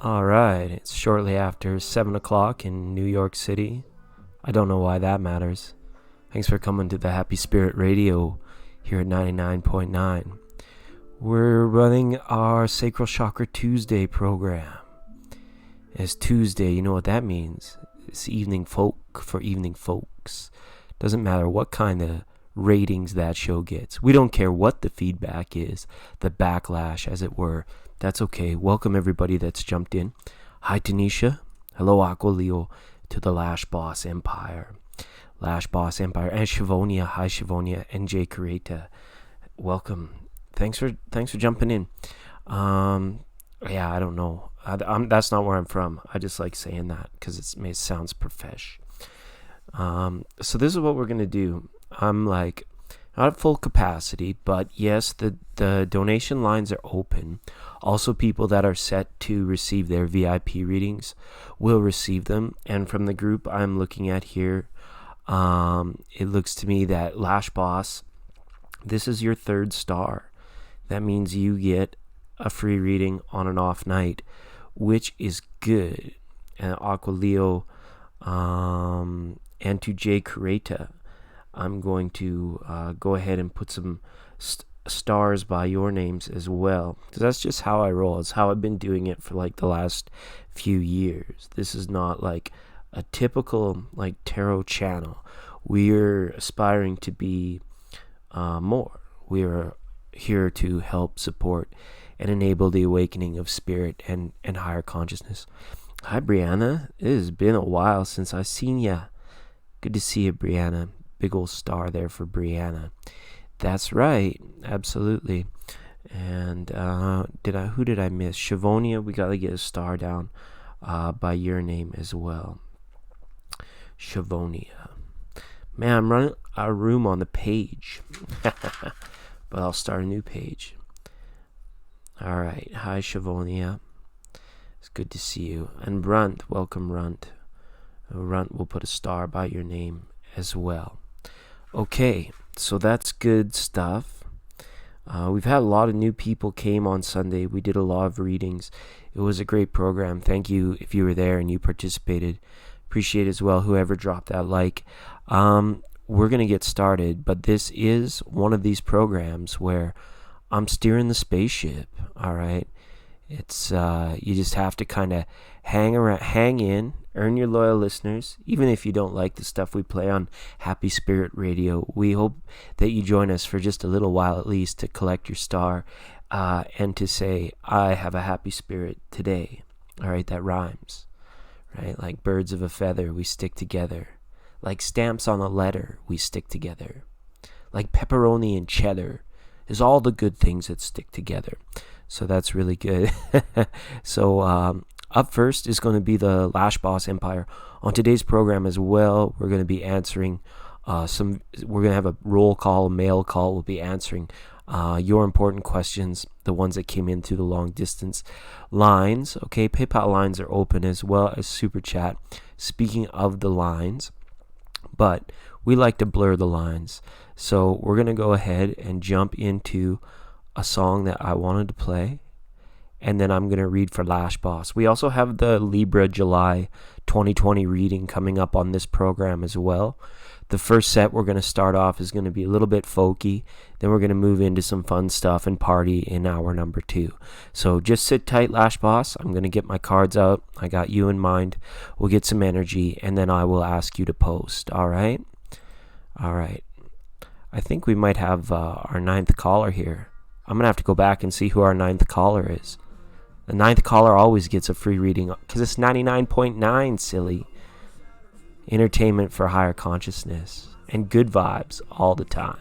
All right, it's shortly after 7 o'clock in New York City. I don't know why that matters. Thanks for coming to the Happy Spirit Radio here at 99.9. We're running our Sacral Chakra Tuesday program. It's Tuesday, you know what that means. It's evening folk for evening folks. Doesn't matter what kind of ratings that show gets. We don't care what the feedback is, the backlash, as it were. That's okay. Welcome everybody that's jumped in. Hi Tanisha. Hello Aqualeo to the Lash Boss Empire. Lash Boss Empire. And Shivonia. Hi Shivonia. NJ Kareta. Welcome. Thanks for jumping in. Yeah, I don't know. That's not where I'm from. I just like saying that because it sounds profesh. So this is what we're going to do. I'm like not at full capacity, but yes, the donation lines are open. Also, people that are set to receive their VIP readings will receive them. And from the group I'm looking at here, it looks to me that Lash Boss, this is your 3rd star. That means you get a free reading on an off night, which is good. And Aqualeo, and to Jay Kareta, I'm going to go ahead and put some stars by your names as well, because that's just how I roll. It's how I've been doing it for like the last few years. This is not like a typical like tarot channel. We're aspiring to be more. We are here to help support and enable the awakening of spirit and higher consciousness. Hi Brianna, it has been a while since I've seen ya. Good to see you, Brianna. Big old star there for Brianna. That's right, absolutely. And who did I miss? Shivonia, we gotta get a star down by your name as well. Shivonia. Man, I'm running out of room on the page. But I'll start a new page. Alright, hi Shivonia. It's good to see you. And Runt, welcome Runt. Runt will put a star by your name as well. Okay, so that's good stuff. We've had a lot of new people came on Sunday. We did a lot of readings. It was a great program. Thank you if you were there and you participated. Appreciate as well whoever dropped that like. We're going to get started, but this is one of these programs where I'm steering the spaceship, all right? It's you just have to kind of hang in, earn your loyal listeners, even if you don't like the stuff we play on Happy Spirit Radio. We hope that you join us for just a little while at least to collect your star and to say, I have a happy spirit today. All right, that rhymes, right? Like birds of a feather, we stick together. Like stamps on a letter, we stick together. Like pepperoni and cheddar is all the good things that stick together. So that's really good. So up first is going to be the Lash Boss Empire. On today's program as well, we're going to be answering we're going to have a roll call, mail call. We'll be answering your important questions, the ones that came in through the long distance lines. Okay, PayPal lines are open as well as Super Chat. Speaking of the lines, but we like to blur the lines. So we're going to go ahead and jump into a song that I wanted to play, and then I'm going to read for Lash Boss. We also have the Libra July 2020 reading coming up on this program as well. The first set we're going to start off is going to be a little bit folky. Then we're going to move into some fun stuff and party in hour number 2. So just sit tight, Lash Boss. I'm going to get my cards out. I got you in mind. We'll get some energy, and then I will ask you to post. All right? All right. I think we might have our 9th caller here. I'm going to have to go back and see who our 9th caller is. The 9th caller always gets a free reading because it's 99.9, silly. Entertainment for higher consciousness and good vibes all the time.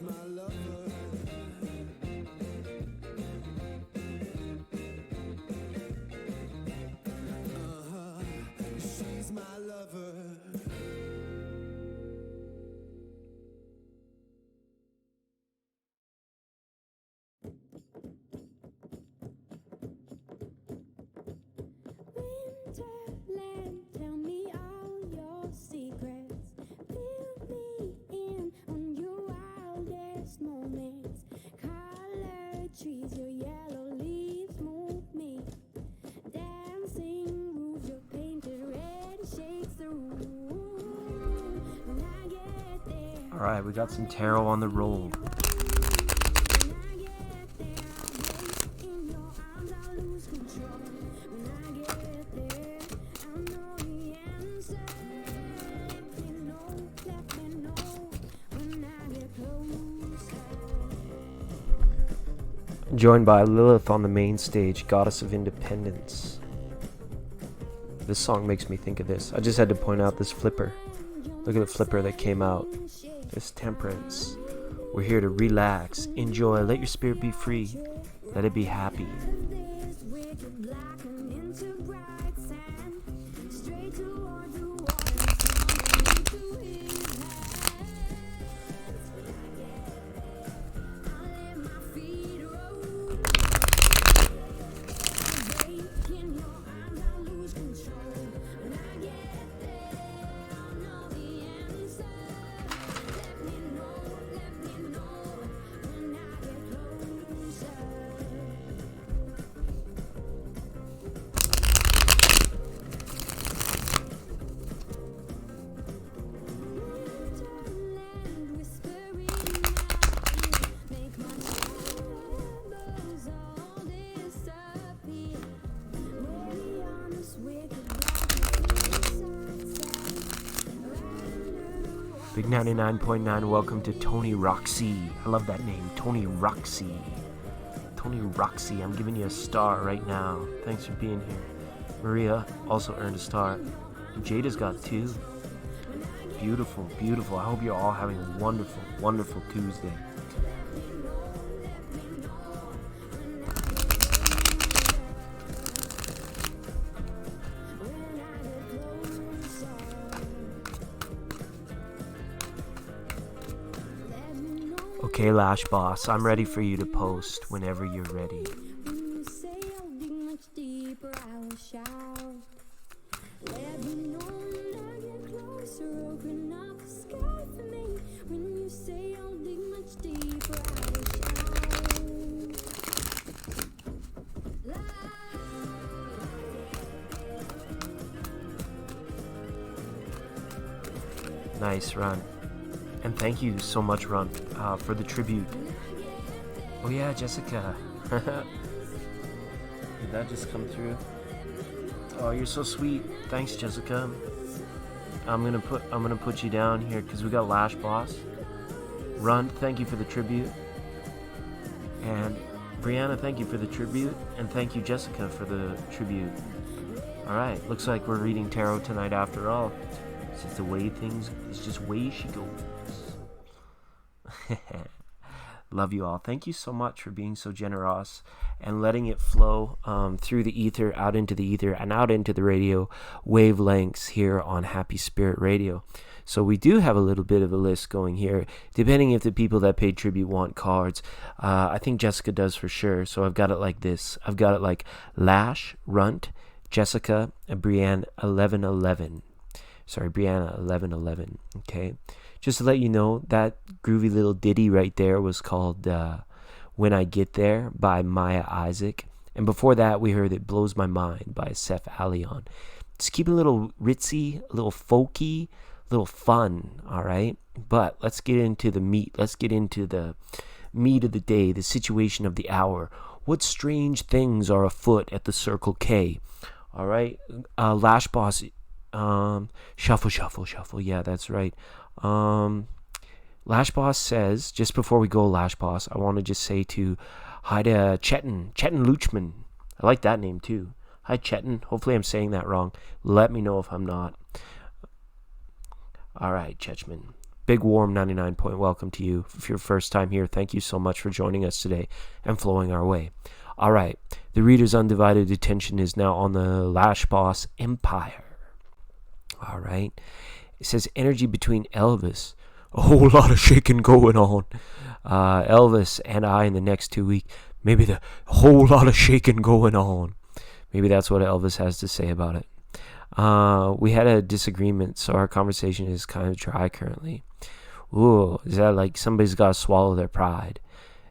Winterland, tell me all your secrets. Fill me in on your wildest moments. Colored trees, your yellow leaves move me. Dancing roofs, your painted red shakes the room. When I get there, All right, we got some tarot on the roll. Joined by Lilith on the main stage, Goddess of Independence. This song makes me think of this. I just had to point out this flipper. Look at the flipper that came out. This Temperance. We're here to relax, enjoy, let your spirit be free. Let it be happy. Big 99.9, welcome to Tony Roxy. I love that name, Tony Roxy. Tony Roxy, I'm giving you a star right now. Thanks for being here. Maria also earned a star. And Jada's got 2. Beautiful, beautiful. I hope you're all having a wonderful, wonderful Tuesday. Okay, Lash Boss, I'm ready for you to post whenever you're ready. Nice, Run. And thank you so much, Run, for the tribute. Oh yeah, Jessica. Did that just come through? Oh, you're so sweet. Thanks, Jessica. I'm gonna put you down here because we got Lash Boss. Run, thank you for the tribute. And Brianna, thank you for the tribute. And thank you, Jessica, for the tribute. Alright, looks like we're reading tarot tonight after all. It's just the way things, it's just way she goes. Love you all. Thank you so much for being so generous and letting it flow through the ether, out into the ether, and out into the radio wavelengths here on Happy Spirit Radio. So we do have a little bit of a list going here, depending if the people that paid tribute want cards. I think Jessica does for sure. So I've got it like this. I've got it like Lash, Runt, Jessica, and Brianna 1111. Sorry, Brianna 1111. Okay. Just to let you know, that groovy little ditty right there was called When I Get There by Maya Isaac. And before that, we heard It Blows My Mind by Seth Allion. Just keep it a little ritzy, a little folky, a little fun, all right? But let's get into the meat. Let's get into the meat of the day, the situation of the hour. What strange things are afoot at the Circle K? All right? Lash Boss, shuffle. Yeah, that's right. Lash Boss says, just before we go, Lash Boss, I want to just say hi to Chetan Luchman. I like that name too. Hi, Chetan. Hopefully I'm saying that wrong. Let me know if I'm not. All right, Chechman. big warm 99 point welcome to you. If you're first time here, thank you so much for joining us today and flowing our way. All right, the reader's undivided attention is now on the Lash Boss Empire. All right, it says energy between Elvis. A whole lot of shaking going on. Elvis and I in the next 2 weeks. Maybe the whole lot of shaking going on. Maybe that's what Elvis has to say about it. We had a disagreement, so our conversation is kind of dry currently. Ooh, is that like somebody's got to swallow their pride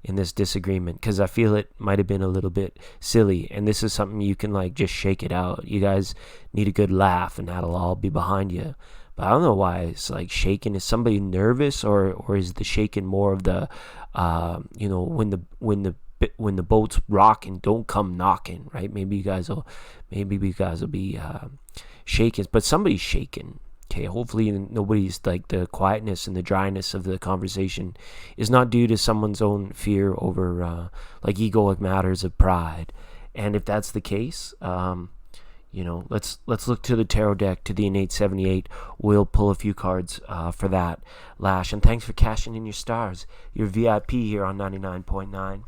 in this disagreement? Because I feel it might have been a little bit silly, and this is something you can like just shake it out. You guys need a good laugh, and that'll all be behind you. But I don't know why it's like shaking. Is somebody nervous, or is the shaking more of the, when the boat's rocking, don't come knocking, right? Maybe you guys will be shaking, but somebody's shaking. Okay, hopefully nobody's like the quietness and the dryness of the conversation is not due to someone's own fear over like egoic matters of pride. And if that's the case, let's look to the tarot deck, to the innate 78. We'll pull a few cards for that, Lash. And thanks for cashing in your stars. You're VIP here on 99.9.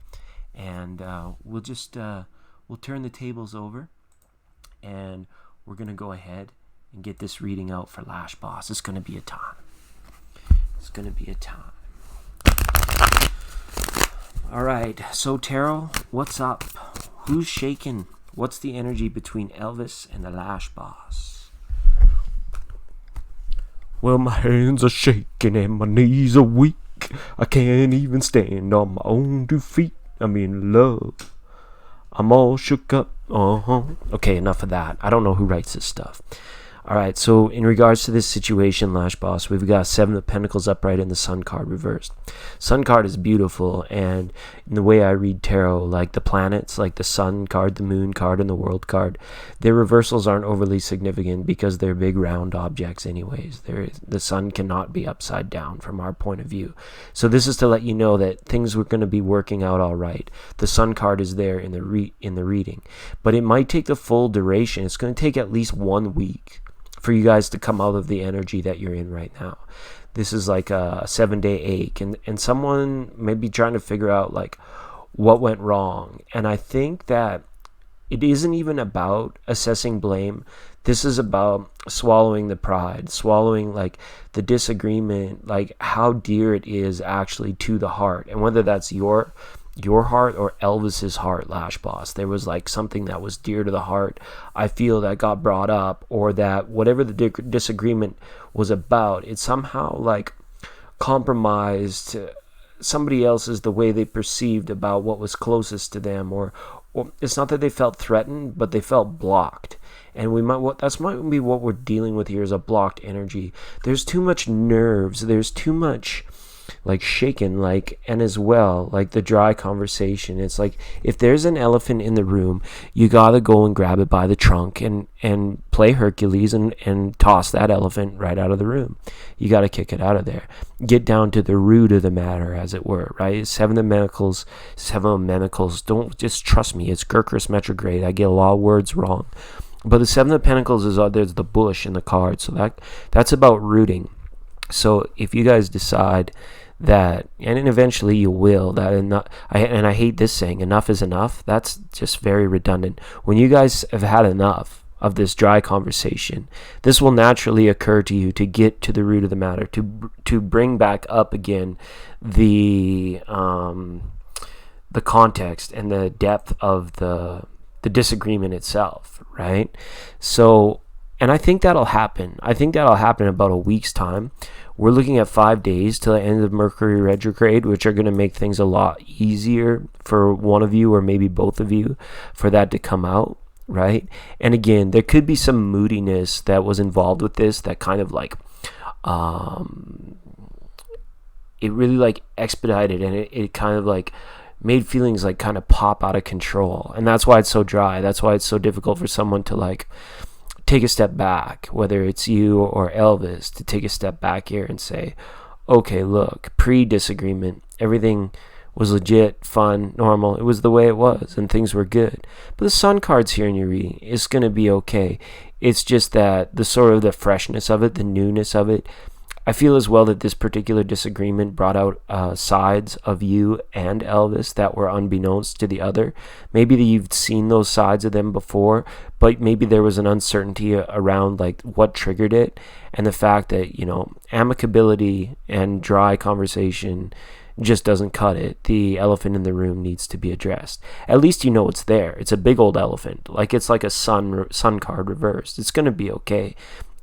And we'll turn the tables over, and we're going to go ahead and get this reading out for Lash Boss. It's going to be a time. All right, so tarot, what's up? Who's shaking? What's the energy between Elvis and the Lash Boss? Well, my hands are shaking and my knees are weak. I can't even stand on my own 2 feet. I'm in love. I'm all shook up. Okay, enough of that. I don't know who writes this stuff. All right, so in regards to this situation, Lash Boss, we've got 7 of Pentacles upright and the Sun card reversed. Sun card is beautiful, and in the way I read tarot, like the planets, like the Sun card, the Moon card, and the World card, their reversals aren't overly significant because they're big round objects anyways. The Sun cannot be upside down from our point of view. So this is to let you know that things were going to be working out all right. The Sun card is there in the reading, but it might take the full duration. It's going to take at least 1 week for you guys to come out of the energy that you're in right now. This is like a 7-day ache, and someone may be trying to figure out like what went wrong. And I think that it isn't even about assessing blame. This is about swallowing the pride, swallowing like the disagreement, like how dear it is actually to the heart, and whether that's your heart or Elvis's heart, Lash Boss. There was like something that was dear to the heart, I feel, that got brought up, or that whatever the disagreement was about, it somehow like compromised somebody else's, the way they perceived about what was closest to them, or it's not that they felt threatened, but they felt blocked. And that's might be what we're dealing with here, is a blocked energy. There's too much nerves, there's too much like shaken, like, and as well like the dry conversation. It's like if there's an elephant in the room, you gotta go and grab it by the trunk and play Hercules and toss that elephant right out of the room. You gotta kick it out of there, get down to the root of the matter, as it were, right? Seven of Mentacles. Don't just trust me, it's Gurkhas retrograde. I get a lot of words wrong, but the Seven of Pentacles is there's the bush in the card, so that's about rooting. So if you guys decide that, and eventually you will, that enough, and I hate this saying, enough is enough, that's just very redundant. When you guys have had enough of this dry conversation, this will naturally occur to you to get to the root of the matter, to bring back up again the context and the depth of the disagreement itself, right? So, and I think that'll happen. In about a week's time. We're looking at 5 days till the end of Mercury retrograde, which are going to make things a lot easier for one of you or maybe both of you for that to come out, right? And again, there could be some moodiness that was involved with this that kind of like it really like expedited, and it kind of like made feelings like kind of pop out of control. And that's why it's so dry. That's why it's so difficult for someone to like take a step back, whether it's you or Elvis, to take a step back here and say, okay, look, pre-disagreement, everything was legit, fun, normal. It was the way it was, and things were good. But the Sun card's here in your reading. It's going to be okay. It's just that the sort of the freshness of it, the newness of it, I feel as well that this particular disagreement brought out sides of you and Elvis that were unbeknownst to the other. Maybe that you've seen those sides of them before, but maybe there was an uncertainty around like what triggered it, and the fact that, you know, amicability and dry conversation just doesn't cut it. The elephant in the room needs to be addressed. At least you know it's there. It's a big old elephant. Like it's like a sun card reversed. It's going to be okay.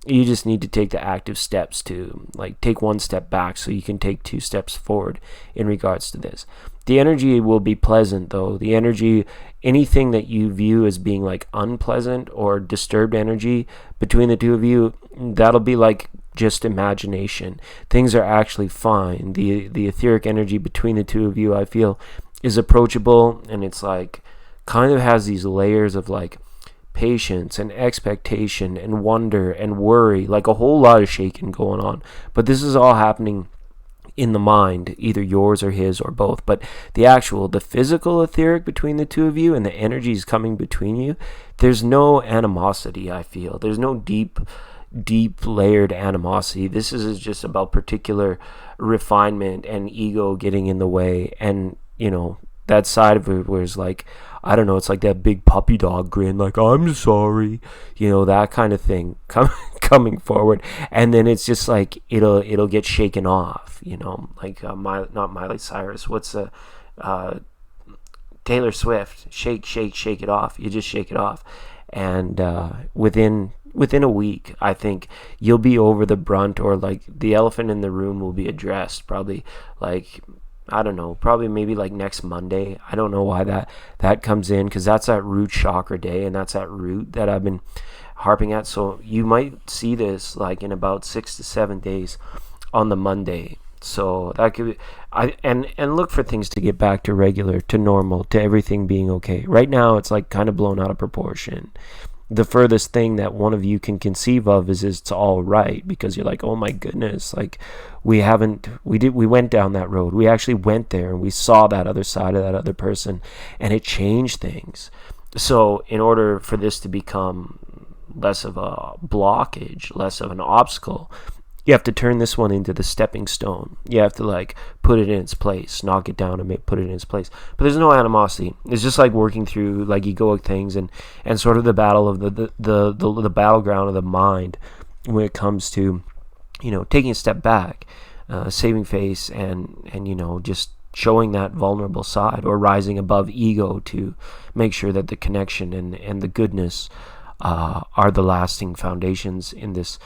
You just need to take the active steps to like take one step back so you can take 2 steps forward in regards to this. The energy will be pleasant though. The energy, anything that you view as being like unpleasant or disturbed energy between the two of you, that'll be like just imagination. Things are actually fine. The etheric energy between the two of you, I feel, is approachable, and it's like kind of has these layers of like patience and expectation and wonder and worry, like a whole lot of shaking going on. But this is all happening in the mind, either yours or his or both. But the physical etheric between the two of you and the energies coming between you, there's no animosity, I feel. There's no deep layered animosity. This is just about particular refinement and ego getting in the way. And, you know, that side of it was like, I don't know, it's like that big puppy dog grin, like, I'm sorry, you know, that kind of thing coming forward. And then it's just like, it'll get shaken off, you know, like, not Miley Cyrus, Taylor Swift, shake it off. You just shake it off. And within a week, I think you'll be over the brunt, or like the elephant in the room will be addressed, probably like, I don't know, probably maybe like next Monday. I don't know why that comes in, because that's that root chakra day, and that's that root that I've been harping at. So you might see this like in about 6 to 7 days on the Monday. So that could be, and look for things to get back to regular, to normal, to everything being okay. Right now it's like kind of blown out of proportion. The furthest thing that one of you can conceive of is it's all right, because you're like, oh my goodness, like we went down that road. We actually went there and we saw that other side of that other person, and it changed things. So in order for this to become less of a blockage, less of an obstacle, you have to turn this one into the stepping stone. You have to like put it in its place, knock it down and put it in its place. But there's no animosity. It's just like working through like egoic things and sort of the battle of the battleground of the mind when it comes to, you know, taking a step back, saving face, and you know, just showing that vulnerable side, or rising above ego to make sure that the connection and the goodness are the lasting foundations in this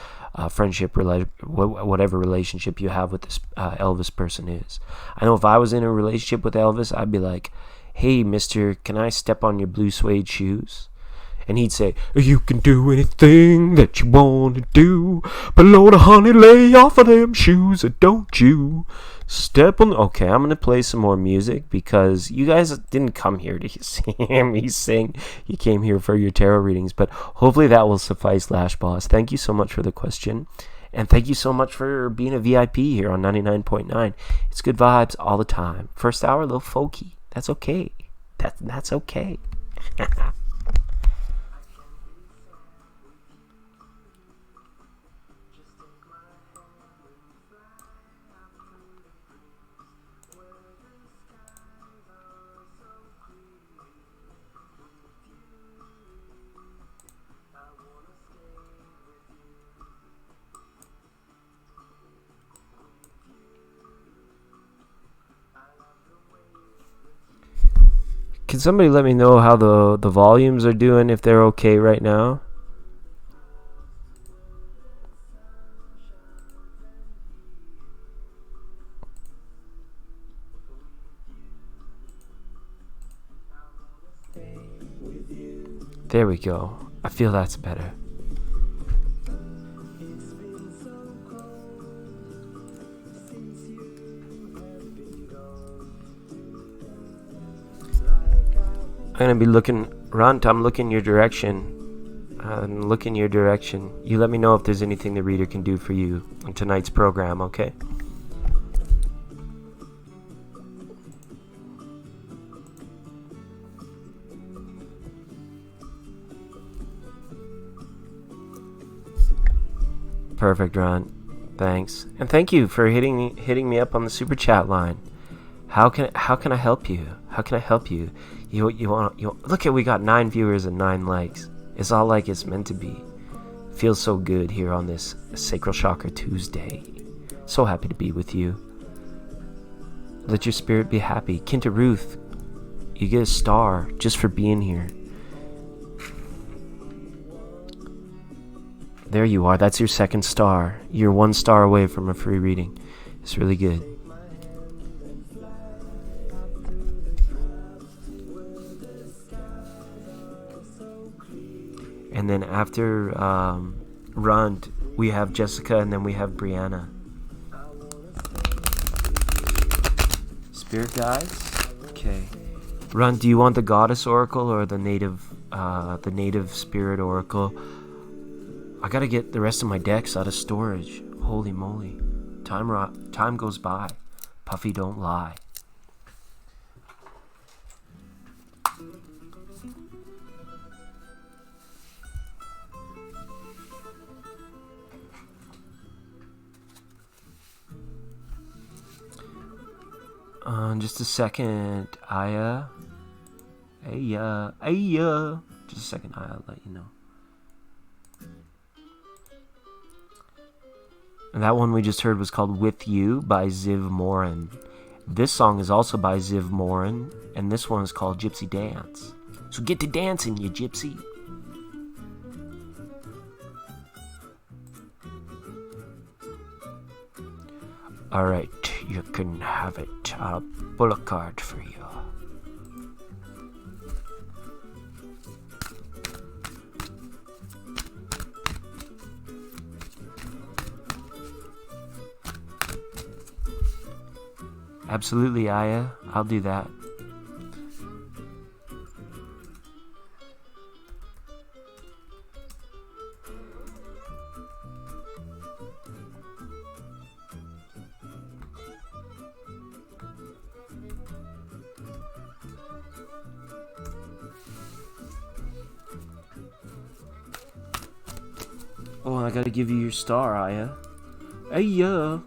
friendship, whatever relationship you have with this Elvis person is. I know if I was in a relationship with Elvis, I'd be like, hey, mister, can I step on your blue suede shoes? And he'd say, you can do anything that you want to do, but Lord, honey, lay off of them shoes, don't you step on. Okay, I'm going to play some more music, because you guys didn't come here to hear me sing. You came here for your tarot readings, but hopefully that will suffice, Lash Boss. Thank you so much for the question, and thank you so much for being a VIP here on 99.9. It's good vibes all the time. First hour, a little folky. That's okay. That's okay. Can somebody let me know how the volumes are doing, if they're okay right now? There we go. I feel that's better. I'm gonna be looking, Runt, I'm looking your direction. You let me know if there's anything the reader can do for you on tonight's program, okay? Perfect, Runt. Thanks. And thank you for hitting me up on the super chat line. How can I help you? How can I help you? You look at, we got 9 viewers and 9 likes. It's all like it's meant to be. Feels so good here on this Sacral Chakra Tuesday. So happy to be with you. Let your spirit be happy. Kinta Ruth, you get a star just for being here. There you are. That's your 2nd star. You're 1 star away from a free reading. It's really good. And then after Rund, we have Jessica, and then we have Brianna. Spirit guides? Okay. Rund, do you want the Goddess Oracle or the native Spirit Oracle? I gotta get the rest of my decks out of storage. Holy moly. Time goes by. Puffy don't lie. Just a second, Aya. Just a second, Aya, I'll let you know. And that one we just heard was called With You by Ziv Morin. This song is also by Ziv Morin, and this one is called Gypsy Dance. So get to dancing, you gypsy. Alright, you can have it. I'll pull a card for you. Absolutely, Aya. I'll do that. Oh, I gotta give you your star, Aya. Aya.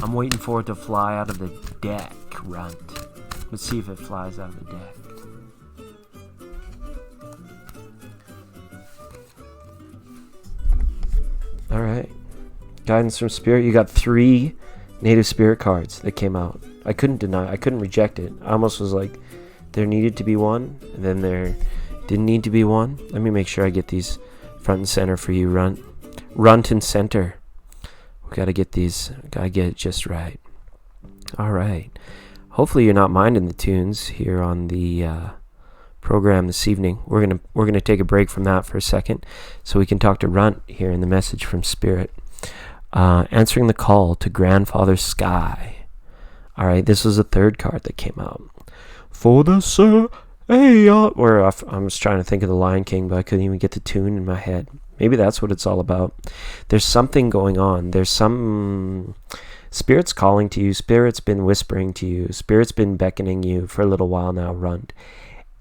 I'm waiting for it to fly out of the deck, Runt. Let's see if it flies out of the deck. Alright. Guidance from Spirit. You got 3 native spirit cards that came out. I couldn't reject it. I almost was like, there needed to be one, and then there didn't need to be one. Let me make sure I get these front and center for you, Runt. Runt and center. We gotta get it just right. Alright. Hopefully you're not minding the tunes here on the program this evening. We're gonna take a break from that for a second so we can talk to Runt here in the message from Spirit. Answering the call to Grandfather Sky. Alright, this was the 3rd card that came out. For the sir, hey, I was trying to think of the Lion King, but I couldn't even get the tune in my head. Maybe that's what it's all about. There's something going on. There's some Spirit's calling to you. Spirit's been whispering to you. Spirit's been beckoning you for a little while now, Runt.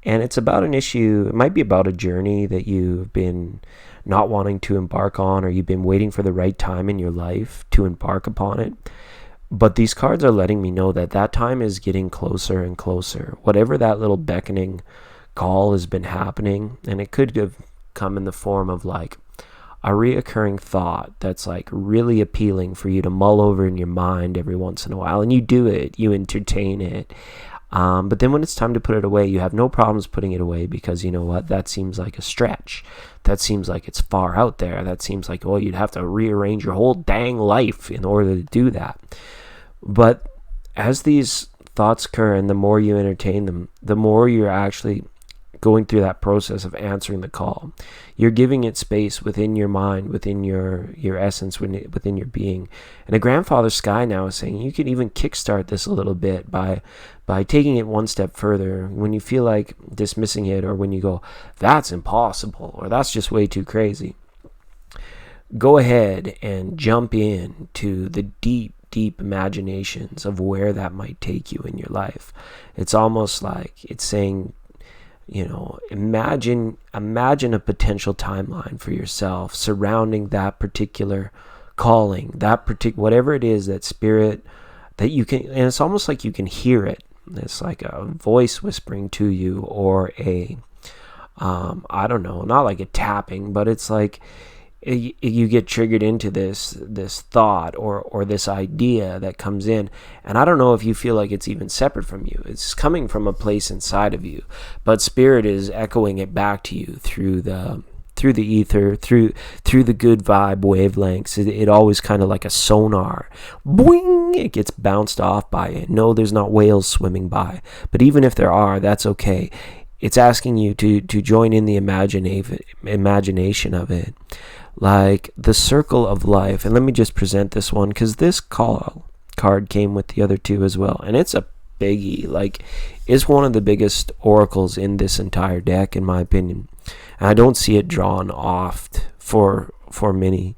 And it's about an issue. It might be about a journey that you've been not wanting to embark on, or you've been waiting for the right time in your life to embark upon it. But these cards are letting me know that that time is getting closer and closer. Whatever that little beckoning call has been happening, and it could have come in the form of like a reoccurring thought that's like really appealing for you to mull over in your mind every once in a while, and you do it, you entertain it, but then when it's time to put it away, you have no problems putting it away, because you know what, that seems like a stretch, that seems like it's far out there, that seems like, oh, you'd have to rearrange your whole dang life in order to do that. But as these thoughts occur, and the more you entertain them, the more you're actually going through that process of answering the call. You're giving it space within your mind, within your essence, within your being. And a grandfather sky now is saying you can even kickstart this a little bit by taking it one step further. When you feel like dismissing it, or when you go, that's impossible, or that's just way too crazy, go ahead and jump in to the deep imaginations of where that might take you in your life. It's almost like it's saying, imagine a potential timeline for yourself surrounding that particular calling, whatever it is, that spirit that you can, and it's almost like you can hear it. It's like a voice whispering to you, or a, I don't know, not like a tapping, but it's like you get triggered into this thought or this idea that comes in, and I don't know if you feel like it's even separate from you. It's coming from a place inside of you, but spirit is echoing it back to you through the ether, through the good vibe wavelengths. It always kind of like a sonar. Boing! It gets bounced off by it. No, there's not whales swimming by, but even if there are, that's okay. It's asking you to join in the imagination of it. Like the circle of life. And let me just present this one, because this card came with the other two as well, and it's a biggie. Like, it's one of the biggest oracles in this entire deck, in my opinion, and I don't see it drawn oft for many.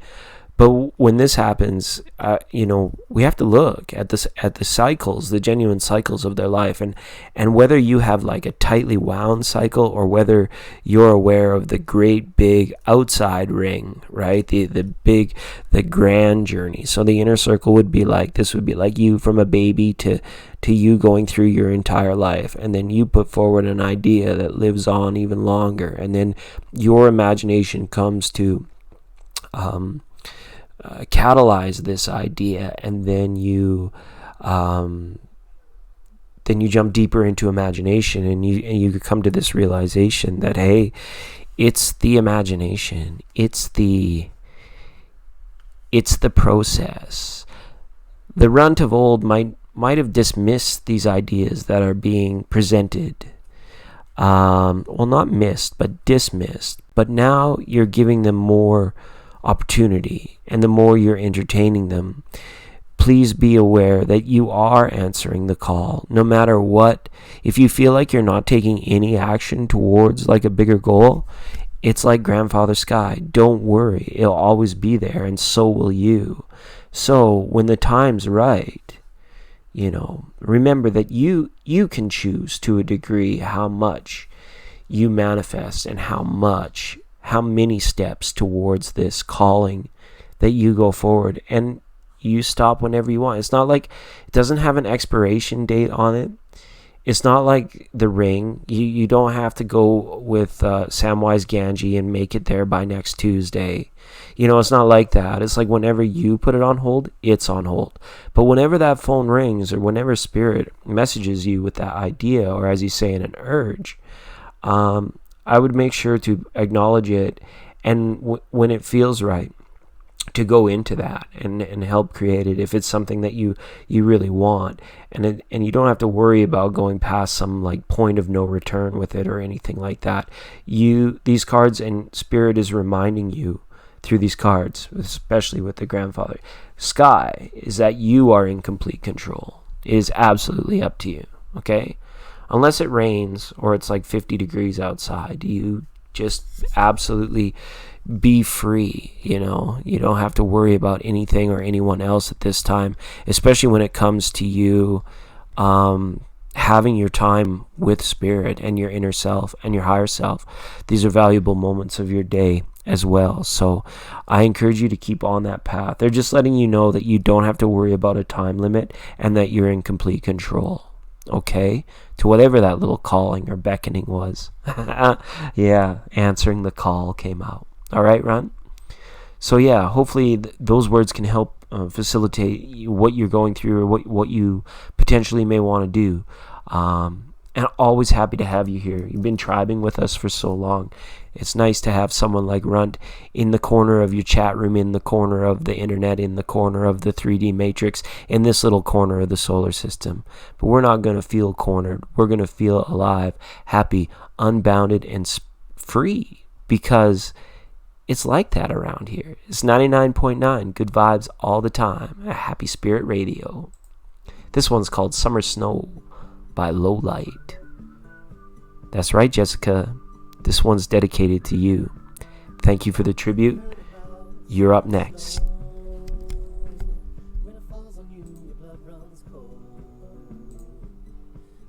But when this happens, we have to look at the cycles, the genuine cycles of their life, and whether you have like a tightly wound cycle, or whether you're aware of the great big outside ring, right? The grand journey. So the inner circle would be like you from a baby to you going through your entire life, and then you put forward an idea that lives on even longer, and then your imagination comes to catalyze this idea, and then you jump deeper into imagination, and you come to this realization that, hey, it's the imagination, it's the process. The runt of old might have dismissed these ideas that are being presented, not missed, but dismissed, but now you're giving them more opportunity, and the more you're entertaining them, please be aware that you are answering the call, no matter what. If you feel like you're not taking any action towards like a bigger goal, it's like grandfather sky. Don't worry, it'll always be there, and so will you. So when the time's right, remember that you can choose to a degree how much you manifest, and how many steps towards this calling that you go forward, and you stop whenever you want. It's not like, it doesn't have an expiration date on it. It's not like the ring. You don't have to go with Samwise Gamgee and make it there by next Tuesday. It's not like that. It's like whenever you put it on hold, it's on hold. But whenever that phone rings, or whenever spirit messages you with that idea, or as you say, in an urge, I would make sure to acknowledge it, and when it feels right, to go into that and help create it, if it's something that you really want, and you don't have to worry about going past some like point of no return with it or anything like that. These cards, and spirit is reminding you through these cards, especially with the grandfather sky, is that you are in complete control. It is absolutely up to you, okay? Unless it rains or it's like 50 degrees outside, you just absolutely be free. You don't have to worry about anything or anyone else at this time, especially when it comes to you having your time with spirit and your inner self and your higher self. These are valuable moments of your day as well. So I encourage you to keep on that path. They're just letting you know that you don't have to worry about a time limit, and that you're in complete control. Okay, to whatever that little calling or beckoning was. Yeah, answering the call came out. All right, Ron? So yeah, hopefully those words can help facilitate what you're going through, or what you potentially may want to do. And And always happy to have you here. You've been tribing with us for so long. It's nice to have someone like Runt in the corner of your chat room, in the corner of the internet, in the corner of the 3D matrix, in this little corner of the solar system. But we're not going to feel cornered. We're going to feel alive, happy, unbounded, and free, because it's like that around here. It's 99.9, good vibes all the time. A Happy Spirit Radio. This one's called Summer Snow by Low Light. That's right, Jessica. This one's dedicated to you. Thank you for the tribute. You're up next. When it falls on you, your blood runs cold.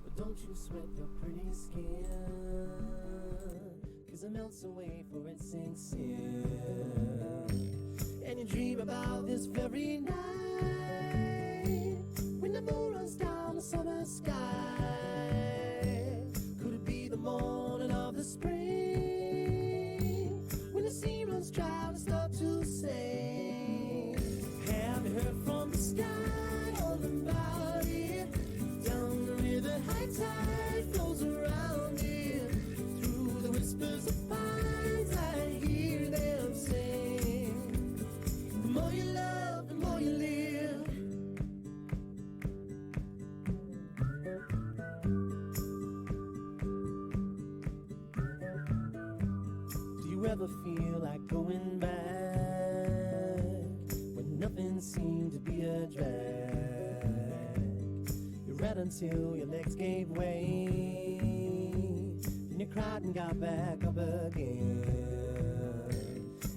But don't you sweat your pretty skin, 'cause it melts away for it sinks in. And you dream about this very night, when the moon runs down the summer sky. Could it be the morning of the spring, when the sea runs dry and start to sing? Have you heard from the sky all about it? Down the river, high tide flows around it. Through the whispers of pines, I hear them sing. The more you love, the more you live. Do you ever feel like going back, when nothing seemed to be a drag? You read until your legs gave way, then you cried and got back up again.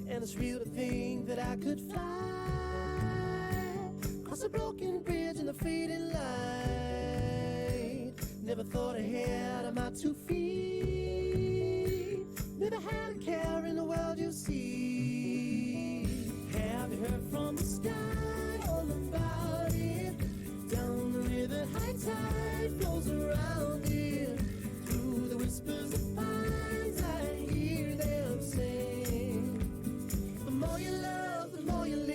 And it's real to think that I could fly across a broken bridge in the fading light. Never thought ahead of my 2 feet. Never had a care in the world, you see. Have you heard from the sky all about it? Down the river, high tide flows around it. Through the whispers of pines, I hear them sing. The more you love, the more you live.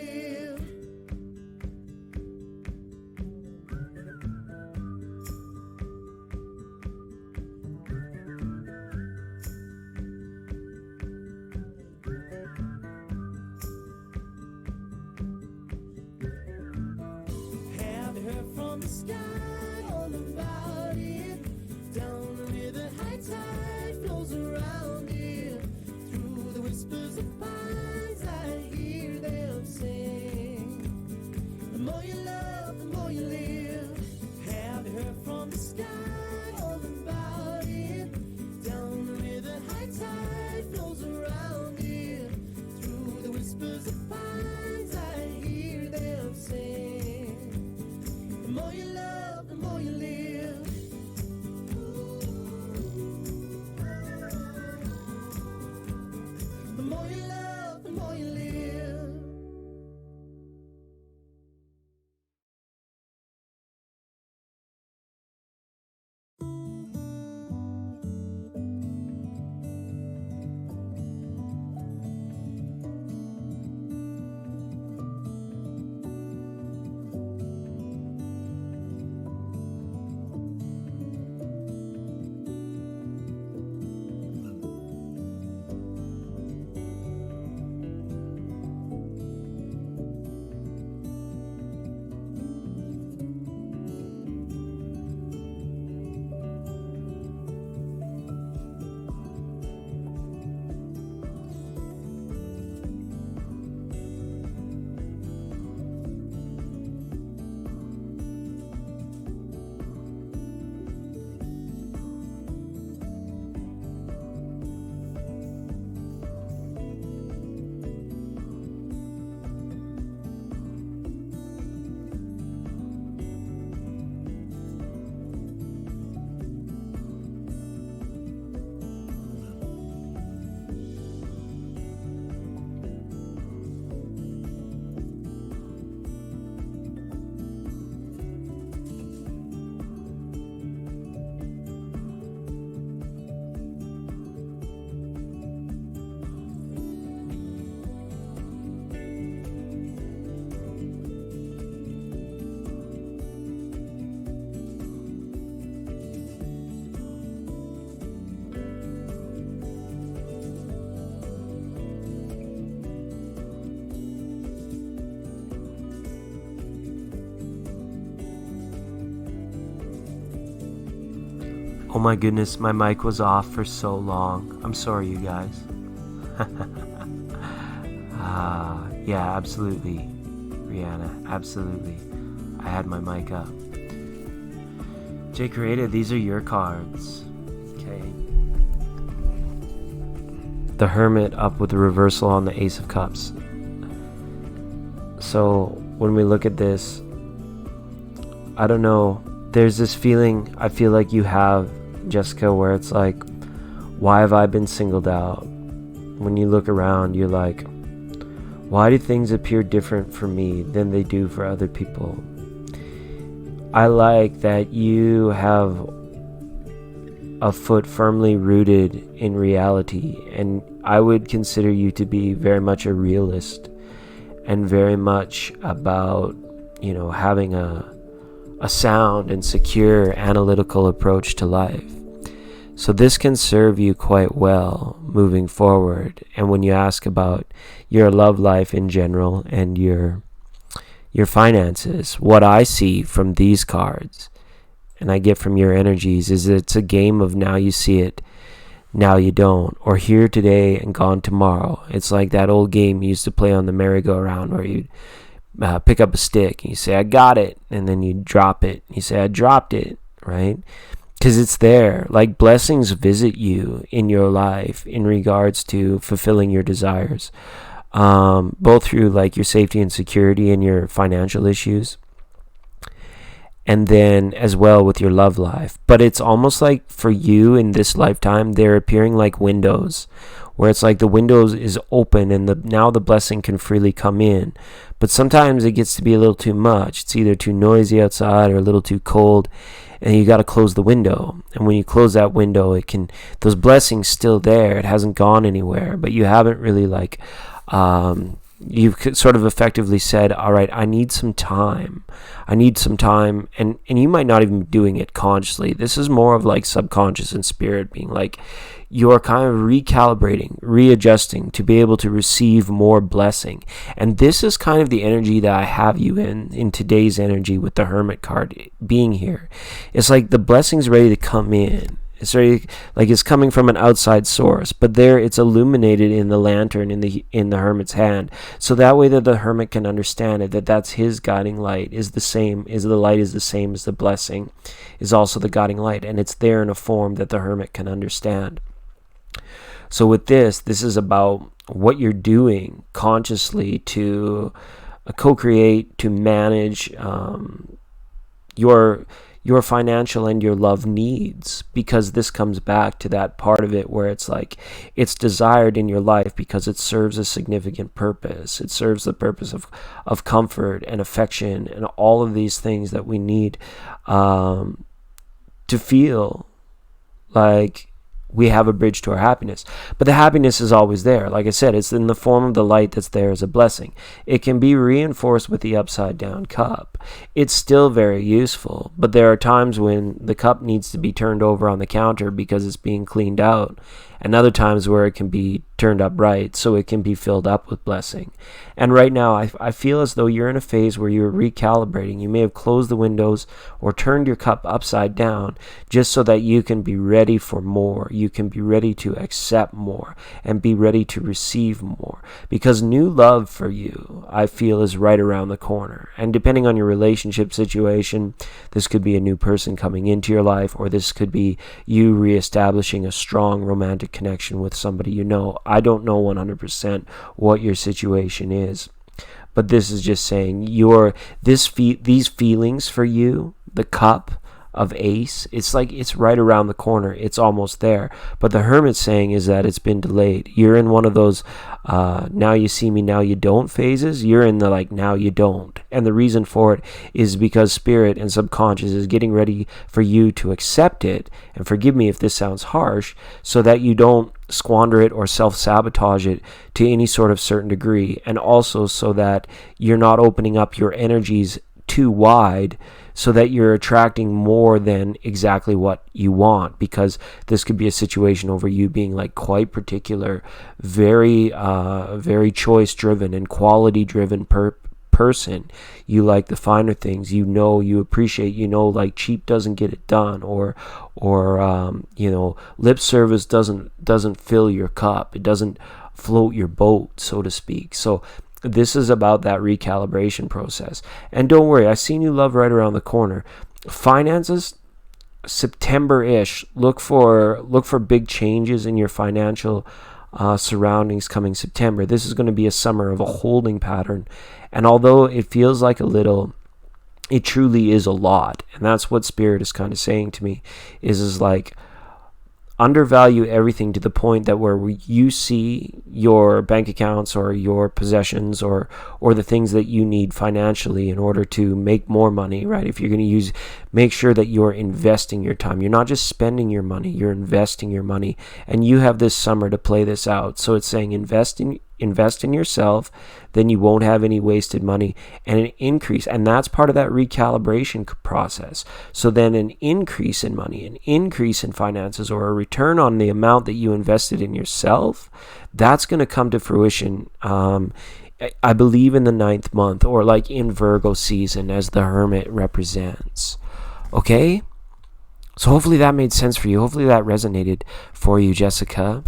Have you heard from the sky all about it? Down the river, high tide flows around it. Through the whispers of pines, I hear them sing. The more you love, the more you live. Have you heard from the sky all about it? Down the river, high tide flows around it. Through the whispers of pines, I hear them sing. The more you love, the Oh my goodness, my mic was off for so long. I'm sorry, you guys. Yeah, absolutely, Rihanna, absolutely. I had my mic up. Jay Created, these are your cards. Okay. The Hermit up with the reversal on the Ace of Cups. So when we look at this, I don't know, there's this feeling I feel like you have, Jessica, where it's like, why have I been singled out? When you look around, you're like, why do things appear different for me than they do for other people? I like that you have a foot firmly rooted in reality, and I would consider you to be very much a realist and very much about, having a sound and secure analytical approach to life. So this can serve you quite well moving forward. And when you ask about your love life in general and your finances, what I see from these cards and I get from your energies is it's a game of now you see it, now you don't, or here today and gone tomorrow. It's like that old game you used to play on the merry-go-round where you'd pick up a stick and you say, I got it, and then you drop it. You say, I dropped it, right? Because it's there. Like blessings visit you in your life in regards to fulfilling your desires, both through like your safety and security and your financial issues, and then as well with your love life. But it's almost like for you in this lifetime, they're appearing like windows, where it's like the windows is open and now the blessing can freely come in. But sometimes it gets to be a little too much. It's either too noisy outside or a little too cold, and you got to close the window. And when you close that window, those blessings still there. It hasn't gone anywhere, but you haven't really you've sort of effectively said, all right, I need some time. And you might not even be doing it consciously. This is more of like subconscious and spirit being like, you're kind of recalibrating, readjusting to be able to receive more blessing. And this is kind of the energy that I have you in today's energy with the Hermit card being here. It's like the blessing's ready to come in. It's ready, like it's coming from an outside source, but there it's illuminated in the lantern in the Hermit's hand. So that way that the Hermit can understand it, that's his guiding light is the same, the light is the same as the blessing is also the guiding light, and it's there in a form that the Hermit can understand. So with this is about what you're doing consciously to co-create, to manage your financial and your love needs, because this comes back to that part of it where it's like it's desired in your life because it serves a significant purpose. It serves the purpose of comfort and affection and all of these things that we need to feel like we have a bridge to our happiness. But the happiness is always there. Like I said, it's in the form of the light that's there as a blessing. It can be reinforced with the upside down cup. It's still very useful, but there are times when the cup needs to be turned over on the counter because it's being cleaned out, and other times where it can be turned upright so it can be filled up with blessing. And right now I feel as though you're in a phase where you're recalibrating. You may have closed the windows or turned your cup upside down just so that you can be ready for more. You can be ready to accept more and be ready to receive more, because new love for you, I feel, is right around the corner. And depending on your relationship situation, this could be a new person coming into your life, or this could be you reestablishing a strong romantic connection with somebody you know. I don't know 100% what your situation is, but this is just saying these feelings for you, the cup of ace, it's like it's right around the corner. It's almost there. But the Hermit's saying is that it's been delayed. You're in one of those now you see me, now you don't phases. You're in the like now you don't. And the reason for it is because spirit and subconscious is getting ready for you to accept it. And forgive me if this sounds harsh, so that you don't squander it or self-sabotage it to any sort of certain degree. And also so that you're not opening up your energies too wide, so that you're attracting more than exactly what you want, because this could be a situation over you being like quite particular, very choice driven and quality driven person. You like the finer things. You know, you appreciate, you know, like cheap doesn't get it done, or you know, lip service doesn't fill your cup. It doesn't float your boat, so to speak. So this is about that recalibration process. And don't worry, I see new love right around the corner. Finances, September-ish. Look for big changes in your financial surroundings coming September. This is going to be a summer of a holding pattern, and although it feels like a little, it truly is a lot. And that's what Spirit is kind of saying to me, is like, undervalue everything to the point that where you see your bank accounts or your possessions or the things that you need financially in order to make more money, right? If you're going to make sure that you're investing your time. You're not just spending your money, you're investing your money. And you have this summer to play this out. So it's saying invest in yourself, then you won't have any wasted money, and an increase. And that's part of that recalibration process. So then an increase in money, an increase in finances, or a return on the amount that you invested in yourself, that's going to come to fruition, I believe, in the 9th month, or like in Virgo season, as the Hermit represents. Okay? So hopefully that made sense for you. Hopefully that resonated for you, Jessica.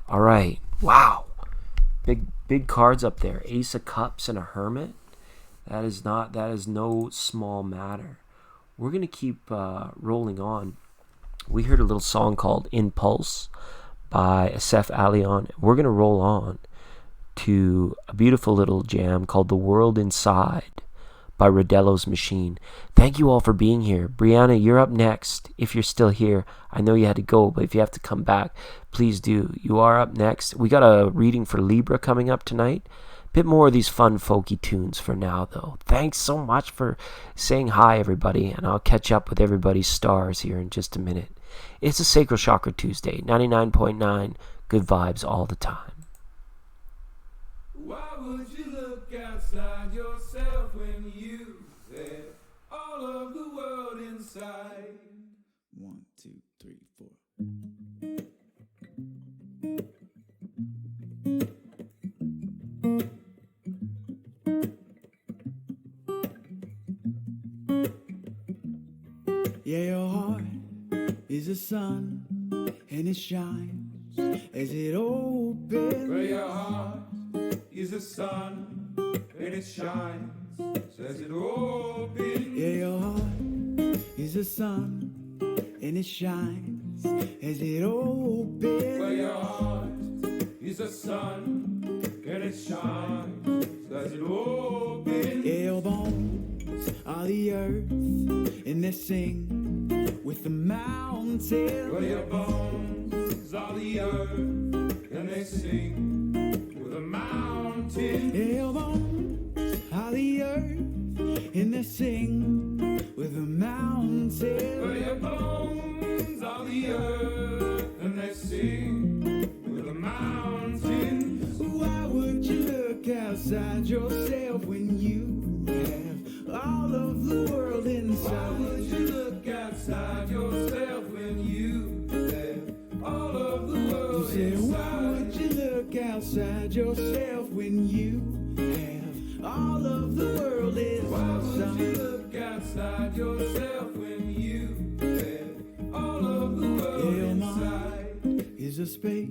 All right. Wow. Big cards up there. Ace of Cups and a Hermit. That is no small matter. We're going to keep rolling on. We heard a little song called Impulse by Asef Alion. We're going to roll on to a beautiful little jam called The World Inside by Rodello's Machine. Thank you all for being here. Brianna, you're up next. If you're still here, I know you had to go, but if you have to come back, please do. You are up next. We got a reading for Libra coming up tonight. Bit more of these fun folky tunes for now, though. Thanks so much for saying hi, everybody, and I'll catch up with everybody's stars here in just a minute. It's a Sacral Chakra Tuesday, 99.9, good vibes all the time. Why would you look outside yourself when you have all of the world inside? 1, 2, 3, 4. Yeah, your heart is a sun, and it shines as it opens. Well, your heart is the sun, and it shines as it opens. Yeah, your heart is the sun, and it shines as it opens. Well, your heart is the sun, and it shines as it opens. Yeah, your bones are the earth, and they sing with the mountains. Well, your bones are the earth, and they sing with the mountains. Your bones are the earth, and they sing with the mountains. Well, your bones are the earth, and they sing with the mountains. Why would you look outside yourself when you have all of the world inside? Why would you look outside yourself when you have all of the world inside? Why would you look outside yourself when you have all of the world inside? Why would you look outside yourself when you have all of the world inside? Your mind is a space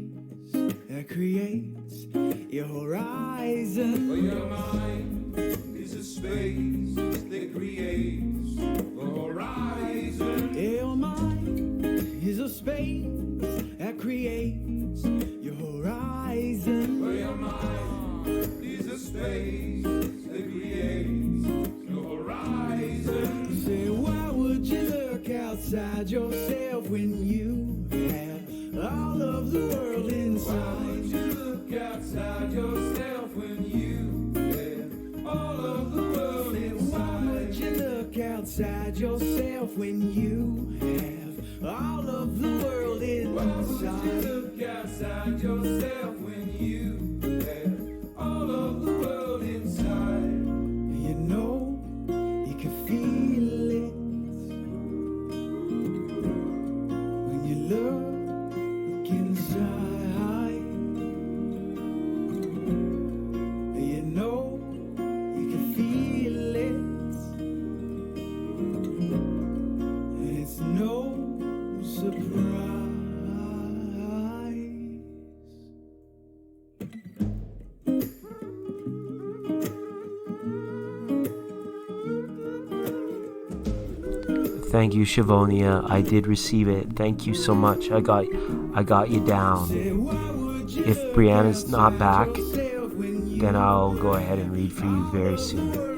that creates your horizon. Well, your mind is a space that creates the horizon. Your mind is a space that creates your horizon. Well, your mind is a space that creates your horizon. You say, why would you look outside yourself when you have all of the world inside? Why would you look outside yourself when you have all of the world inside? Why would you look outside yourself when you have all of the world inside? Why would you look outside yourself when you have all of the world inside? You know, you can feel it when you look inside. You know, you can feel Thank you, Shivonia. I did receive it. Thank you so much. I got you down. If Brianna's not back, then I'll go ahead and read for you very soon.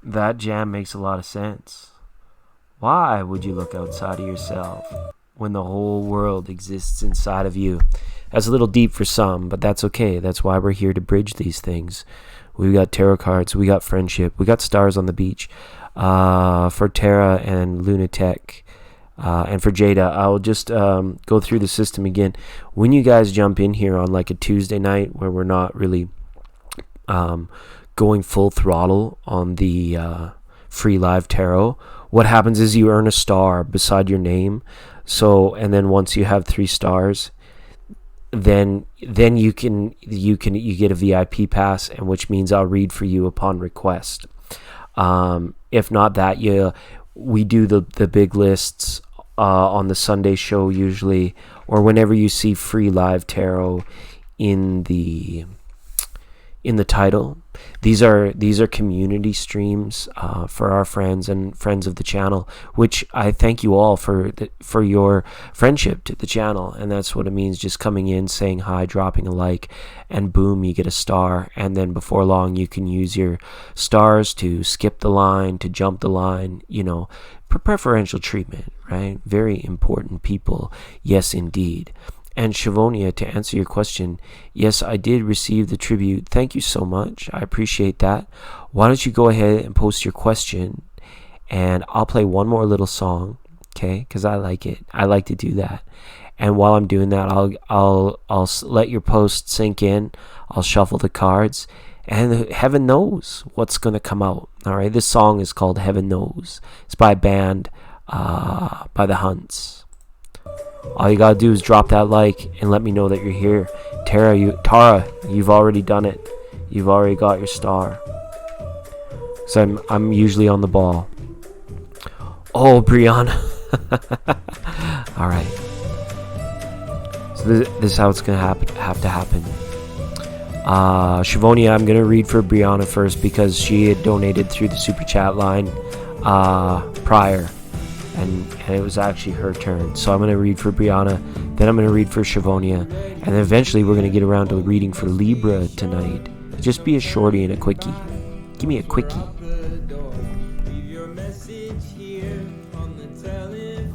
That jam makes a lot of sense. Why would you look outside of yourself when the whole world exists inside of you? That's a little deep for some, but that's okay. That's why we're here to bridge these things. We got tarot cards, we got friendship, we got stars on the beach. For Tara and Lunatech, and for Jada, I'll just go through the system again. When you guys jump in here on like a Tuesday night where we're not really going full throttle on the free live tarot, what happens is you earn a star beside your name. So, and then once you have 3 stars, then you get a VIP pass, and which means I'll read for you upon request. If not that, we do the big lists on the Sunday show usually, or whenever you see free live tarot in the title. These are community streams for our friends and friends of the channel, which I thank you all for your friendship to the channel. And that's what it means, just coming in, saying hi, dropping a like, and boom, you get a star. And then before long, you can use your stars to skip the line, to jump the line, preferential treatment, right? Very important people. Yes, indeed. And Shivonia, to answer your question, yes, I did receive the tribute. Thank you so much. I appreciate that. Why don't you go ahead and post your question, and I'll play one more little song, okay? Because I like it. I like to do that. And while I'm doing that, I'll let your post sink in. I'll shuffle the cards, and heaven knows what's gonna come out. All right. This song is called Heaven Knows. It's by a band by the Hunts. All you gotta do is drop that like and let me know that you're here. Tara, you've already done it. You've already got your star. So I'm usually on the ball. Oh, Brianna. All right. So this is how it's gonna have to happen. Shivonia, I'm gonna read for Brianna first because she had donated through the super chat line prior. And it was actually her turn. So I'm going to read for Brianna, then I'm going to read for Shivonia, and then eventually we're going to get around to reading for Libra tonight. Just be a shorty and a quickie. Give me a quickie.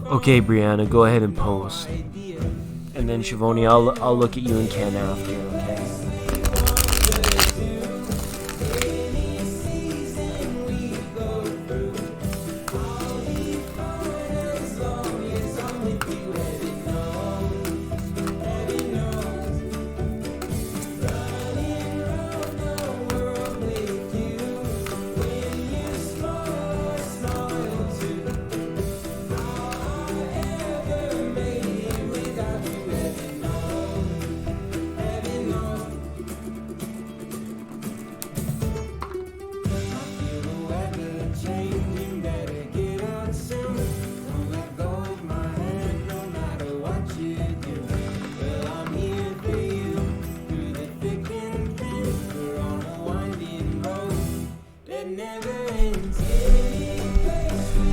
Okay, Brianna, go ahead and post. And then Shivonia, I'll look at you and Ken after, okay?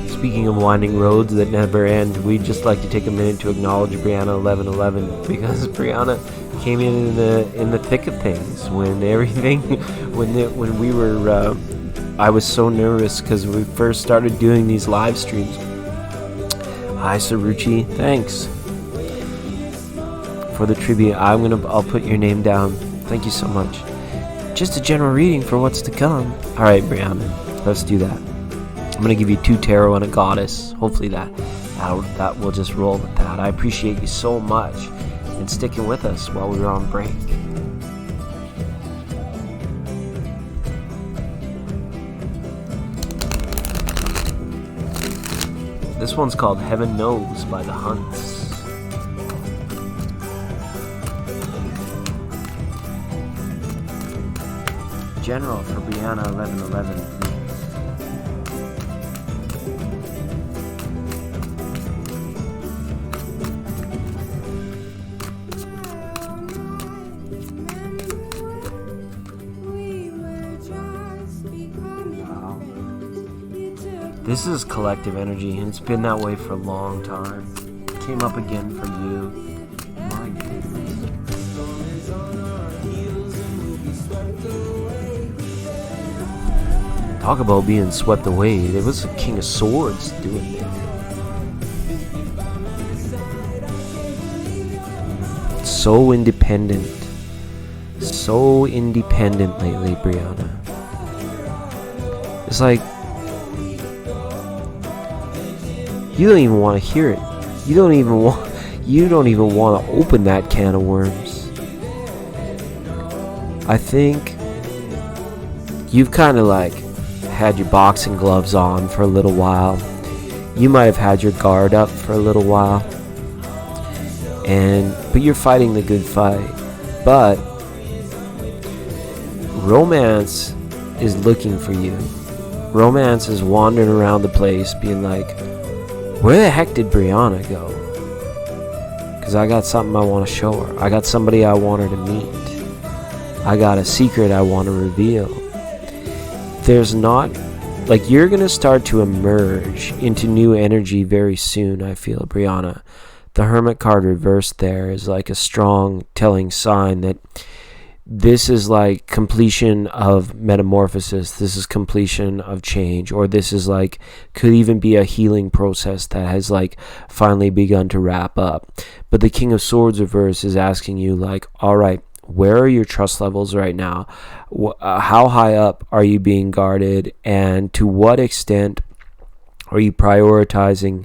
Speaking of winding roads that never end, we'd just like to take a minute to acknowledge Brianna 1111 because Brianna came in the thick of things when everything, when we were, I was so nervous because we first started doing these live streams. Hi Saruchi, thanks for the tribute. I'll put your name down. Thank you so much. Just a general reading for what's to come. All right, Brianna, let's do that. I'm going to give you 2 tarot and a goddess. Hopefully that will just roll with that. I appreciate you so much and sticking with us while we were on break. This one's called Heaven Knows by the Hunts. General for Brianna 1111. This is collective energy, and it's been that way for a long time. It came up again for you. My goodness. Talk about being swept away. There was a King of Swords doing it. So independent. So independent lately, Brianna. It's like you don't even want to hear it. You don't even want to open that can of worms. I think you've kind of like had your boxing gloves on for a little while. You might have had your guard up for a little while. But you're fighting the good fight. But romance is looking for you. Romance is wandering around the place being like, where the heck did Brianna go? Because I got something I want to show her. I got somebody I want her to meet. I got a secret I want to reveal. There's not, like, you're going to start to emerge into new energy very soon, I feel, Brianna. The Hermit card reversed there is like a strong telling sign that this is like completion of metamorphosis. This is completion of change, or this is like, could even be a healing process that has like finally begun to wrap up. But the King of Swords reverse is asking you like, all right, where are your trust levels right now? How high up are you being guarded? And to what extent are you prioritizing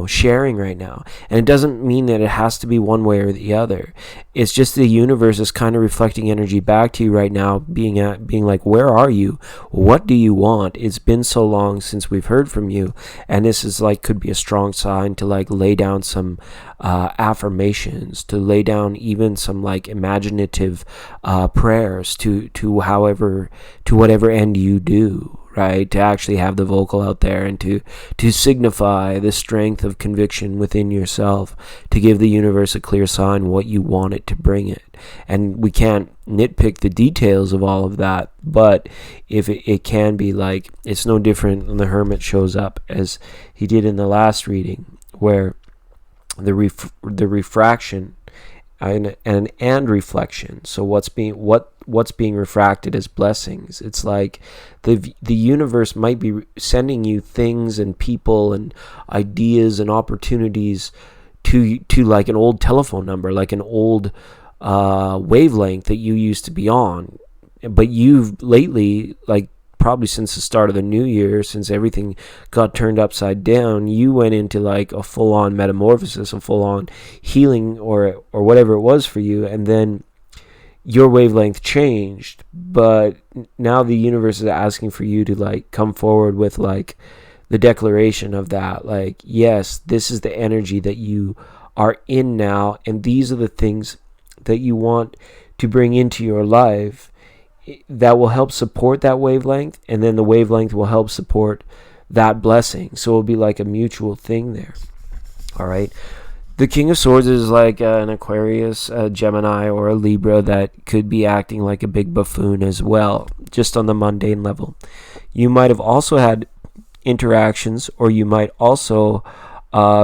sharing right now? And it doesn't mean that it has to be one way or the other. It's just the universe is kind of reflecting energy back to you right now, being like, where are you? What do you want? It's been so long since we've heard from you, and this is like, could be a strong sign to like lay down some affirmations, to lay down even some like imaginative prayers to whatever end you do, right? To actually have the vocal out there and to signify the strength of conviction within yourself, to give the universe a clear sign what you want it to bring it. And we can't nitpick the details of all of that, but if it can be like, it's no different when the Hermit shows up as he did in the last reading, where the refraction and reflection. So what's being refracted as blessings. It's like the universe might be sending you things and people and ideas and opportunities to like an old telephone number, like an old wavelength that you used to be on. But you've lately, like probably since the start of the new year, since everything got turned upside down, you went into like a full-on metamorphosis, a full-on healing or whatever it was for you, and then your wavelength changed. But now the universe is asking for you to like come forward with like the declaration of that, like, yes, this is the energy that you are in now, and these are the things that you want to bring into your life that will help support that wavelength, and then the wavelength will help support that blessing. So it'll be like a mutual thing there. All right. The King of Swords is like an Aquarius, a Gemini, or a Libra that could be acting like a big buffoon as well, just on the mundane level. You might have also had interactions, or you might also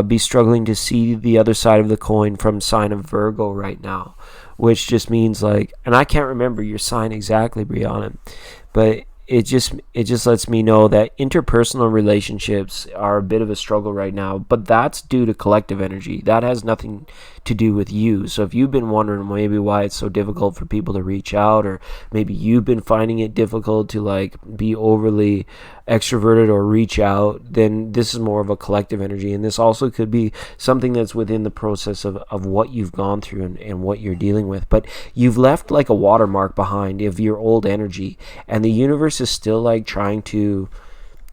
be struggling to see the other side of the coin from sign of Virgo right now, which just means like, and I can't remember your sign exactly, Brianna, but it just lets me know that interpersonal relationships are a bit of a struggle right now, but that's due to collective energy. That has nothing to do with you. So if you've been wondering maybe why it's so difficult for people to reach out, or maybe you've been finding it difficult to like be overly extroverted or reach out, then this is more of a collective energy. And this also could be something that's within the process of what you've gone through and what you're dealing with. But you've left like a watermark behind of your old energy, and the universe is still like trying to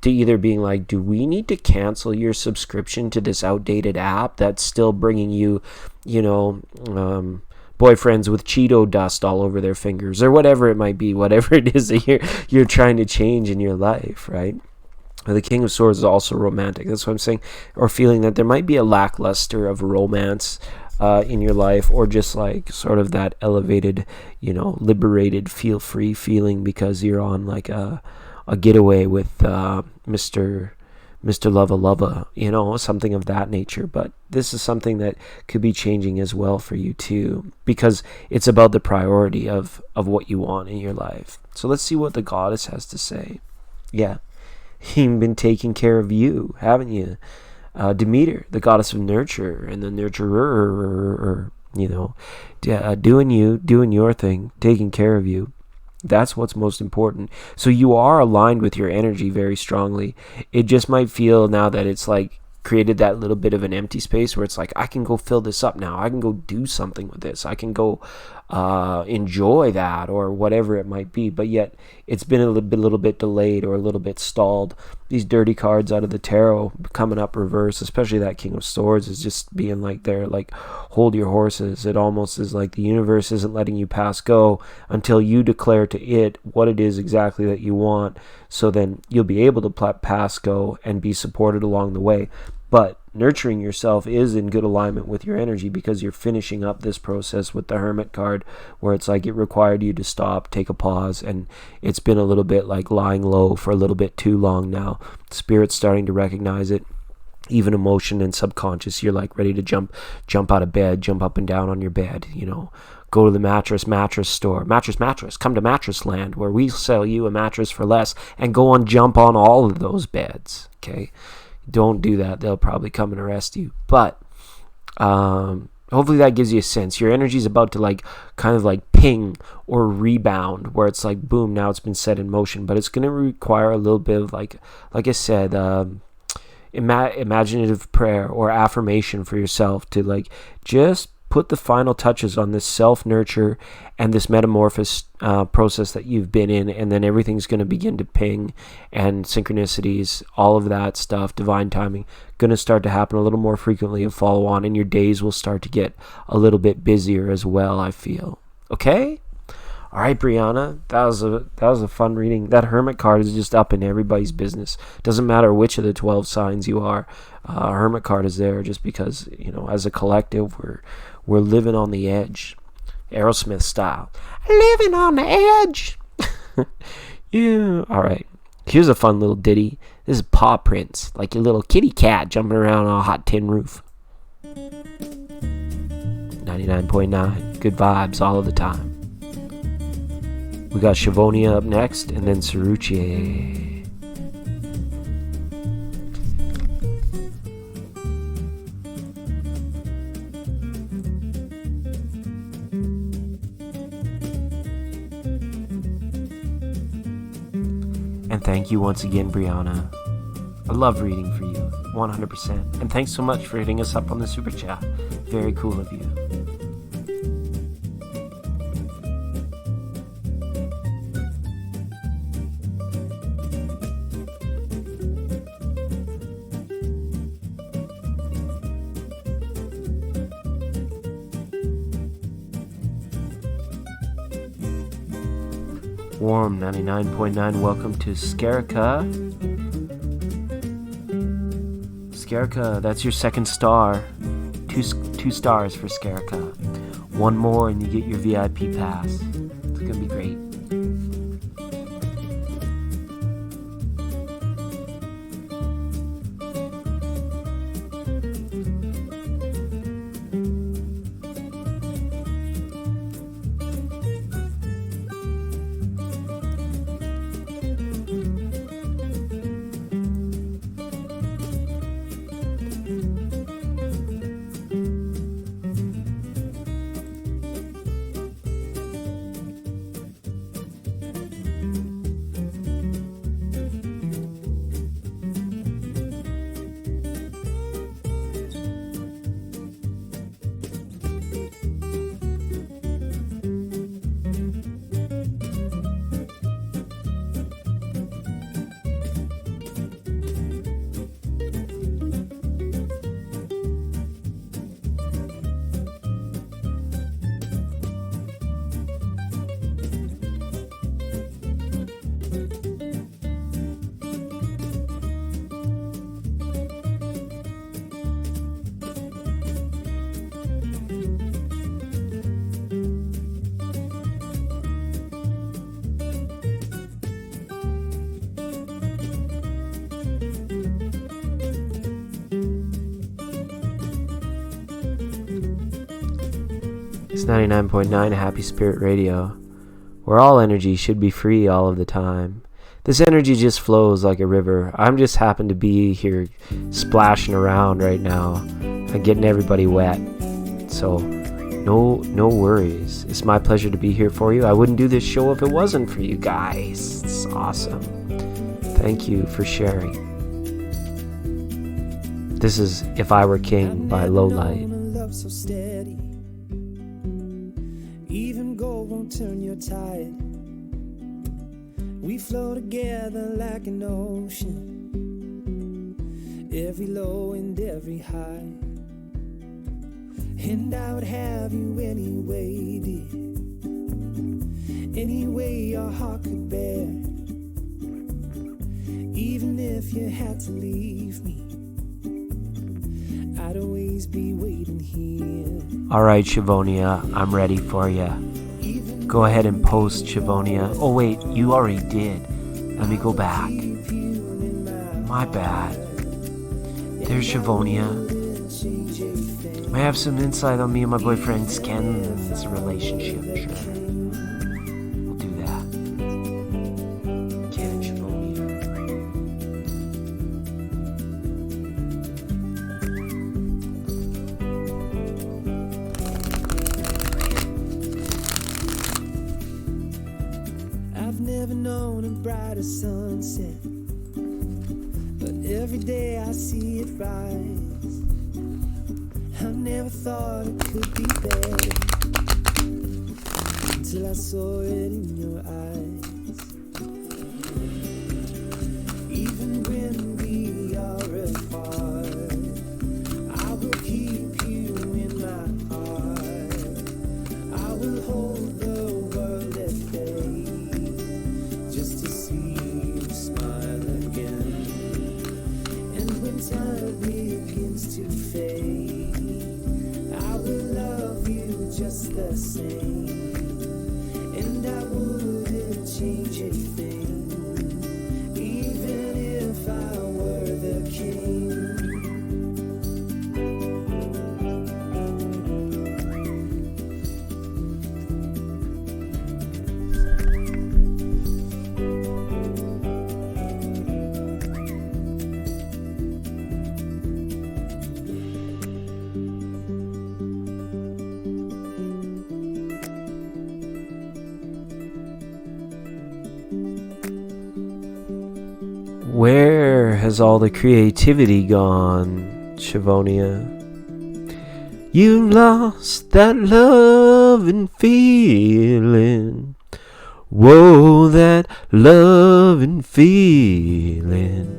to either being like, do we need to cancel your subscription to this outdated app that's still bringing you, boyfriends with Cheeto dust all over their fingers, or whatever it might be, whatever it is that you're trying to change in your life, right? The King of Swords is also romantic. That's what I'm saying. Or feeling that there might be a lackluster of romance in your life, or just like sort of that elevated, liberated, feel free feeling because you're on like a getaway with Mr. Lova, something of that nature. But this is something that could be changing as well for you too, because it's about the priority of what you want in your life. So let's see what the goddess has to say. Yeah. You've been taking care of you, haven't you? Demeter, the goddess of nurture and the nurturer, doing your thing, taking care of you. That's what's most important. So you are aligned with your energy very strongly. It just might feel now that it's like created that little bit of an empty space where it's like, I can go fill this up now. I can go do something with this. I can go enjoy that, or whatever it might be. But yet it's been a little bit delayed or a little bit stalled. These dirty cards out of the tarot coming up reverse, especially that King of Swords, is just being like, they're like, hold your horses. It almost is like the universe isn't letting you pass go until you declare to it what it is exactly that you want. So then you'll be able to pass go and be supported along the way. But nurturing yourself is in good alignment with your energy, because you're finishing up this process with the Hermit card, where it's like it required you to stop, take a pause, and it's been a little bit like lying low for a little bit too long now. Spirit's starting to recognize it. Even emotion and subconscious, you're like ready to jump out of bed, jump up and down on your bed, go to the mattress store, mattress, come to Mattress Land, where we sell you a mattress for less, and jump on all of those beds. Okay, don't do that. They'll probably come and arrest you. But hopefully that gives you a sense. Your energy is about to kind of ping or rebound, where it's like, boom, now it's been set in motion. But it's going to require a little bit of like I said, imaginative prayer or affirmation for yourself to just put the final touches on this self-nurture and this metamorphosis process that you've been in, and then everything's going to begin to ping, and synchronicities, all of that stuff, divine timing, going to start to happen a little more frequently and follow on, and your days will start to get a little bit busier as well, I feel. Okay? All right, Brianna, that was a fun reading. That Hermit card is just up in everybody's business. Doesn't matter which of the 12 signs you are. Hermit card is there just because, as a collective, we're living on the edge, Aerosmith style. Living on the edge. Yeah. All right. Here's a fun little ditty. This is Paw Prints, like your little kitty cat jumping around on a hot tin roof. 99.9. Good vibes all of the time. We got Shavonia up next, and then Saruche. And thank you once again, Brianna. I love reading for you, 100%. And thanks so much for hitting us up on the super chat. Very cool of you. Warm 99.9, welcome to Skarika. Skarika, that's your second star. Two stars for Skarika. One more and you get your VIP pass. It's gonna be great. It's 99.9 Happy Spirit Radio, where all energy should be free all of the time. This energy just flows like a river. I'm just happen to be here splashing around right now and getting everybody wet. So no worries. It's my pleasure to be here for you. I wouldn't do this show if it wasn't for you guys. It's awesome. Thank you for sharing. This is If I Were King by Lowlight. So steady, even gold won't turn your tide. We flow together like an ocean, every low and every high. And I would have you anyway, dear, any way your heart could bear. Even if you had to leave me, I'd always be waiting here. Alright, Shivonia, I'm ready for you. Go ahead and post, Shivonia. Oh wait, you already did. Let me go back. My bad. There's Shivonia. I have some insight on me and my boyfriend Ken's relationship. Sure. We'll do that. Ken and Shivonia. I've never known a brighter sunset, but every day I see it rise. I never thought it could be better until I saw it in your eyes. Even when we are apart, I will keep you in my heart. I will hold the world at bay just to see you smile again. And when time begins to fade, I will love you just the same, and I wouldn't change a thing, even if I were the king. Where has all the creativity gone, Shivonia? You lost that love and feeling. Whoa, that love and feeling.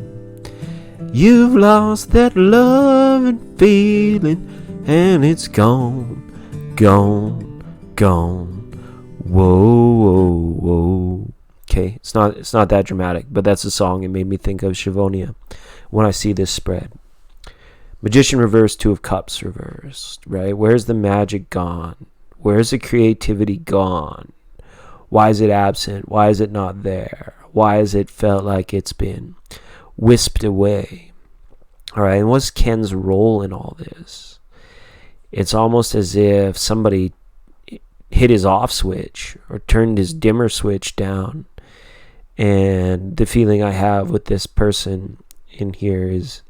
You've lost that love and feeling, and it's gone, gone, gone. Whoa, whoa, whoa. Okay, it's not that dramatic, but that's a song. It made me think of Shivonia when I see this spread. Magician reversed, Two of Cups reversed, right? Where's the magic gone? Where's the creativity gone? Why is it absent? Why is it not there? Why has it felt like it's been wisped away? All right, and what's Ken's role in all this? It's almost as if somebody hit his off switch or turned his dimmer switch down. And the feeling I have with this person in here is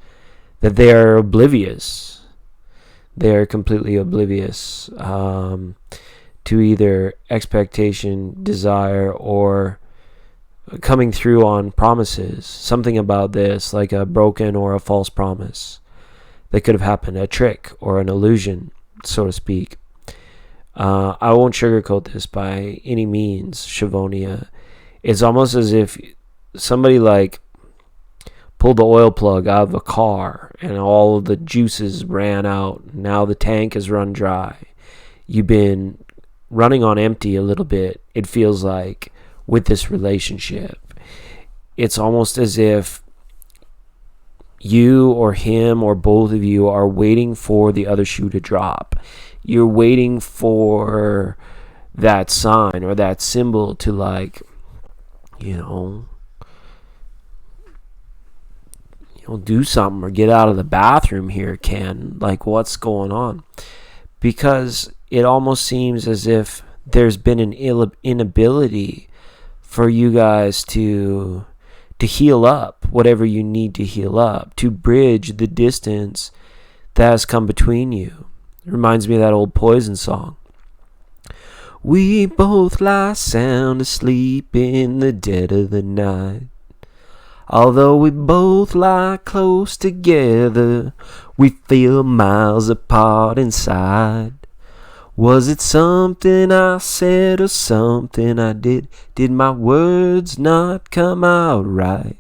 that they are oblivious. They are completely oblivious to either expectation, desire, or coming through on promises. Something about this, like a broken or a false promise that could have happened, a trick or an illusion, so to speak. I won't sugarcoat this by any means, Shivonia. It's almost as if somebody like pulled the oil plug out of a car and all of the juices ran out. Now the tank has run dry. You've been running on empty a little bit, it feels like, with this relationship. It's almost as if you or him or both of you are waiting for the other shoe to drop. You're waiting for that sign or that symbol to, like, do something or get out of the bathroom here, Ken. Like, what's going on? Because it almost seems as if there's been an inability for you guys to heal up whatever you need to heal up, to bridge the distance that has come between you. It reminds me of that old Poison song. We both lie sound asleep in the dead of the night. Although we both lie close together, we feel miles apart inside. Was it something I said or something I did? Did my words not come out right?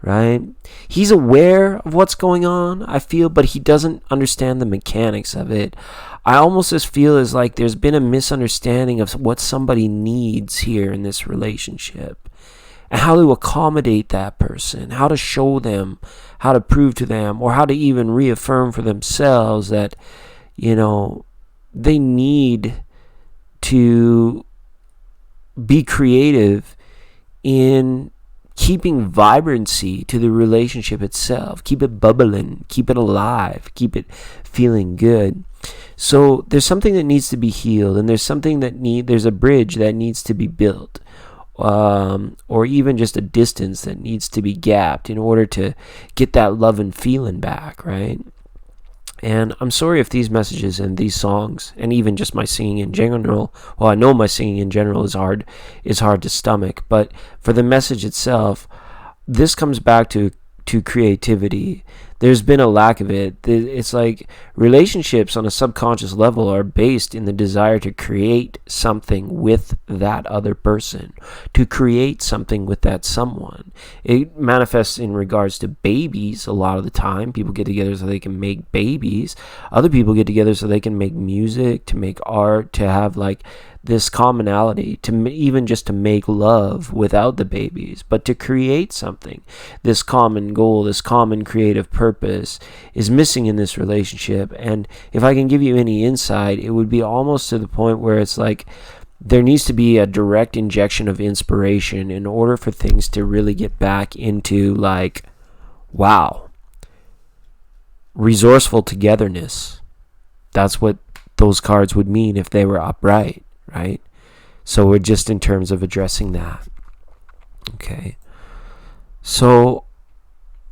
Right? He's aware of what's going on, I feel, but he doesn't understand the mechanics of it. I almost just feel as like there's been a misunderstanding of what somebody needs here in this relationship, and how to accommodate that person, how to show them, how to prove to them, or how to even reaffirm for themselves that, they need to be creative in keeping vibrancy to the relationship itself. Keep it bubbling, keep it alive, keep it feeling good. So there's something that needs to be healed, and there's a bridge that needs to be built, or even just a distance that needs to be gapped in order to get that love and feeling back, right? And I'm sorry if these messages and these songs, and even just my singing in general, well, I know my singing in general is hard to stomach, but for the message itself, this comes back to creativity. There's been a lack of it. It's like relationships on a subconscious level are based in the desire to create something with that other person, to create something with that someone. It manifests in regards to babies a lot of the time. People get together so they can make babies. Other people get together so they can make music, to make art, to have like this commonality, to even just to make love without the babies, but to create something. This common goal, this common creative purpose is missing in this relationship. And if I can give you any insight, it would be almost to the point where it's like there needs to be a direct injection of inspiration in order for things to really get back into like, wow, resourceful togetherness. That's what those cards would mean if they were upright. Right? So we're just in terms of addressing that. Okay. So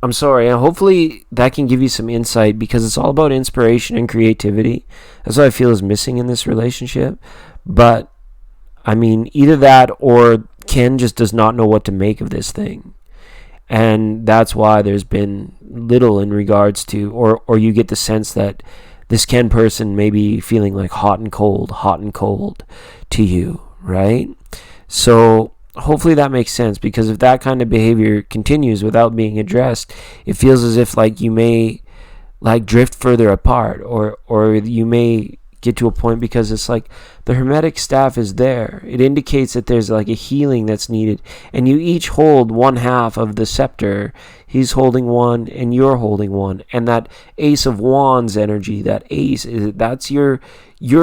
I'm sorry, and hopefully that can give you some insight, because it's all about inspiration and creativity. That's what I feel is missing in this relationship. But I mean, either that or Ken just does not know what to make of this thing. And that's why there's been little in regards to, or you get the sense that this Ken person may be feeling like hot and cold to you, right? So hopefully that makes sense, because if that kind of behavior continues without being addressed, it feels as if like you may like drift further apart, or you may get to a point, because it's like the hermetic staff is there. It indicates that there's like a healing that's needed, and you each hold one half of the scepter. He's holding one and you're holding one, and that Ace of Wands energy, that's your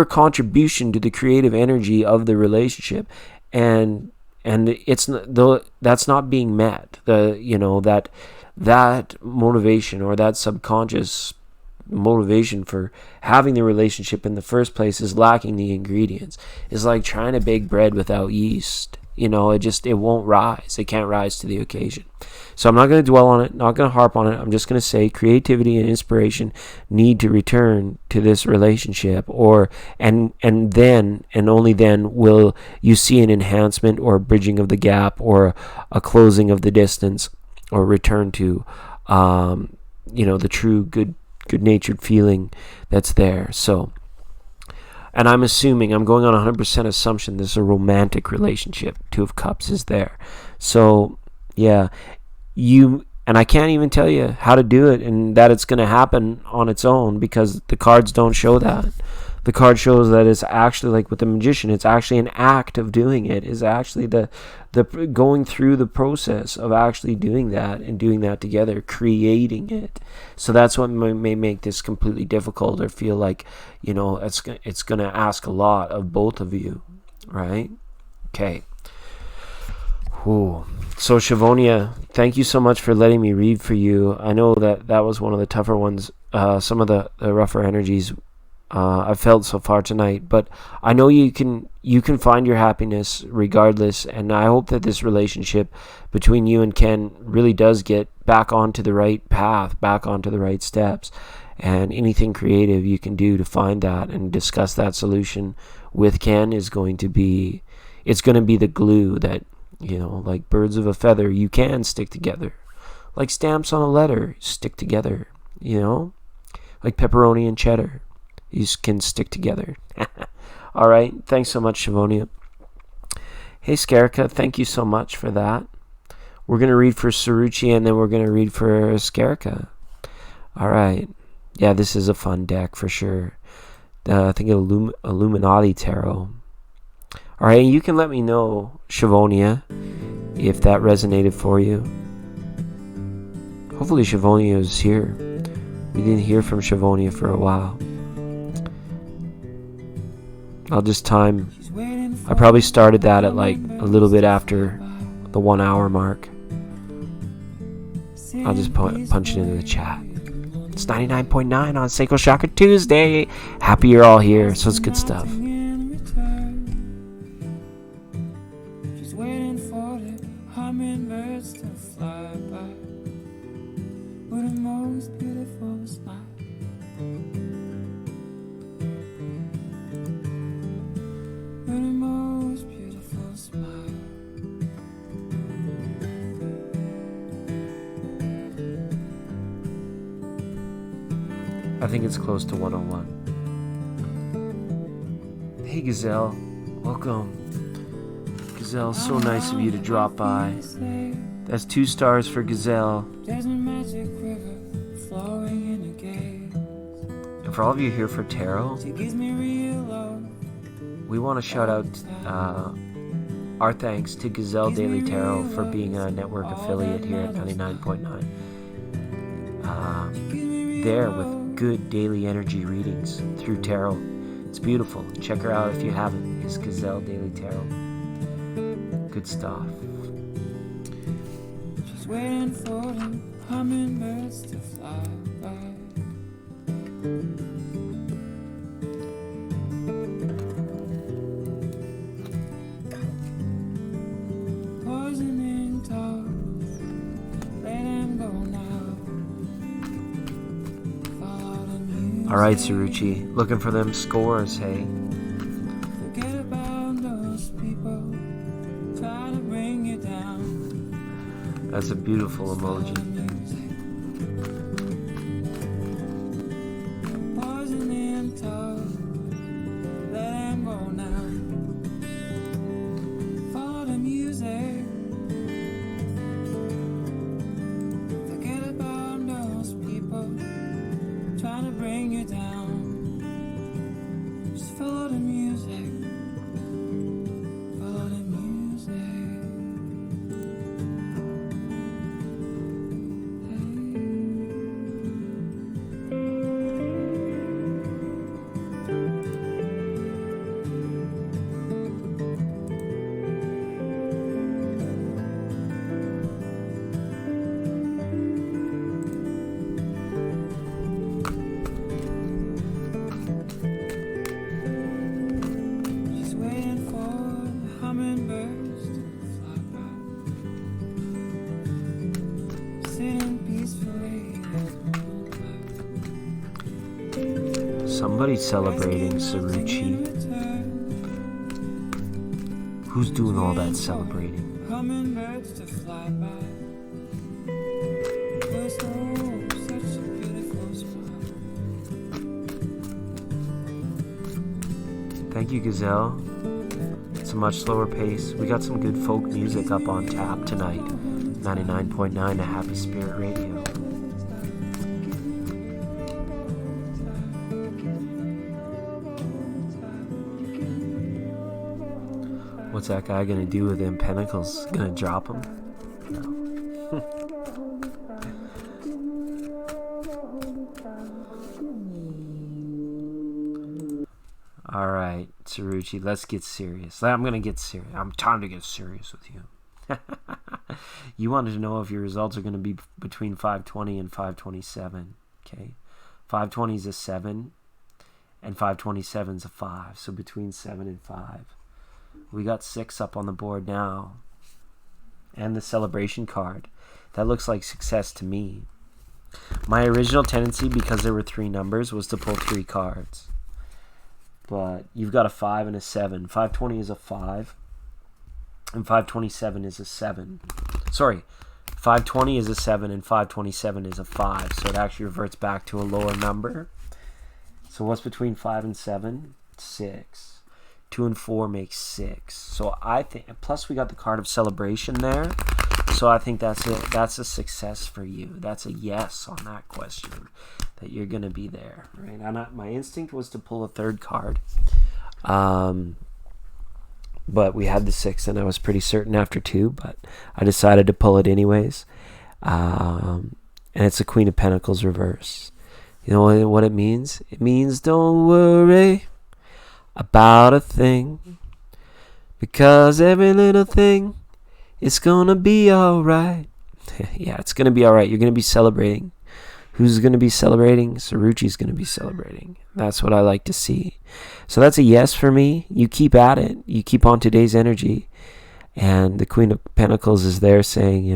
contribution to the creative energy of the relationship, and that's not being met. That motivation, or that subconscious motivation for having the relationship in the first place, is lacking the ingredients. It's like trying to bake bread without yeast. It won't rise. It can't rise to the occasion. So I'm not going to dwell on it, not going to harp on it. I'm just going to say creativity and inspiration need to return to this relationship, and then and only then will you see an enhancement or a bridging of the gap, or a closing of the distance, or return to the true good-natured feeling that's there. So, and I'm going on 100% assumption this is a romantic relationship. Two of Cups is there. So, yeah, and I can't even tell you how to do it, and that it's going to happen on its own, because the cards don't show that. The card shows that it's actually like with the Magician, it's actually an act of doing it. Is actually the going through the process of actually doing that, and doing that together, creating it. So that's what may make this completely difficult, or feel like it's going to ask a lot of both of you, right? Okay. Ooh. So Shavonia, thank you so much for letting me read for you. I know that was one of the tougher ones. Some of the rougher energies I've felt so far tonight. But I know you can find your happiness regardless, and I hope that this relationship between you and Ken really does get back onto the right path, back onto the right steps. And anything creative you can do to find that and discuss that solution with Ken is going to be, it's going to be the glue that, like birds of a feather, you can stick together. Like stamps on a letter, stick together, like pepperoni and cheddar. You can stick together. All right. Thanks so much, Shavonia. Hey, Skarika, thank you so much for that. We're going to read for Saruchi, and then we're going to read for Skarika. All right. Yeah, this is a fun deck for sure. I think Illuminati Tarot. All right. You can let me know, Shavonia, if that resonated for you. Hopefully Shavonia is here. We didn't hear from Shavonia for a while. I'll just time. I probably started that at like a little bit after the 1 hour mark. I'll just punch it into the chat. It's 99.9 on Sacral Chakra Tuesday. Happy you're all here, so it's good stuff. She's waiting for the hummingbirds to fly by with the most beautiful smile. With the most beautiful smile. I think it's close to 101. Hey Gazelle, welcome. Gazelle, so nice of you to drop by. That's 2 stars for Gazelle. There's a magic river flowing in a gate. And for all of you here for tarot, She gives me real love. we want to shout out our thanks to Gazelle Daily Tarot for being a network affiliate here at 99.9. There with good daily energy readings through tarot. It's beautiful. Check her out if you haven't. It's Gazelle Daily Tarot. Good stuff. She's waiting for the hummingbirds to fly by. Poisoning talks, let them go now. Follow the music. All right, Saruchi. Looking for them scores, hey? Forget about those people, try to bring you down. That's a beautiful emoji. Poisoning talks, let them go now. Follow the music. Forget about those people trying to bring you down. Just follow the music. Follow the music. She's waiting for the hummingbirds to fly by, sitting peacefully at moonlight. Somebody's celebrating Saruchi. Who's doing all that celebrating? Hummingbirds to fly by. First, oh, such a beautiful smile. Thank you, Gazelle. It's a much slower pace. We got some good folk music up on tap tonight. 99.9 to Happy Spirit Radio. What's that guy gonna do with them pentacles? Gonna drop them? No. All right, Saruchi, let's get serious. I'm gonna get serious. I'm time to get serious with you. You wanted to know if your results are going to be between 520 and 527. Okay, 520 is a 7, and 527 is a 5. So between 7 and 5. We got 6 up on the board now. And the celebration card. That looks like success to me. My original tendency, because there were 3 numbers, was to pull 3 cards. But you've got a 5 and a 7. 520 is a 5. And 527 is a 7. Sorry. 520 is a 7 and 527 is a 5. So it actually reverts back to a lower number. So what's between 5 and 7? 6. 2 and 4 makes 6. So I think, plus we got the card of celebration there. So I think that's a success for you. That's a yes on that question, that you're going to be there, right? My instinct was to pull a 3rd card. But we had the 6, and I was pretty certain after 2, but I decided to pull it anyways. And it's the Queen of Pentacles reverse. You know what it means? It means don't worry about a thing, because every little thing, it's gonna be alright. Yeah, it's gonna be alright. You're gonna be celebrating. Who's gonna be celebrating? Saruchi's gonna be celebrating. That's what I like to see. So that's a yes for me. You keep at it. You keep on today's energy. And the Queen of Pentacles is there saying,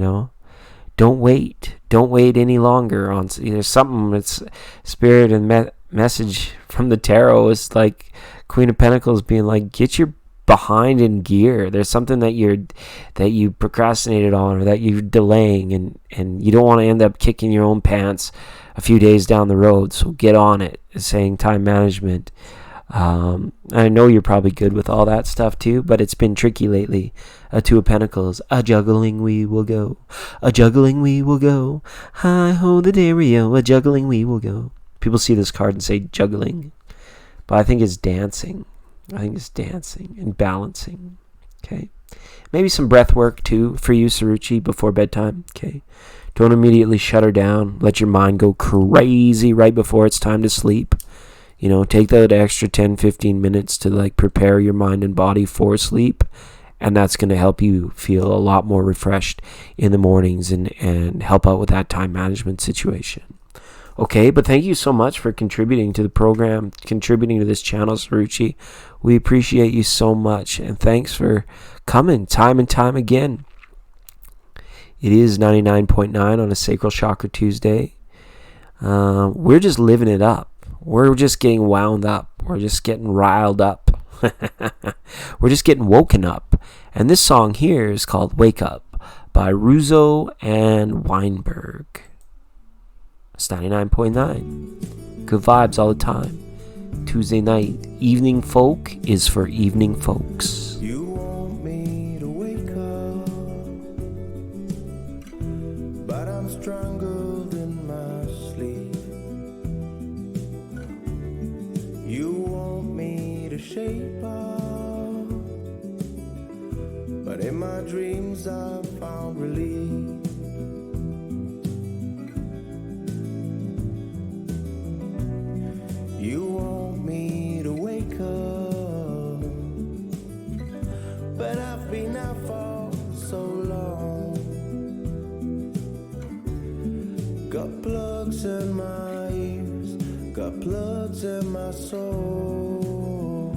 don't wait. Don't wait any longer. There's something that's spirit and message from the tarot is like Queen of Pentacles being like, get your behind in gear. There's something that you procrastinated on, or that you're delaying, and you don't want to end up kicking your own pants a few days down the road. So get on it. It's saying time management. I know you're probably good with all that stuff too, but it's been tricky lately. A 2 of Pentacles. A juggling we will go. A juggling we will go. Hi ho the Dario. A juggling we will go. People see this card and say juggling, but I think it's dancing. I think it's dancing and balancing. Okay. Maybe some breath work too for you, Saruchi, before bedtime. Okay. Don't immediately shut her down. Let your mind go crazy right before it's time to sleep. Take that extra 10, 15 minutes to prepare your mind and body for sleep. And that's going to help you feel a lot more refreshed in the mornings and help out with that time management situation. Okay, but thank you so much for contributing to the program, contributing to this channel, Saruchi. We appreciate you so much, and thanks for coming time and time again. It is 99.9 on a Sacral Chakra Tuesday. We're just living it up. We're just getting wound up. We're just getting riled up. We're just getting woken up. And this song here is called Wake Up by Russo and Weinberg. It's 99.9. Good vibes all the time. Tuesday night. Evening folk is for evening folks. You want me to wake up, but I'm strangled in my sleep. You want me to shape up, but in my dreams I found relief. You want me to wake up, but I've been out for so long. Got plugs in my ears, got plugs in my soul.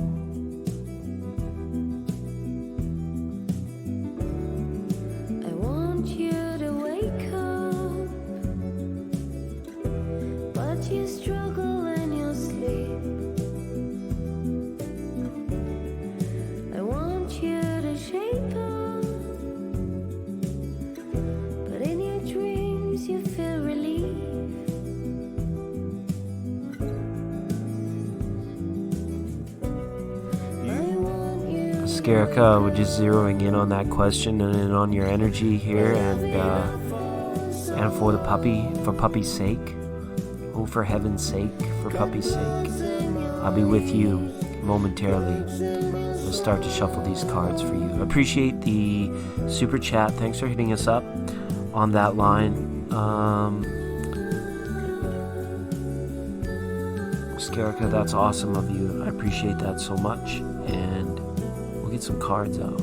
I want you to wake up, but you struggle in your sleep. I want you to shape up, but in your dreams you feel relief. Skarika, we're just zeroing in on that question and on your energy here, and for the puppy, for puppy's sake. Oh, for heaven's sake, for puppy's sake. I'll be with you momentarily. We'll start to shuffle these cards for you. Appreciate the super chat. Thanks for hitting us up on that line. Skarika, that's awesome of you. I appreciate that so much. And we'll get some cards out.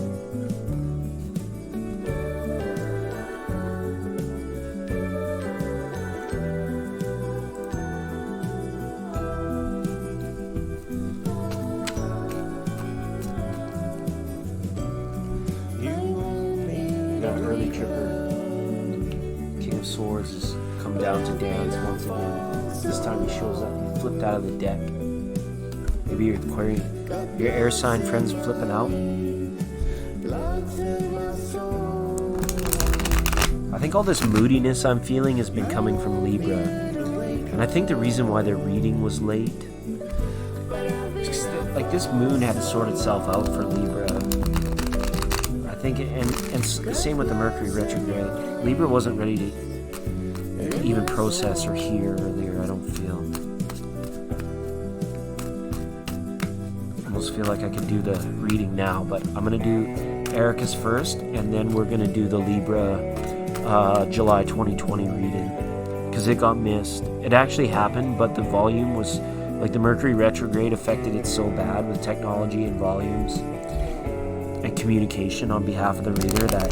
once again. This time he shows up. He flipped out of the deck. Maybe your Aquarian, your air sign friends flipping out. I think all this moodiness I'm feeling has been coming from Libra. And I think the reason why their reading was late, like this moon had to sort itself out for Libra. I think, and same with the Mercury retrograde. Libra wasn't ready to even process or hear earlier, I don't feel. I almost feel like I could do the reading now, but I'm going to do Erica's first, and then we're going to do the Libra July 2020 reading, because it got missed. It actually happened, but the volume was, like the Mercury retrograde affected it so bad with technology and volumes and communication on behalf of the reader that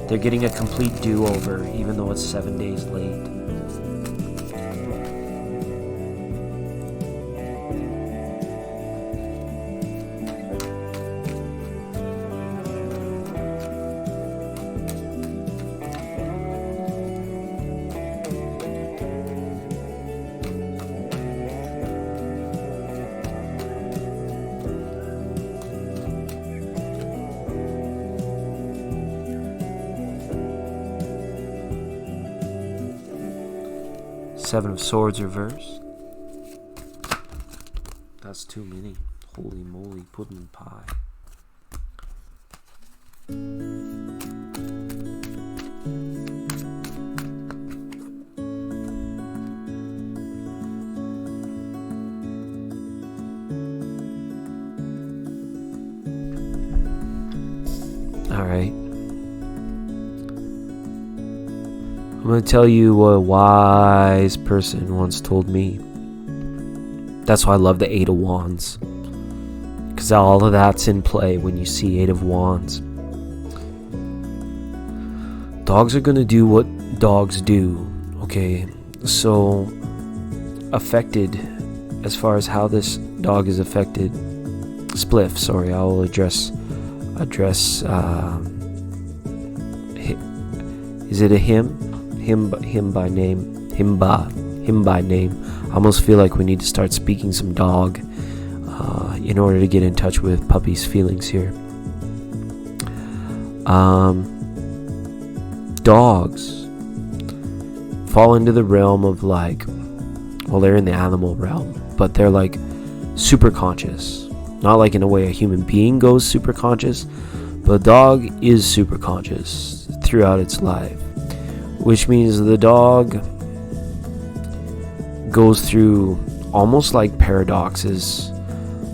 they're getting a complete do-over, even though it's 7 days late. Seven of Swords reversed. That's too many. Holy moly, pudding pie. All right. I'm going to tell you what a wise person once told me. That's why I love the Eight of Wands. Because all of that's in play when you see Eight of Wands. Dogs are going to do what dogs do. Okay, so affected as far as how this dog is affected. Spliff, sorry, I will address is it a him? Him by name. Him by name. I almost feel like we need to start speaking some dog in order to get in touch with puppy's feelings here. Dogs fall into the realm of like, well, they're in the animal realm, but they're like super conscious. Not like in a way a human being goes super conscious, but a dog is super conscious throughout its life. Which means the dog goes through almost like paradoxes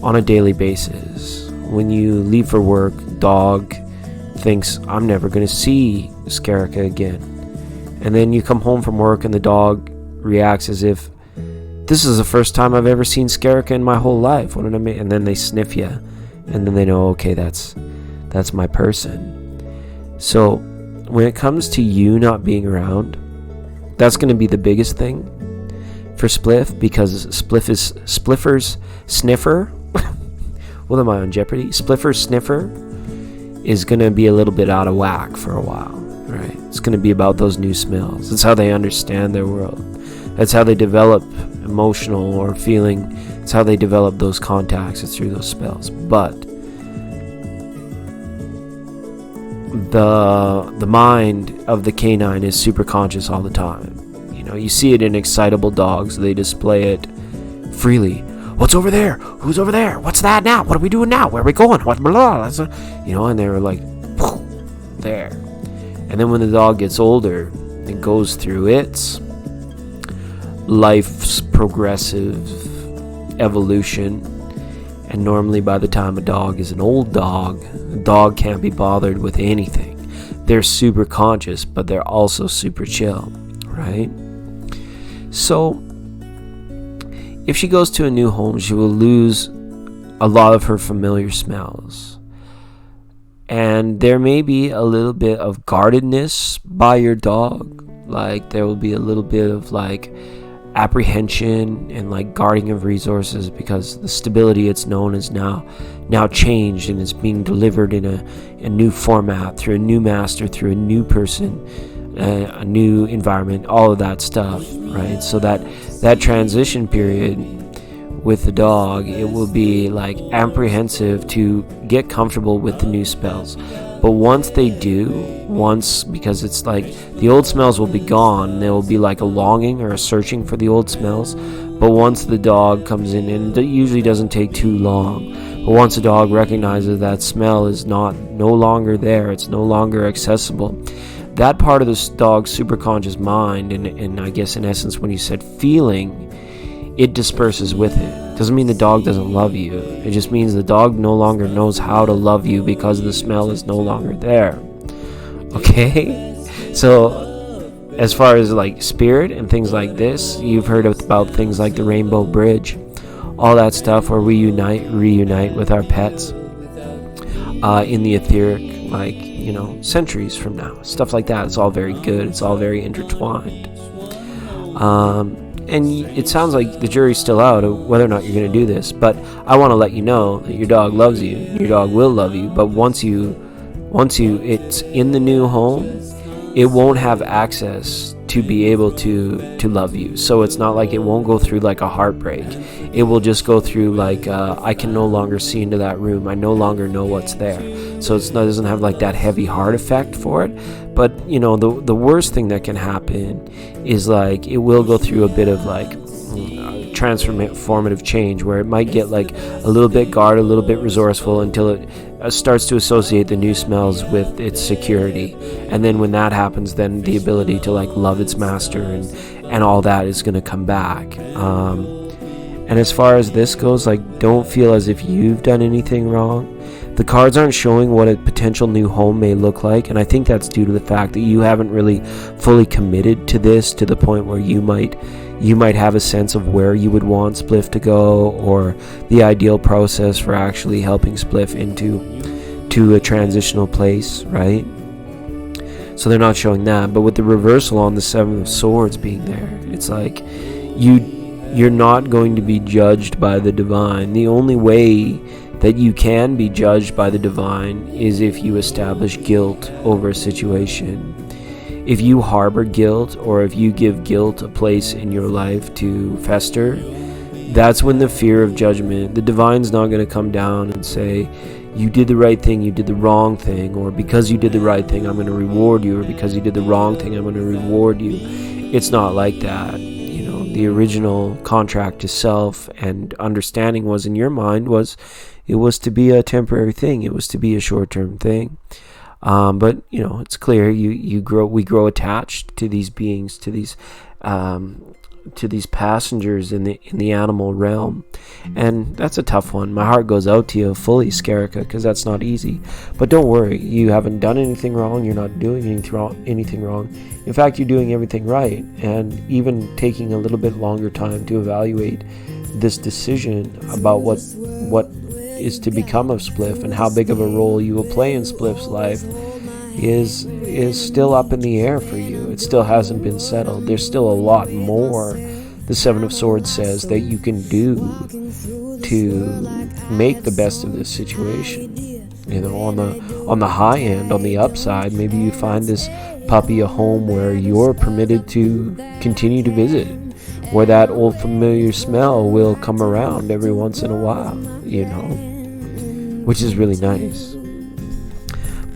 on a daily basis. When you leave for work, dog thinks, I'm never going to see Skarika again. And then you come home from work and the dog reacts as if, this is the first time I've ever seen Skarika in my whole life. What did I mean? And then they sniff you. And then they know, okay, that's my person. So when it comes to you not being around, that's going to be the biggest thing for Spliff, because Spliffer's sniffer. What am I on Jeopardy? Spliffer's sniffer is going to be a little bit out of whack for a while, right? It's going to be about those new smells. That's how they understand their world. That's how they develop emotional or feeling. It's how they develop those contacts. It's through those spells. But the mind of the canine is super conscious all the time. You know, you see it in excitable dogs. They display it freely. What's over there? Who's over there? What's that now? What are we doing now? Where are we going? What? Blah, blah. You know, and they're like, there. And then when the dog gets older, it goes through its life's progressive evolution. And normally by the time a dog is an old dog, a dog can't be bothered with anything. They're super conscious, but they're also super chill, right? So if she goes to a new home, she will lose a lot of her familiar smells. And there may be a little bit of guardedness by your dog. Like there will be a little bit of like apprehension and like guarding of resources, because the stability it's known is now changed, and it's being delivered in a new format through a new master, through a new person, a new environment, all of that stuff, right? So that transition period with the dog, it will be like apprehensive to get comfortable with the new smells. But once they do, because it's like the old smells will be gone, there will be like a longing or a searching for the old smells. But once the dog comes in, and it usually doesn't take too long, but once a dog recognizes that smell is no longer there, it's no longer accessible, that part of this dog's superconscious mind, and I guess in essence when you said feeling, it disperses with it. Doesn't mean the dog doesn't love you. It just means the dog no longer knows how to love you because the smell is no longer there. Okay? So as far as like spirit and things like this, you've heard about things like the Rainbow Bridge, all that stuff where we reunite with our pets in the etheric, like, centuries from now. Stuff like that. It's all very good. It's all very intertwined. And it sounds like the jury's still out of whether or not you're going to do this, but I want to let you know that your dog loves you. Your dog will love you, but once it's in the new home, it won't have access to be able to love you. So it's not like it won't go through like a heartbreak. It will just go through like I can no longer see into that room. I no longer know what's there. So it doesn't have like that heavy heart effect for it. But the worst thing that can happen is like it will go through a bit of like transformative change where it might get like a little bit guarded, a little bit resourceful until it starts to associate the new smells with its security. And then when that happens, then the ability to like love its master and all that is going to come back. And as far as this goes, like, don't feel as if you've done anything wrong. The cards aren't showing what a potential new home may look like, and I think that's due to the fact that you haven't really fully committed to this to the point where you might have a sense of where you would want Spliff to go, or the ideal process for actually helping Spliff into a transitional place, right? So they're not showing that. But with the reversal on the Seven of Swords being there, it's like you're not going to be judged by the divine. The only way that you can be judged by the divine is if you establish guilt over a situation. If you harbor guilt, or if you give guilt a place in your life to fester, that's when the fear of judgment, the divine's not going to come down and say, you did the right thing, you did the wrong thing, or because you did the right thing, I'm going to reward you, or because you did the wrong thing, I'm going to reward you. It's not like that. The original contract to self and understanding was in your mind it was to be a temporary thing. It was to be a short-term thing. But it's clear we grow attached to these beings, to these passengers in the animal realm, and that's a tough one. My heart goes out to you fully, Skarika, because that's not easy. But don't worry, you haven't done anything wrong. You're not doing anything wrong. In fact, you're doing everything right, and even taking a little bit longer time to evaluate this decision about what is to become of Spliff and how big of a role you will play in Spliff's life is still up in the air for you. It still hasn't been settled. There's still a lot more, the Seven of Swords says, that you can do to make the best of this situation. On the high end, on the upside, maybe you find this puppy a home where you're permitted to continue to visit, where that old familiar smell will come around every once in a while, which is really nice.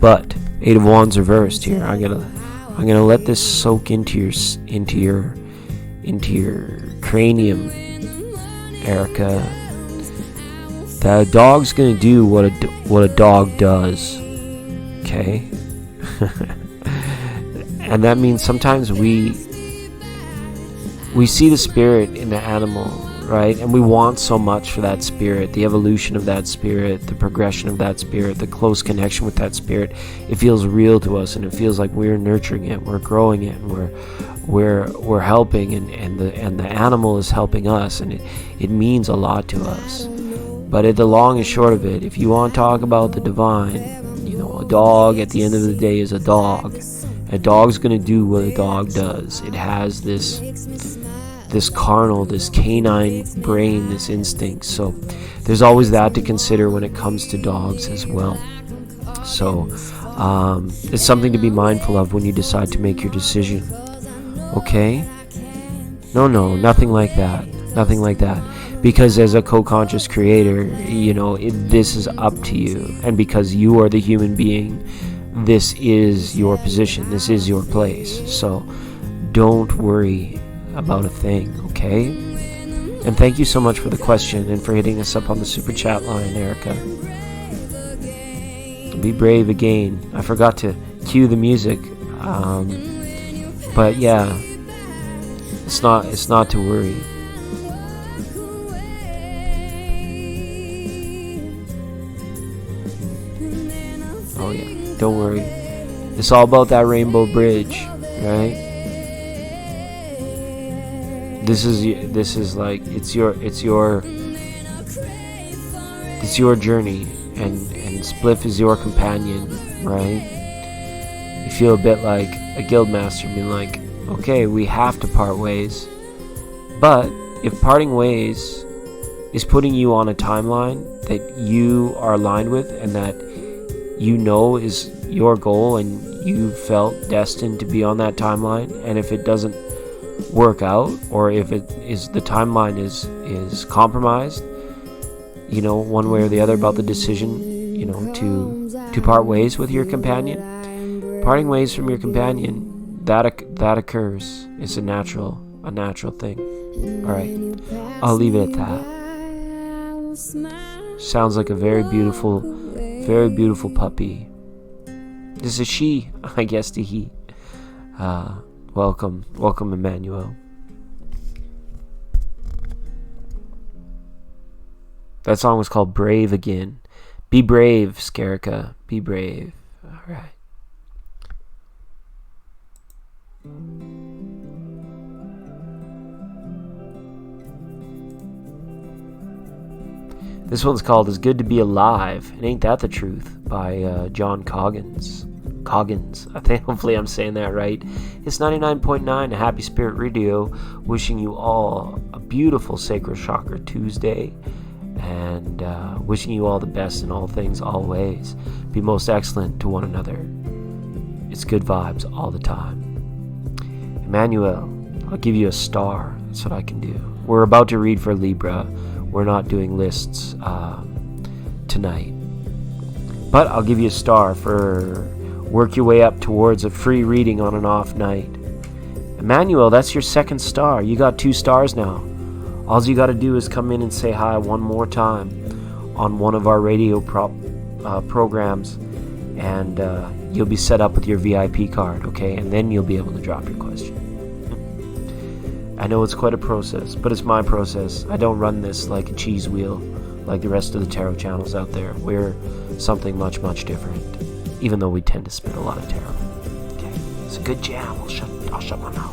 But Eight of Wands reversed here. I'm gonna let this soak into your cranium, Erica. The dog's gonna do what a dog does. Okay. And that means sometimes we see the spirit in the animal, right? And we want so much for that spirit, the evolution of that spirit, the progression of that spirit, the close connection with that spirit. It feels real to us, and it feels like we're nurturing it, we're growing it, and we're helping, and the animal is helping us, and it means a lot to us. But at the long and short of it, if you want to talk about the divine, a dog at the end of the day is a dog. A dog's going to do what a dog does. It has this carnal, this canine brain, this instinct. So there's always that to consider when it comes to dogs as well. So It's something to be mindful of when you decide to make your decision. Okay? No, nothing like that. Nothing like that. Because as a co-conscious creator, this is up to you. And because you are the human being, this is your position. This is your place. So don't worry about a thing, okay? And thank you so much for the question and for hitting us up on the super chat line, Erica. Be brave again. I forgot to cue the music. But yeah, it's not to worry. Oh yeah, don't worry. It's all about that rainbow bridge, right? This is like it's your journey, and Spliff is your companion, right? You feel a bit like a guildmaster being like, okay, we have to part ways, but if parting ways is putting you on a timeline that you are aligned with and that is your goal and you felt destined to be on that timeline, and if it doesn't work out, or if it is the timeline is compromised, one way or the other about the decision, to part ways with your companion, parting ways from your companion, that occurs. It's a natural thing. All right, I'll leave it at that. Sounds like a very beautiful puppy. This is she, I guess, to he. Welcome, Emmanuel. That song was called Brave Again. Be brave, Skarika. Be brave. All right. This one's called It's Good to Be Alive, and Ain't That the Truth by John Coggins. I think hopefully I'm saying that right. It's 99.9 Happy Spirit Radio, wishing you all a beautiful Sacred Chakra Tuesday, and wishing you all the best in all things always. Be most excellent to one another. It's good vibes all the time. Emmanuel, I'll give you a star. That's what I can do. We're about to read for Libra. We're not doing lists tonight, but I'll give you a star for work your way up towards a free reading on an off night. Emmanuel, that's your second star. You got 2 stars now. All you got to do is come in and say hi one more time on one of our radio programs, and you'll be set up with your VIP card, okay? And then you'll be able to drop your question. I know it's quite a process, but it's my process. I don't run this like a cheese wheel like the rest of the tarot channels out there. We're something much, much different, even though we tend to spit a lot of tarot. Okay, it's a good jam. I'll shut my mouth.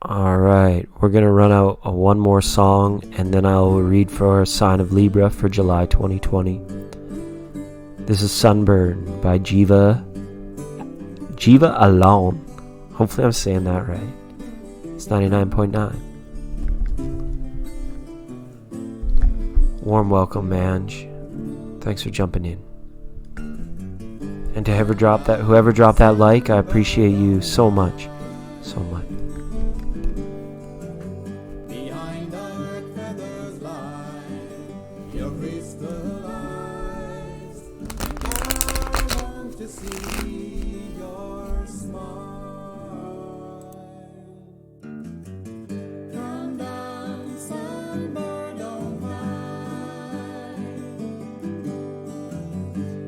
All right, we're going to run out one more song, and then I'll read for Sign of Libra for July 2020. This is Sunburn by Jiva Alone. Hopefully I'm saying that right. It's 99.9. Warm welcome, Manj. Thanks for jumping in. And to whoever dropped that like, I appreciate you so much. So much. Behind dark feathers lie your crystal eyes. I want to see your smile. Come down, sunbird, don't hide.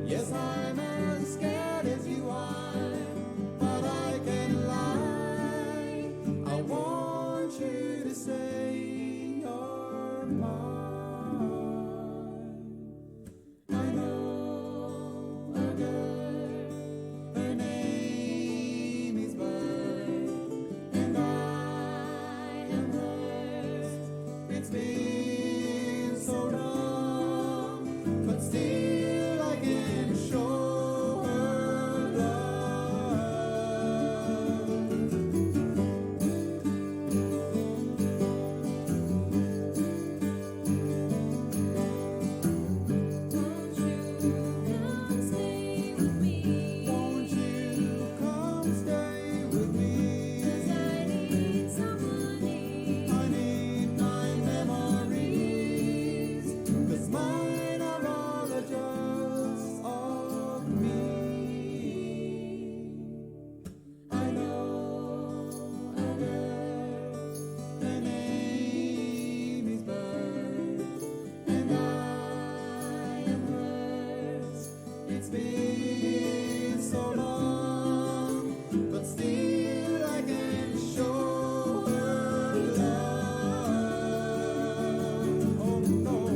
Yes, I'm as scared as you are, but I can lie. I want you to say you're mine. I know a girl, her name is Bird, and I am hers. It's been so long, but still I can show her love. Won't you come stay with me? Won't you come stay with me? 'Cause I need someone near. I need my memories, 'cause mine are all just of me. I know a girl, her name is Bird, and I am hers. It's been so long, but still I can show her love. Oh no.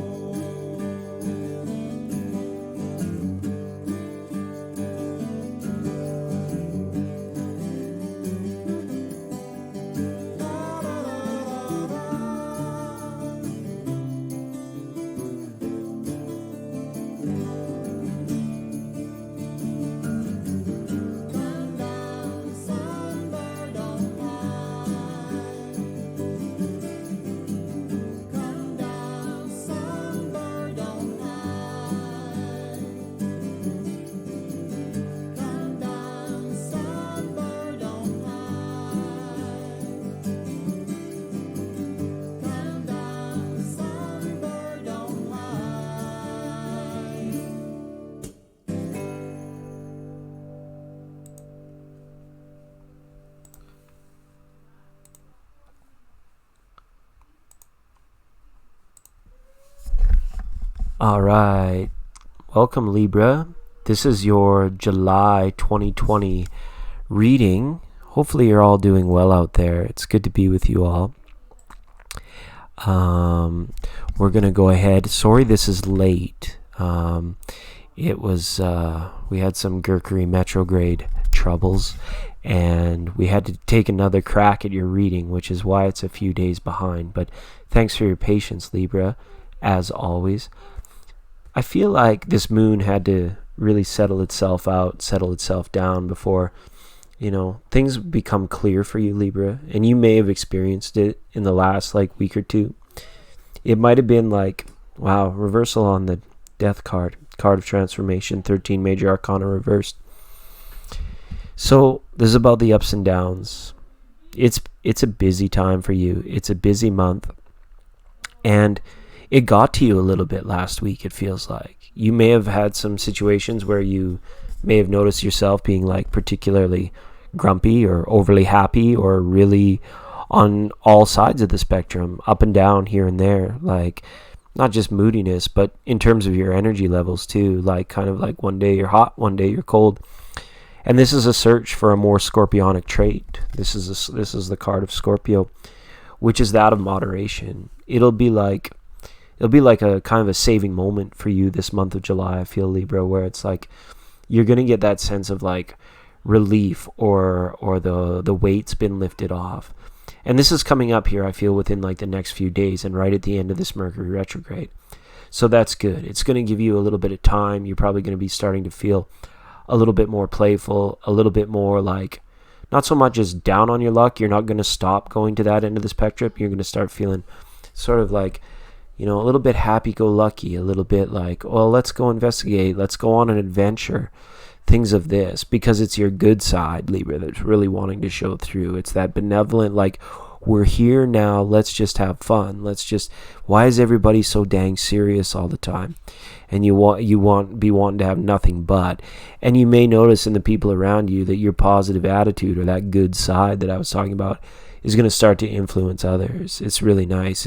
Come down, sunbird, don't hide. Come down, sunbird, don't hide. Come down, sunbird, don't hide. Come down, sunbird, don't hide. All right. Welcome, Libra. This is your July 2020 reading. Hopefully you're all doing well out there. It's good to be with you all. We're going to go ahead. Sorry this is late. It was, we had some Mercury retrograde troubles, and we had to take another crack at your reading, which is why it's a few days behind. But thanks for your patience, Libra, as always. I feel like this moon had to really settle itself down before, things become clear for you, Libra. And you may have experienced it in the last week or two. It might have been wow, reversal on the death card of transformation, 13 major arcana reversed. So this is about the ups and downs. It's a busy time for you. It's a busy month. And it got to you a little bit last week, it feels like. You may have had some situations where you may have noticed yourself being particularly grumpy or overly happy, or really on all sides of the spectrum, up and down here and there, not just moodiness, but in terms of your energy levels too, one day you're hot, one day you're cold. And this is a search for a more scorpionic trait. This is the card of Scorpio, which is that of moderation. It'll be like a kind of a saving moment for you this month of July, I feel, Libra, where it's you're going to get that sense of relief, or the weight's been lifted off. And this is coming up here, I feel, within like the next few days and right at the end of this Mercury retrograde. So that's good. It's going to give you a little bit of time. You're probably going to be starting to feel a little bit more playful, a little bit more like not so much as down on your luck. You're not going to stop going to that end of the spectrum. You're going to start feeling sort of like, a little bit happy-go-lucky, a little bit like, well, let's go investigate. Let's go on an adventure. Things of this, because it's your good side, Libra, that's really wanting to show through. It's that benevolent, like, we're here now, let's just have fun. Why is everybody so dang serious all the time? And you want wanting to have nothing but. And you may notice in the people around you that your positive attitude, or that good side that I was talking about, is going to start to influence others. It's really nice.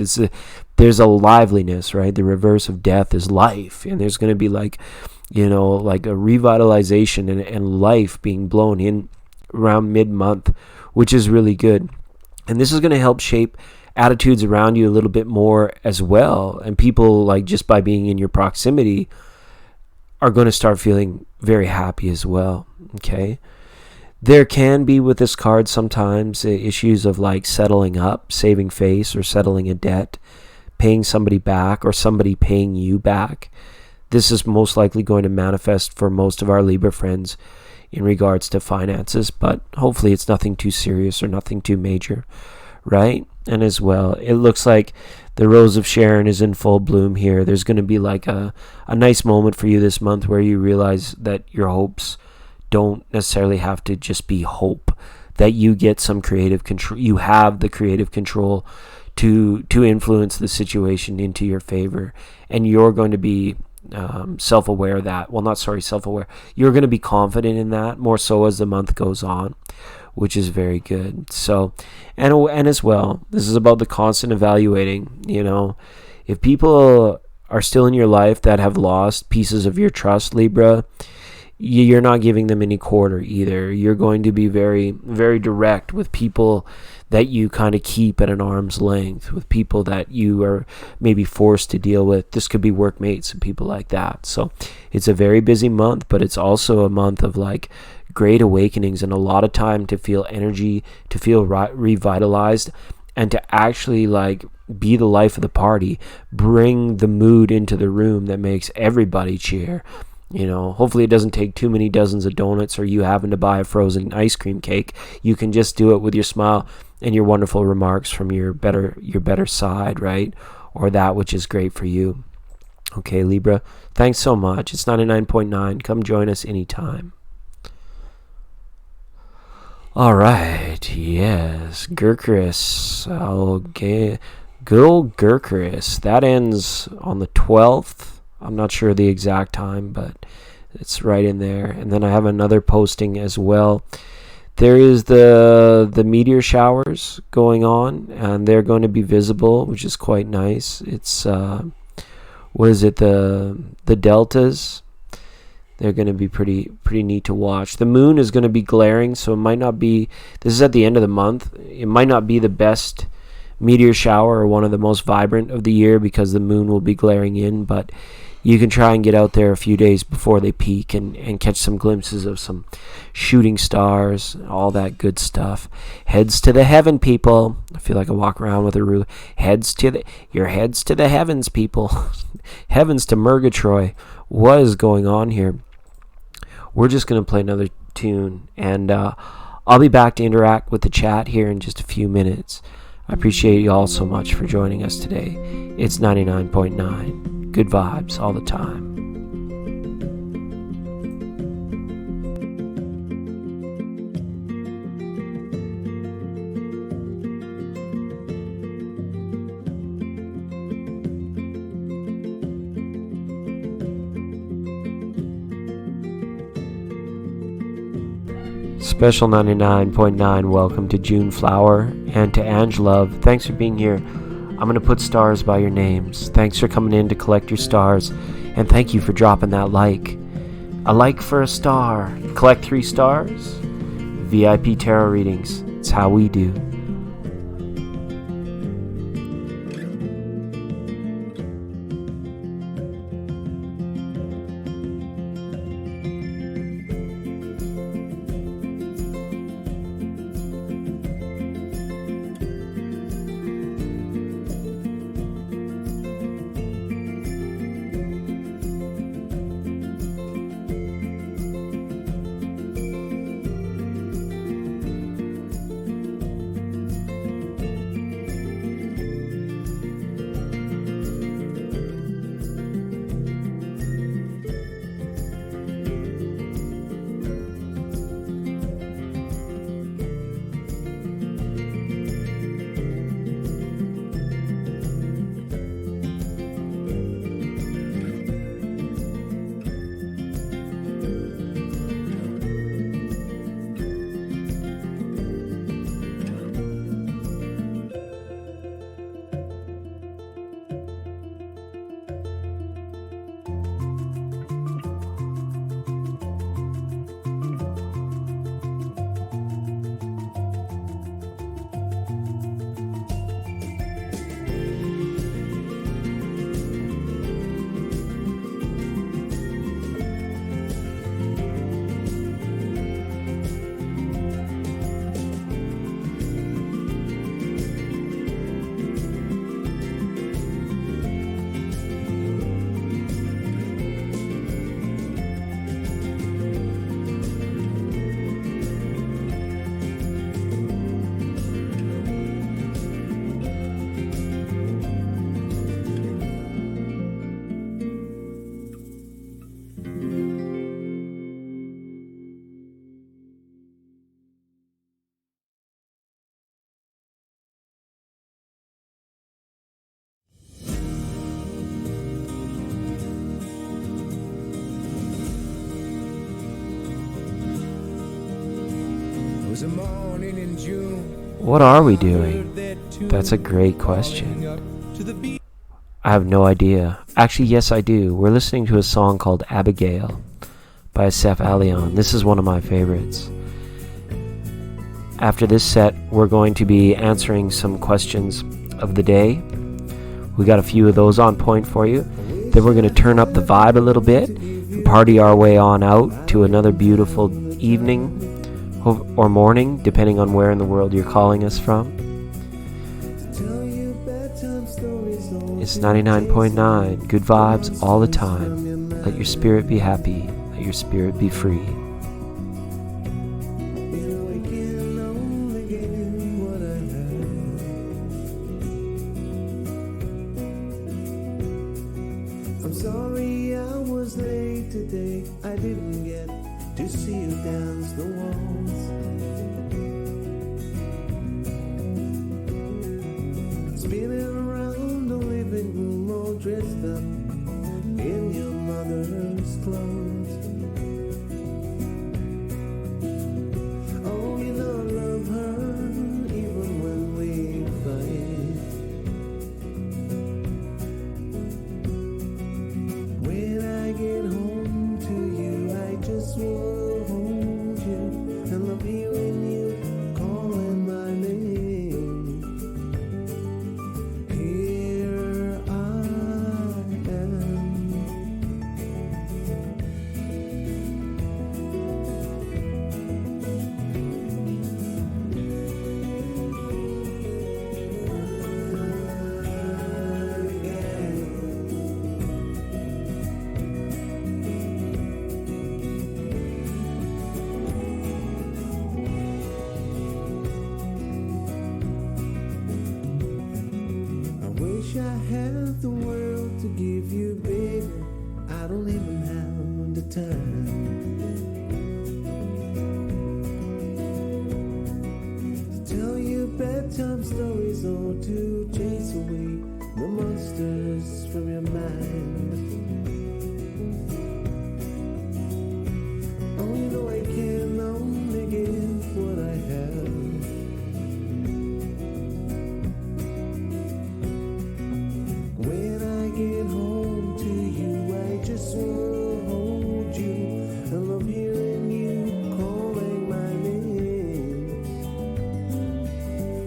There's a liveliness, right? The reverse of death is life. And there's going to be like a revitalization and life being blown in around mid-month, which is really good. And this is going to help shape attitudes around you a little bit more as well. And people, like, just by being in your proximity, are going to start feeling very happy as well. Okay. There can be with this card sometimes issues of like settling up, saving face, or settling a debt, paying somebody back, or somebody paying you back. This is most likely going to manifest for most of our Libra friends in regards to finances, but hopefully it's nothing too serious or nothing too major, right? And as well, it looks like the Rose of Sharon is in full bloom here. There's going to be like a nice moment for you this month where you realize that your hopes don't necessarily have to just be hope, that you get some creative control. You have the creative control to influence the situation into your favor, and you're going to be self-aware of that. Well, not self-aware. You're going to be confident in that more so as the month goes on, which is very good. So, and as well, this is about the constant evaluating. If people are still in your life that have lost pieces of your trust, Libra, you're not giving them any quarter either. You're going to be very, very direct with people that you kind of keep at an arm's length, with people that you are maybe forced to deal with. This could be workmates and people like that. So it's a very busy month, but it's also a month of like great awakenings and a lot of time to feel energy, to feel revitalized, and to actually like be the life of the party, bring the mood into the room that makes everybody cheer. Hopefully it doesn't take too many dozens of donuts or you having to buy a frozen ice cream cake. You can just do it with your smile and your wonderful remarks from your better side, right? Or that which is great for you. Okay, Libra, thanks so much. It's 99.9. Come join us anytime. All right, yes, Gurkris. Okay, good old Gurkris. That ends on the 12th. I'm not sure the exact time, but it's right in there. And then I have another posting as well. There is the meteor showers going on, and they're going to be visible, which is quite nice. It's what is it? The deltas. They're going to be pretty neat to watch. The moon is going to be glaring, so it might not be. This is at the end of the month. It might not be the best meteor shower or one of the most vibrant of the year because the moon will be glaring in, but you can try and get out there a few days before they peak and catch some glimpses of some shooting stars, all that good stuff. Heads to the heaven, people. I feel like I walk around with a ruler. Your heads to the heavens, people. Heavens to Murgatroyd. What is going on here? We're just going to play another tune, and I'll be back to interact with the chat here in just a few minutes. I appreciate you all so much for joining us today. It's 99.9. Good vibes all the time. Special 99.9 welcome to June Flower and to Angela. Thanks for being here. I'm going to put stars by your names. Thanks for coming in to collect your stars, and thank you for dropping that like. A like for a star. Collect 3 stars. VIP tarot readings. It's how we do. What are we doing? That's a great question. I have no idea. Actually, yes, I do. We're listening to a song called Abigail by Asef Alion. This is one of my favorites. After this set, we're going to be answering some questions of the day. We got a few of those on point for you. Then we're going to turn up the vibe a little bit and party our way on out to another beautiful evening or morning, depending on where in the world you're calling us from. It's 99.9. Good vibes all the time. Let your spirit be happy. Let your spirit be free. I'm sorry I was late today. I didn't get to see you dance the waltz. Spinning around the living room all dressed up in your mother's clothes. Oh, you know I love her even when we fight. When I get home to you, I just wanna hold you and love you when you calling my name. Here I am. I wish I had the world to give you, baby. I don't even have the time to tell you bedtime stories or to chase away the monsters from your mind. Oh, you know I can only give what I have. When I get home to you, I just wanna hold you and love hearing you calling my name.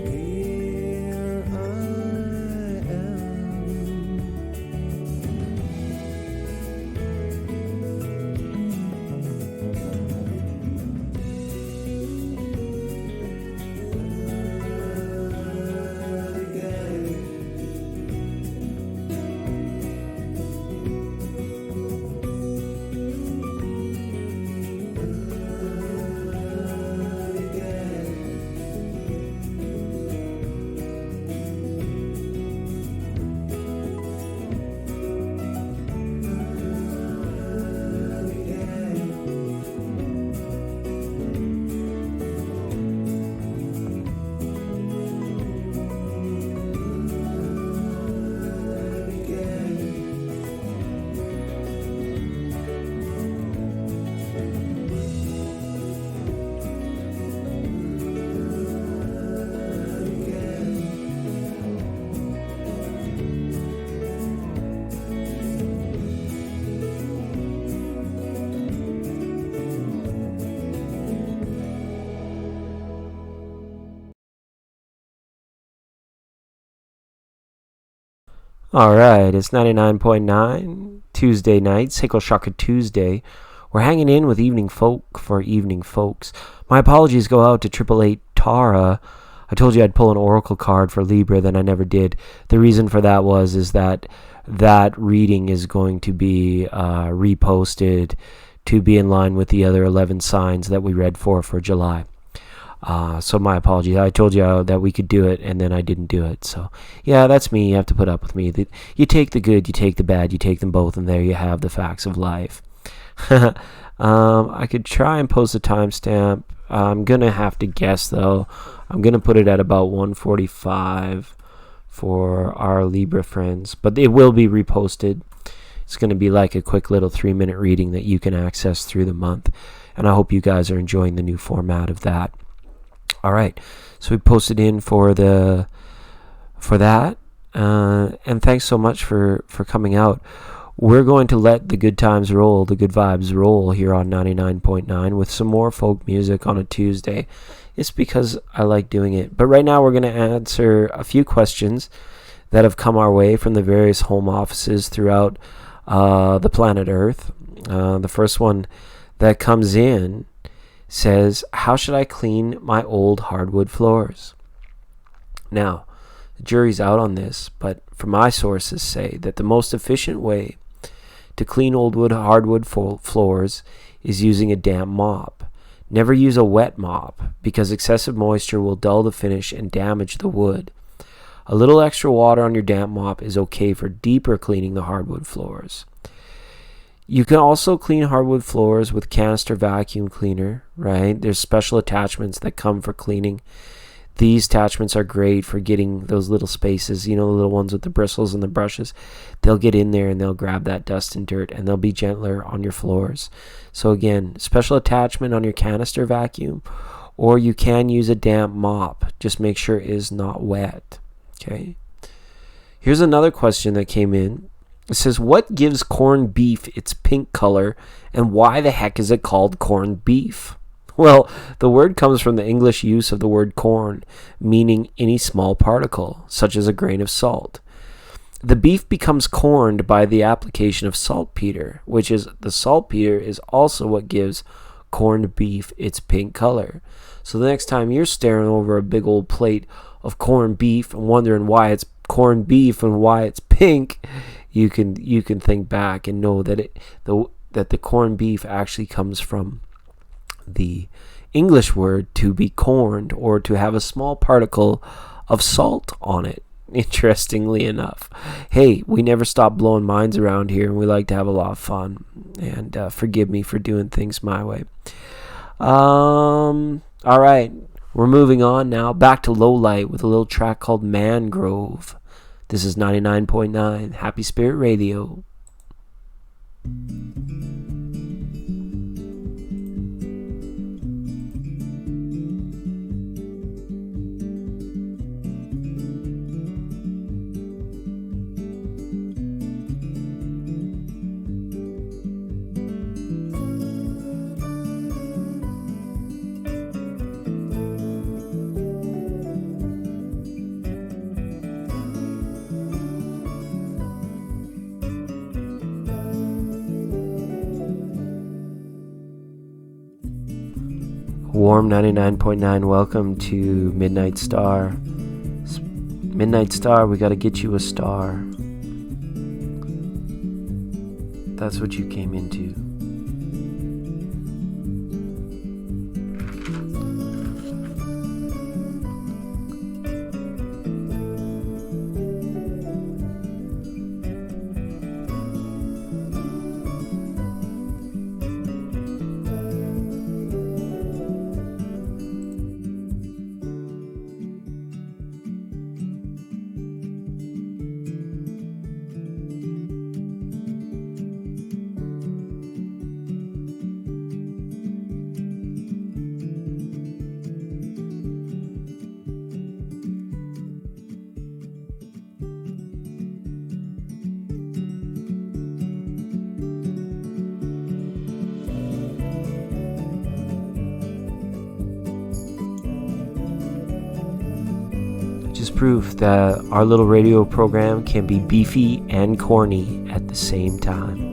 Here I am. Alright, it's 99.9, Tuesday night, Seiko Shaka Tuesday. We're hanging in with Evening Folk for Evening Folks. My apologies go out to 888 Tara. I told you I'd pull an oracle card for Libra, then I never did. The reason for that is that reading is going to be reposted to be in line with the other 11 signs that we read for July. So my apologies. I told you that we could do it, and then I didn't do it. So, yeah, that's me. You have to put up with me. You take the good, you take the bad, you take them both, and there you have the facts of life. I could try and post a timestamp. I'm going to have to guess, though. I'm going to put it at about 1:45 for our Libra friends. But it will be reposted. It's going to be like a quick little 3-minute reading that you can access through the month. And I hope you guys are enjoying the new format of that. All right, so we posted in for that, and thanks so much for coming out. We're going to let the good times roll, the good vibes roll here on 99.9 with some more folk music on a Tuesday. It's because I like doing it. But right now we're going to answer a few questions that have come our way from the various home offices throughout the planet Earth. The first one that comes in says, how should I clean my old hardwood floors? Now, the jury's out on this, but from my sources say that the most efficient way to clean hardwood floors is using a damp mop. Never use a wet mop because excessive moisture will dull the finish and damage the wood. A little extra water on your damp mop is okay for deeper cleaning the hardwood floors. You can also clean hardwood floors with canister vacuum cleaner, right? There's special attachments that come for cleaning. These attachments are great for getting those little spaces, the little ones with the bristles and the brushes. They'll get in there and they'll grab that dust and dirt, and they'll be gentler on your floors. So again, special attachment on your canister vacuum, or you can use a damp mop. Just make sure it is not wet. Okay. Here's another question that came in. It says, what gives corned beef its pink color, and why the heck is it called corned beef? Well, the word comes from the English use of the word corn, meaning any small particle, such as a grain of salt. The beef becomes corned by the application of saltpeter, which is the saltpeter is also what gives corned beef its pink color. So the next time you're staring over a big old plate of corned beef and wondering why it's corned beef and why it's pink, you can think back and know that that the corned beef actually comes from the English word to be corned, or to have a small particle of salt on it. Interestingly enough. Hey, we never stop blowing minds around here, and we like to have a lot of fun. And forgive me for doing things my way. All right, we're moving on now. Back to Lowlight with a little track called Mangrove. This is 99.9 Happy Spirit Radio. Warm 99.9, welcome to Midnight Star. Midnight Star, we gotta get you a star. That's what you came into. Proof that our little radio program can be beefy and corny at the same time.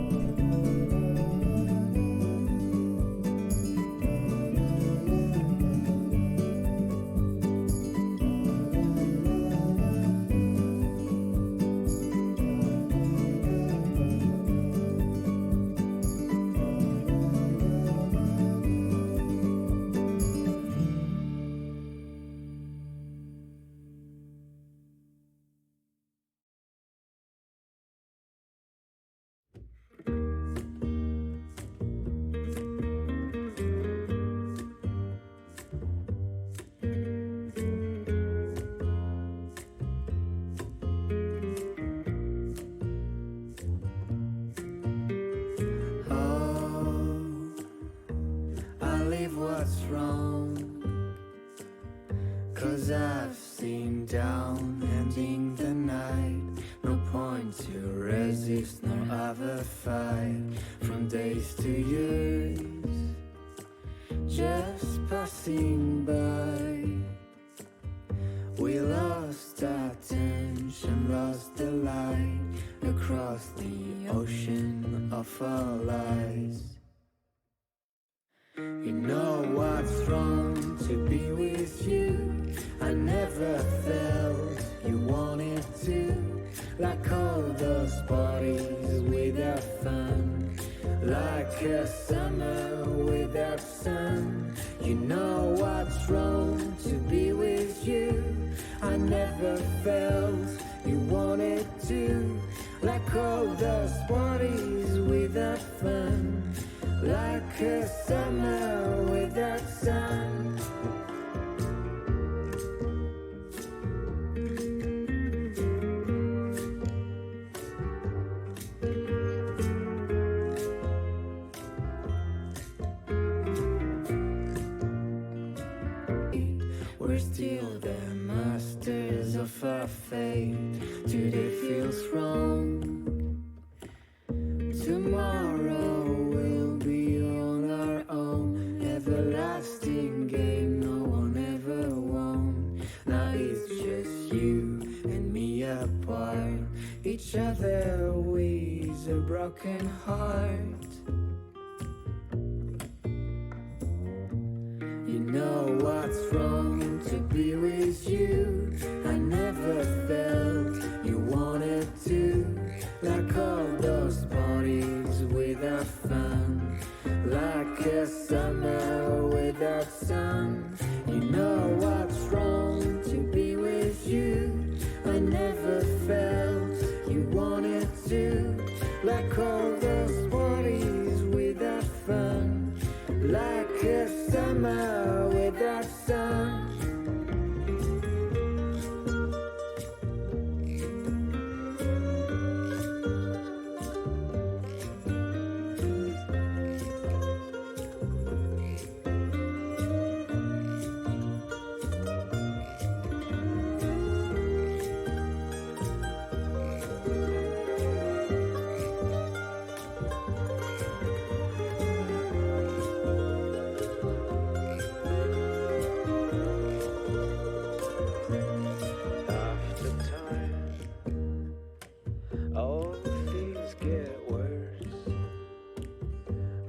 ending the night. No point to resist, no other fight. From days to years, just passing by. We lost our tension, lost the light across the ocean of our lives. You know what's wrong to be with you. I never felt you wanted to. Like all those parties without fun. Like a summer without sun. You know what's wrong to be with you. I never felt you wanted to. Like all those parties without fun. Like a summer without sun. We're still the masters of our fate. Today feels wrong. Tomorrow we'll be on our own. Everlasting game no one ever won. Now it's just you and me apart. Each other with a broken heart. You know what's wrong to be with you. I never felt you wanted to. Like all those parties without fun. Like a summer without sun. You know what's wrong to be with you. I never felt you wanted to. Like all those parties without fun. Like a summer without sun.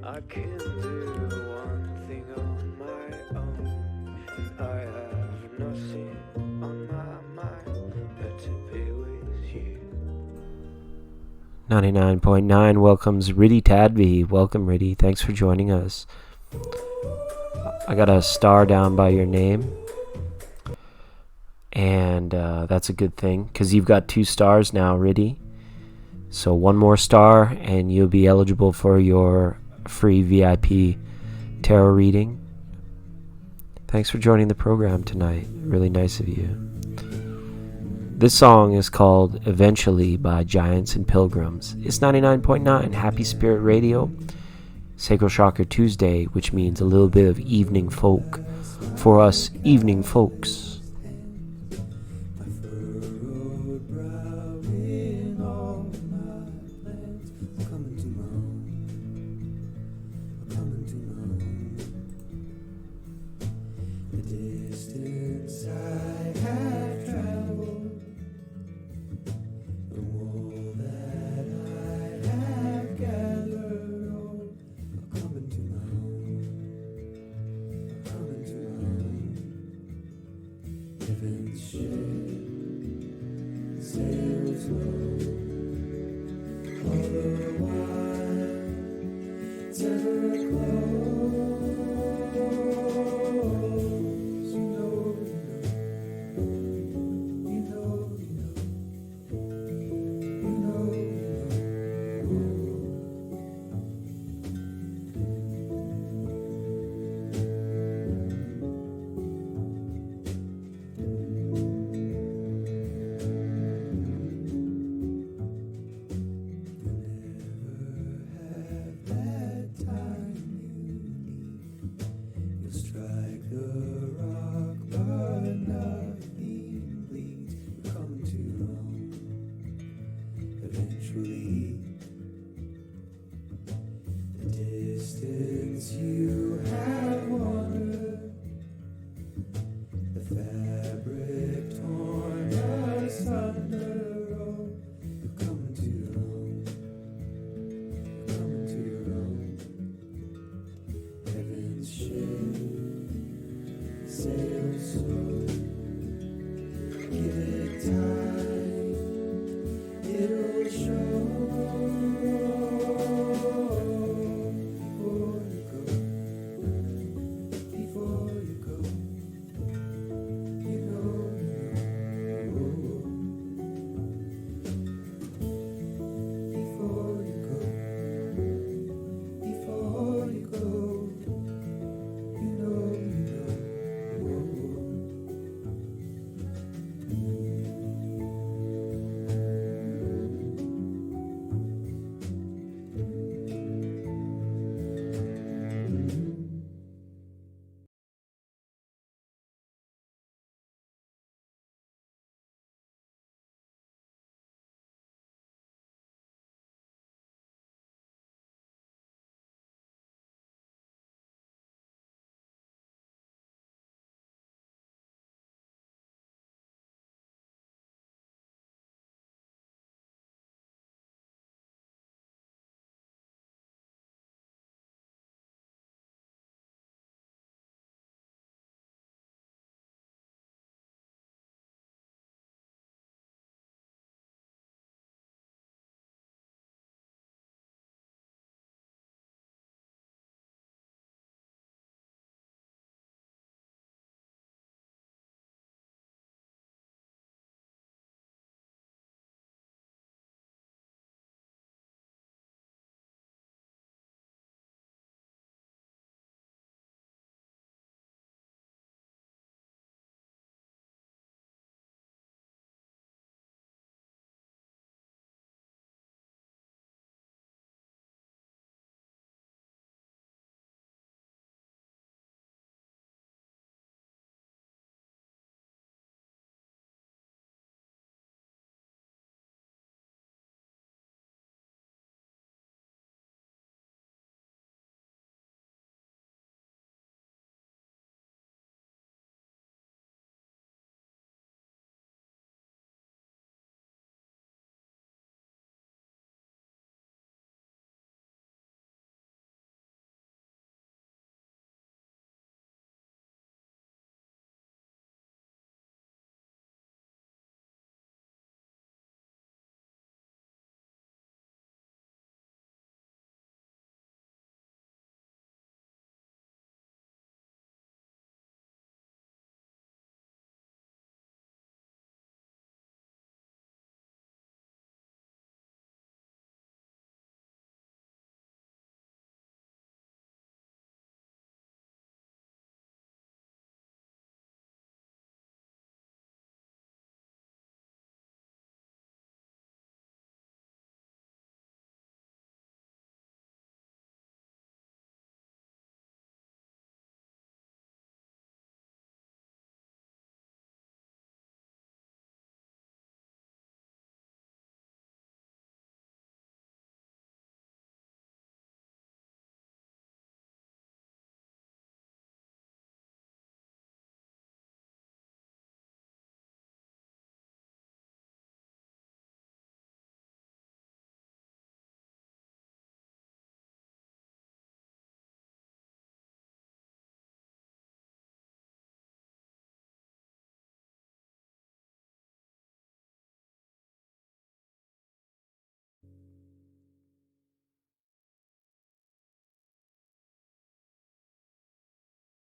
I can do one thing on my own, and I have nothing on my mind but to be with you. 99.9 welcomes Riddy Tadby. Welcome, Riddy. Thanks for joining us. I got a star down by your name, and that's a good thing because you've got 2 stars now, Riddy. So 1 more star and you'll be eligible for your free VIP tarot reading. Thanks for joining the program tonight. Really nice of you. This song is called Eventually by Giants and Pilgrims. It's 99.9 Happy Spirit Radio. Sacral Chakra Tuesday, which means a little bit of evening folk for us evening folks. Never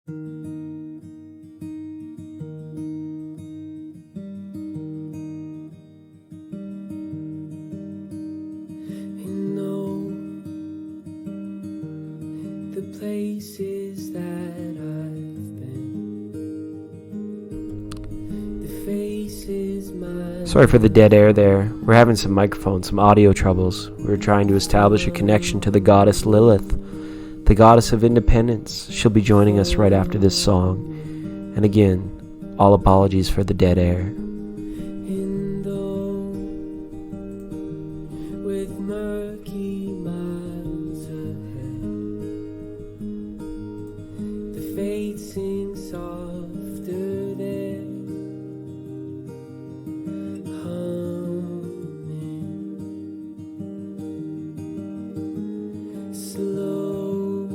And know the places that I've been, the faces my Sorry for the dead air there. We're having some some audio troubles. We're trying to establish a connection to the goddess Lilith, the goddess of independence. She'll be joining us right after this song. And again, all apologies for the dead air. in though with murky miles ahead, the fate sings softer there, humming slow,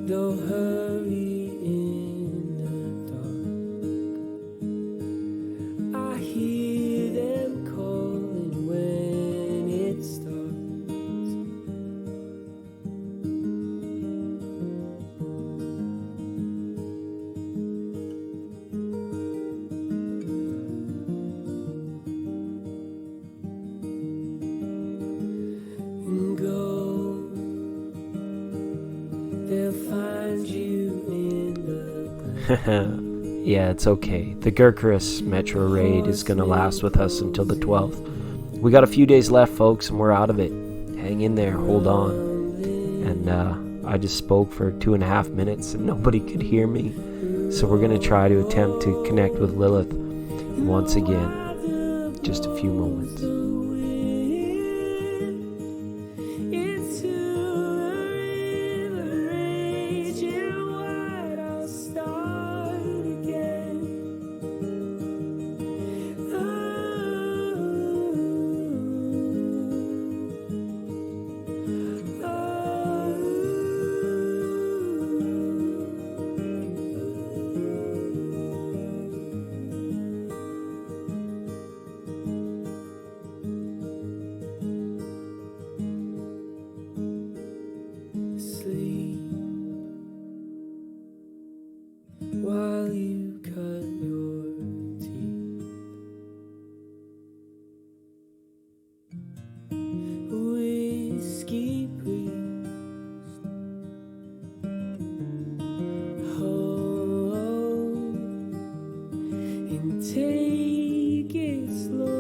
though hurry in the dark. I hear them calling when it starts. And go, they'll find you in the glen. Yeah, it's okay. The Gurkharis Metro Raid is going to last with us until the 12th. We got a few days left, folks, and we're out of it. Hang in there. Hold on. And I just spoke for 2.5 minutes and nobody could hear me. So we're going to try to attempt to connect with Lilith once again. Just a few moments. Into the river raging wide, I'll start again. Sleep while you cut your teeth. Whiskey priest, home and take it slow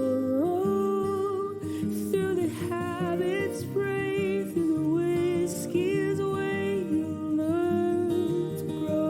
through the habits, pray through the whiskey's way you learn to grow.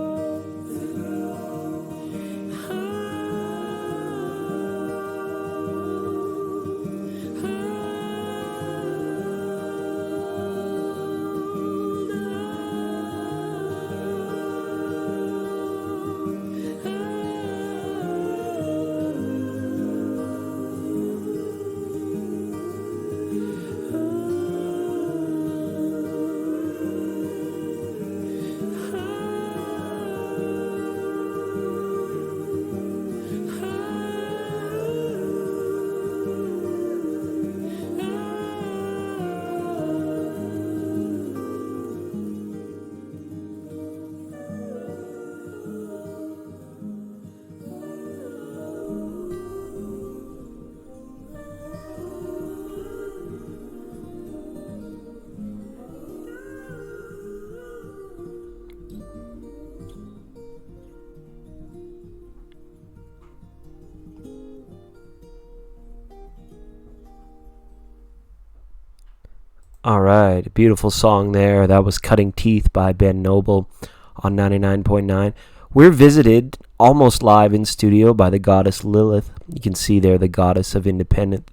All right, a beautiful song there. That was Cutting Teeth by Ben Noble on 99.9. We're visited almost live in studio by the goddess Lilith. You can see there the goddess of independence.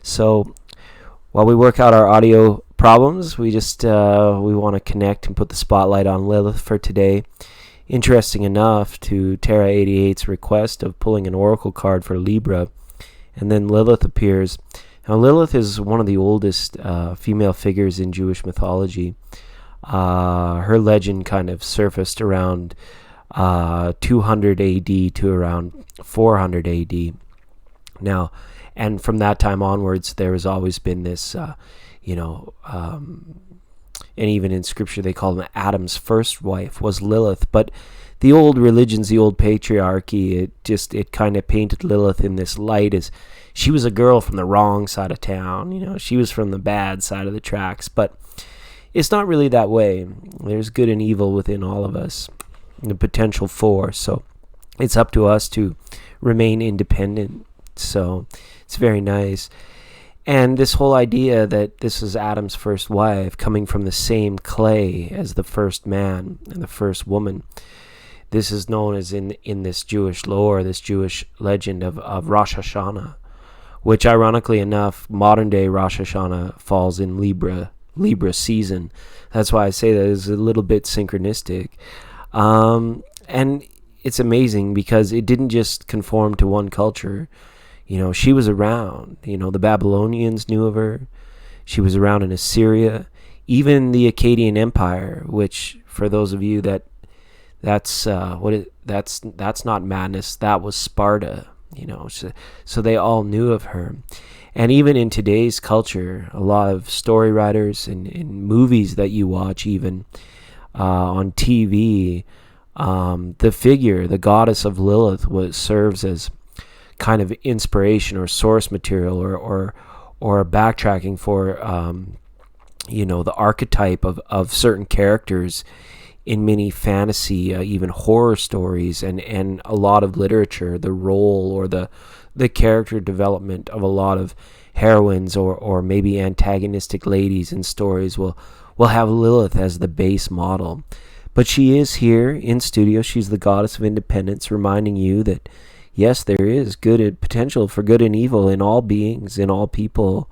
So while we work out our audio problems, we want to connect and put the spotlight on Lilith for today. Interesting enough, to Terra 88's request of pulling an oracle card for Libra, and then Lilith appears. Now, Lilith is one of the oldest female figures in Jewish mythology. Her legend kind of surfaced around 200 AD to around 400 AD. Now, and from that time onwards, there has always been this, and even in scripture they call him Adam's first wife was Lilith. But the old religions, the old patriarchy, it kind of painted Lilith in this light as she was a girl from the wrong side of town. You know, she was from the bad side of the tracks. But it's not really that way. There's good and evil within all of us, the potential for. So it's up to us to remain independent. So it's very nice. And this whole idea that this is Adam's first wife, coming from the same clay as the first man and the first woman. This is known as in this Jewish lore, this Jewish legend of Rosh Hashanah, which ironically enough, modern day Rosh Hashanah falls in Libra season. That's why I say that is a little bit synchronistic. And it's amazing because it didn't just conform to one culture. You know, she was around. You know, the Babylonians knew of her. She was around in Assyria, even the Akkadian Empire, which for those of you that's not madness. That was Sparta. You know, so they all knew of her. And even in today's culture, a lot of story writers and in movies that you watch, even on TV, the figure, the goddess of Lilith, serves as kind of inspiration or source material or backtracking for the archetype of certain characters in many fantasy, even horror stories, and a lot of literature. The role or the character development of a lot of heroines or maybe antagonistic ladies in stories will have Lilith as the base model. But she is here in studio. She's the goddess of independence, reminding you that yes, there is good potential for good and evil in all beings, in all people,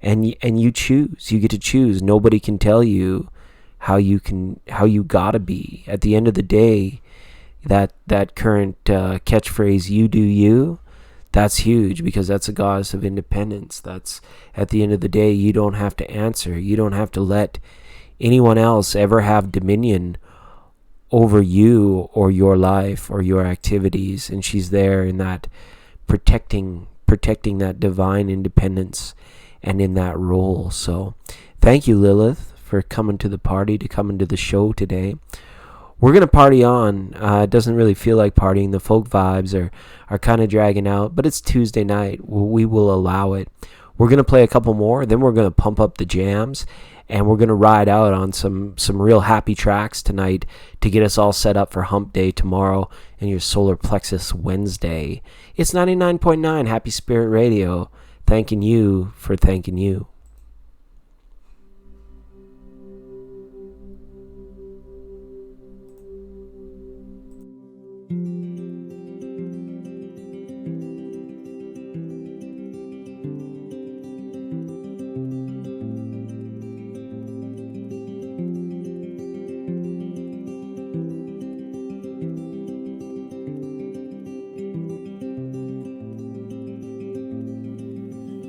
and you choose. You get to choose. Nobody can tell you how you gotta be. At the end of the day, that current catchphrase, "You do you," that's huge because that's a goddess of independence. That's at the end of the day, you don't have to answer. You don't have to let anyone else ever have dominion over you or your life or your activities. And she's there in that protecting that divine independence and in that role. So thank you, Lilith, for coming to the party, to come into the show today. We're going to party on. It doesn't really feel like partying. The folk vibes are kind of dragging out, but it's Tuesday night. We will allow it. We're going to play a couple more, then we're going to pump up the jams, and we're going to ride out on some real happy tracks tonight to get us all set up for Hump Day tomorrow and your Solar Plexus Wednesday. It's 99.9 Happy Spirit Radio, thanking you for thanking you.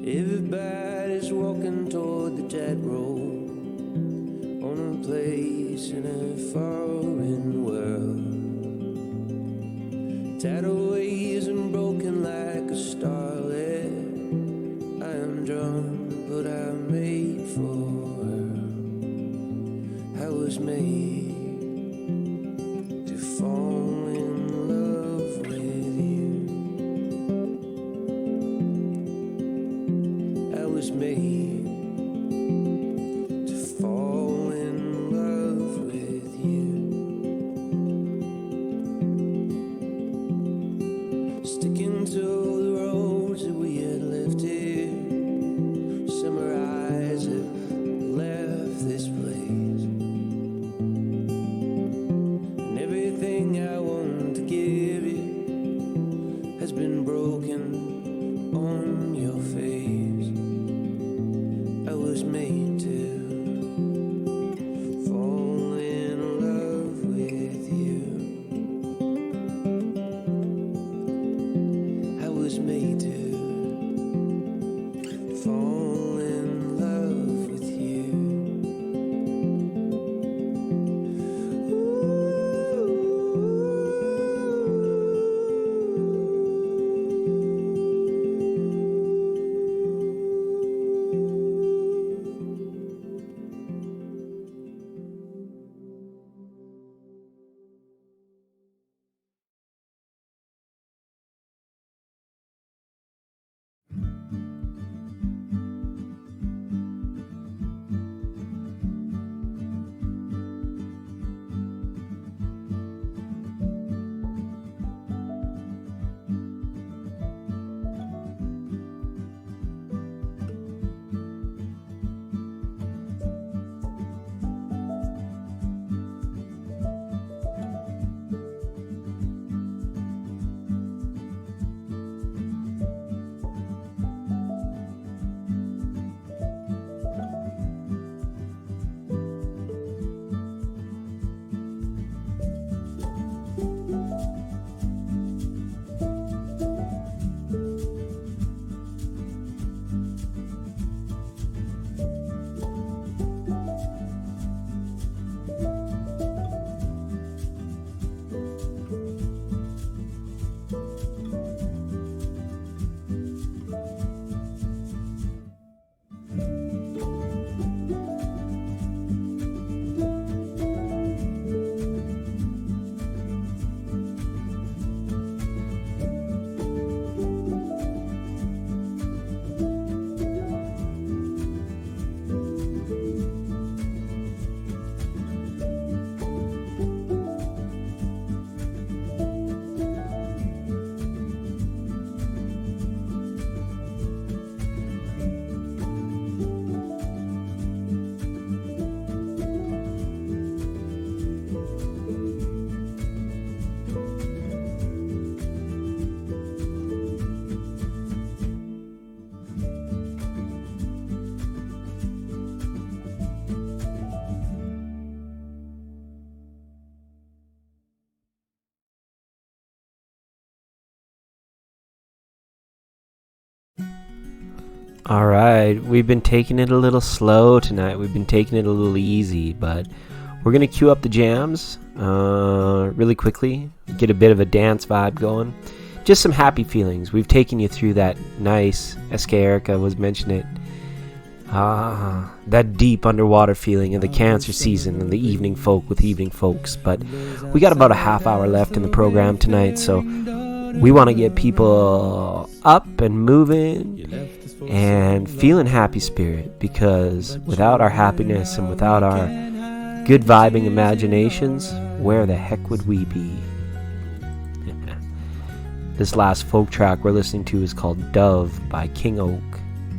Everybody's walking toward the tightrope on a place in a foreign world. Tidal waves and broken like a starlet. I am drawn, but I'm made for her. I was made to fall in love with you. I was made to fall in love with you. Sticking to the roads that we had left here. Summer eyes have left this place, and everything I want to give you has been broken on your face. I was made to fall in love with you. I was made to fall in love with you. All right, we've been taking it a little slow tonight. We've been taking it a little easy, but we're going to cue up the jams really quickly, get a bit of a dance vibe going. Just some happy feelings. We've taken you through that nice, SK Erica was mentioning it, that deep underwater feeling of the cancer season and the evening folk with evening folks. But we got about a half hour left in the program tonight, so we want to get people up and moving and feeling happy spirit, because without our happiness and without our good vibing imaginations, where the heck would we be? This last folk track we're listening to is called Dove by King Oak.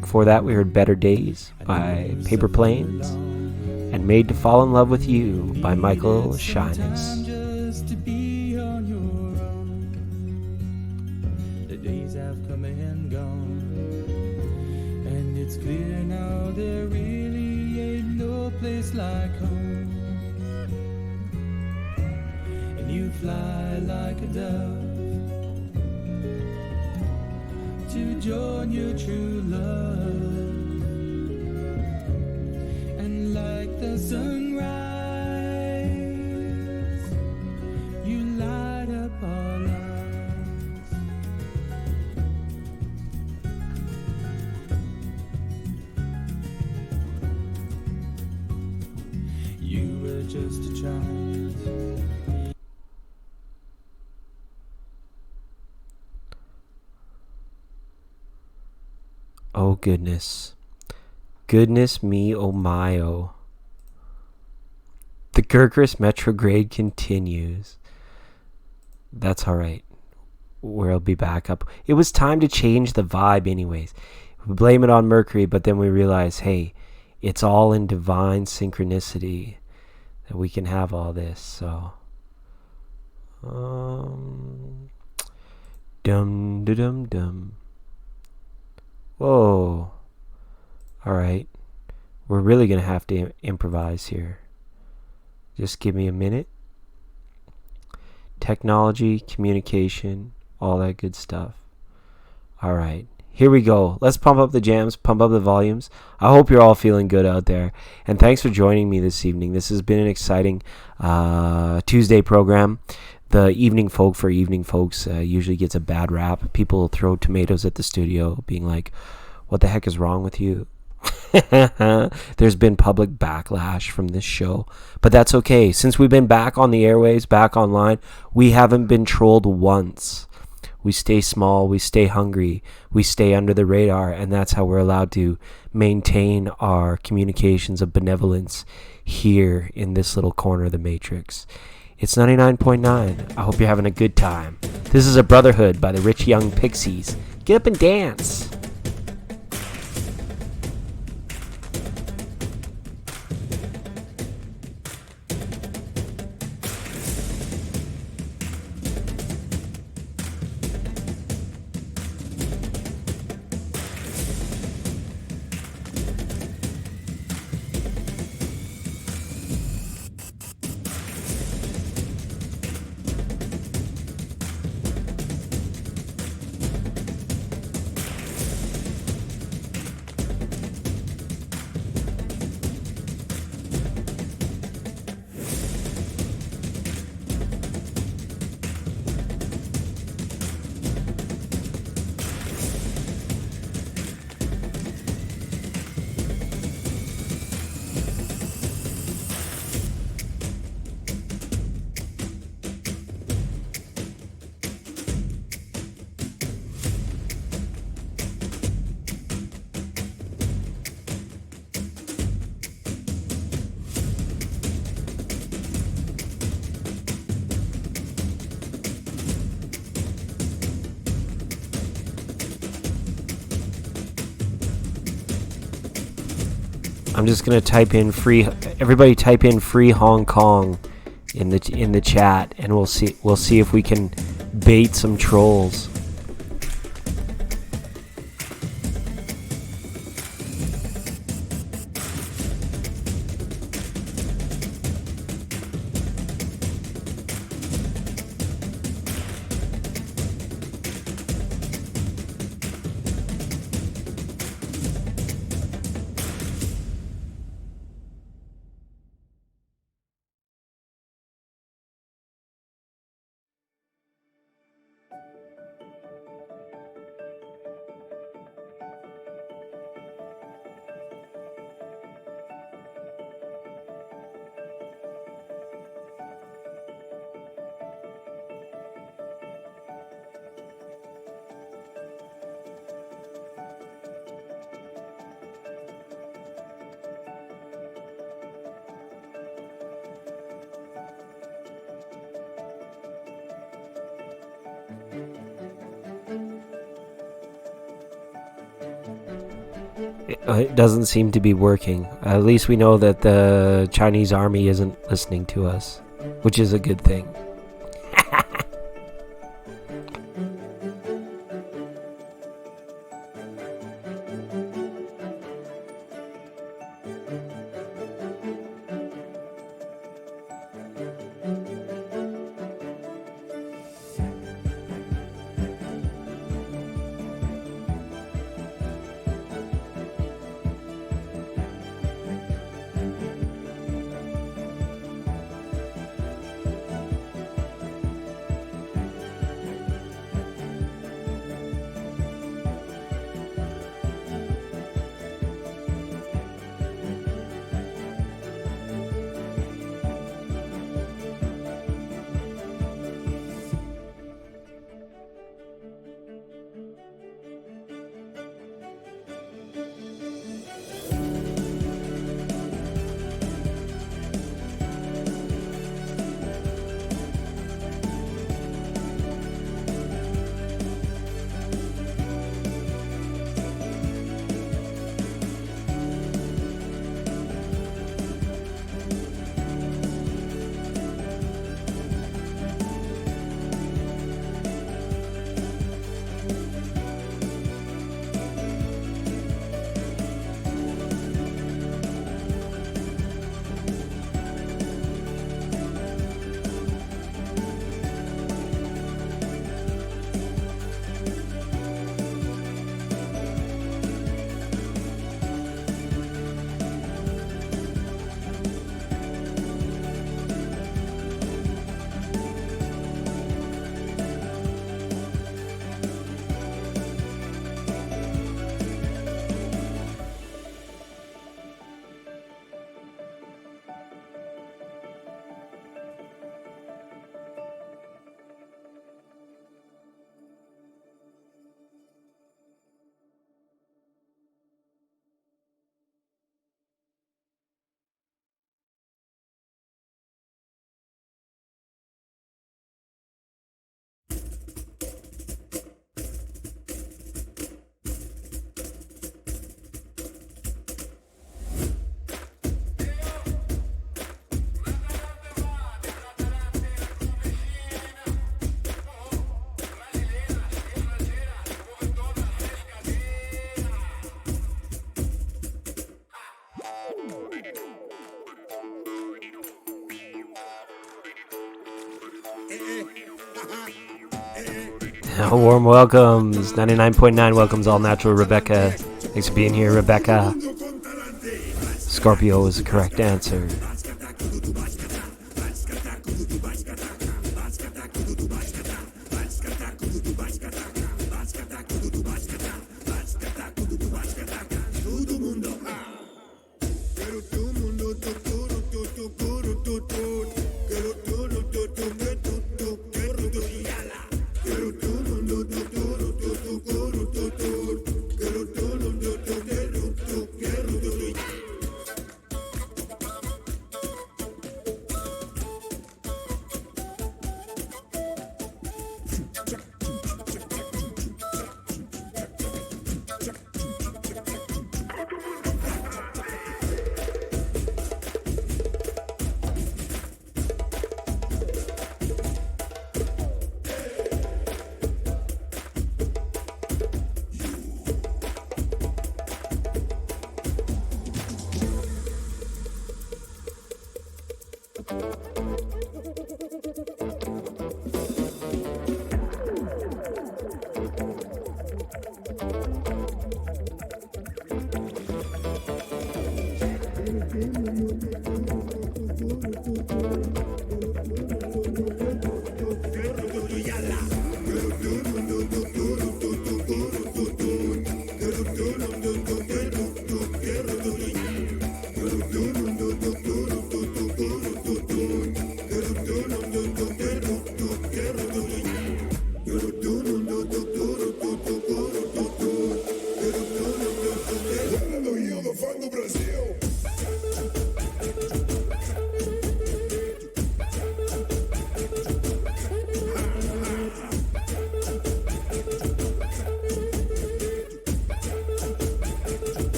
Before that we heard Better Days by Paper Planes and Made to Fall in Love with You by Michael Shyness. Just to be on your own. The days have come and gone, and it's clear now there really ain't no place like home. And you fly like a dove to join your true love, and like the sunrise you light up our lives. You were just a child. Oh goodness. Goodness me, oh my, oh. The Gurgris retrograde continues. That's alright. We'll be back up. It was time to change the vibe anyways. We blame it on Mercury, but then we realize, hey, it's all in divine synchronicity that we can have all this, so. Dum da dum dum. Whoa. Alright. We're really going to have to improvise here. Just give me a minute. Technology, communication, all that good stuff. Alright. Here we go. Let's pump up the jams, pump up the volumes. I hope you're all feeling good out there. And thanks for joining me this evening. This has been an exciting Tuesday program. The evening folk for evening folks usually gets a bad rap. People throw tomatoes at the studio being like, what the heck is wrong with you? There's been public backlash from this show, but that's okay. Since we've been back on the airwaves, back online, we haven't been trolled once. We stay small, we stay hungry, we stay under the radar, and that's how we're allowed to maintain our communications of benevolence here in this little corner of the matrix. It's 99.9. I hope you're having a good time. This is A Brotherhood by the Rich Young Pixies. Get up and dance. I'm just gonna type in free. Everybody, type in free Hong Kong in the chat, and we'll see if we can bait some trolls. It doesn't seem to be working. At least we know that the Chinese army isn't listening to us, which is a good thing. Warm welcomes. 99.9 welcomes all natural Rebecca. Thanks for being here, Rebecca. Scorpio is the correct answer.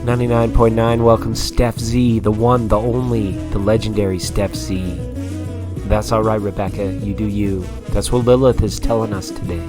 99.9 welcomes Steph Z, the one, the only, the legendary Steph Z. That's alright, Rebecca, you do you. That's what Lilith is telling us today.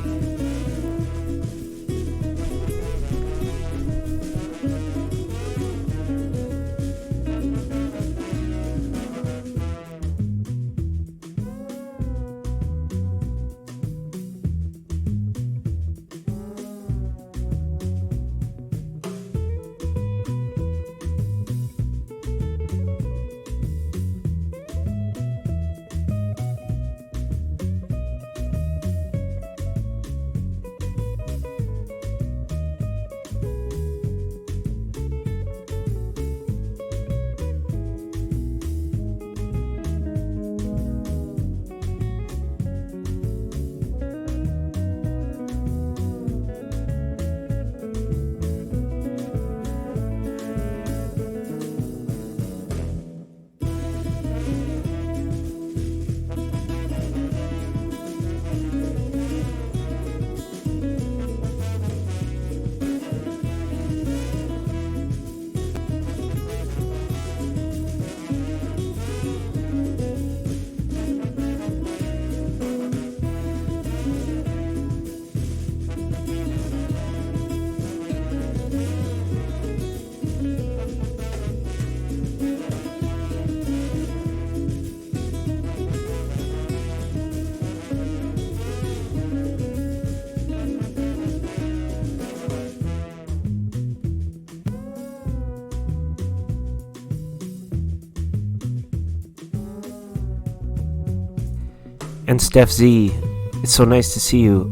And Steph Z, it's so nice to see you.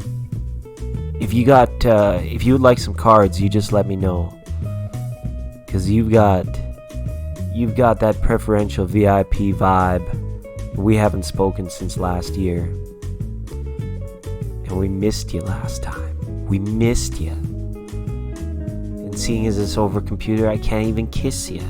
If you would like some cards, you just let me know. 'Cause you've got that preferential VIP vibe. We haven't spoken since last year. And we missed you last time. We missed you. And seeing as it's over computer, I can't even kiss you.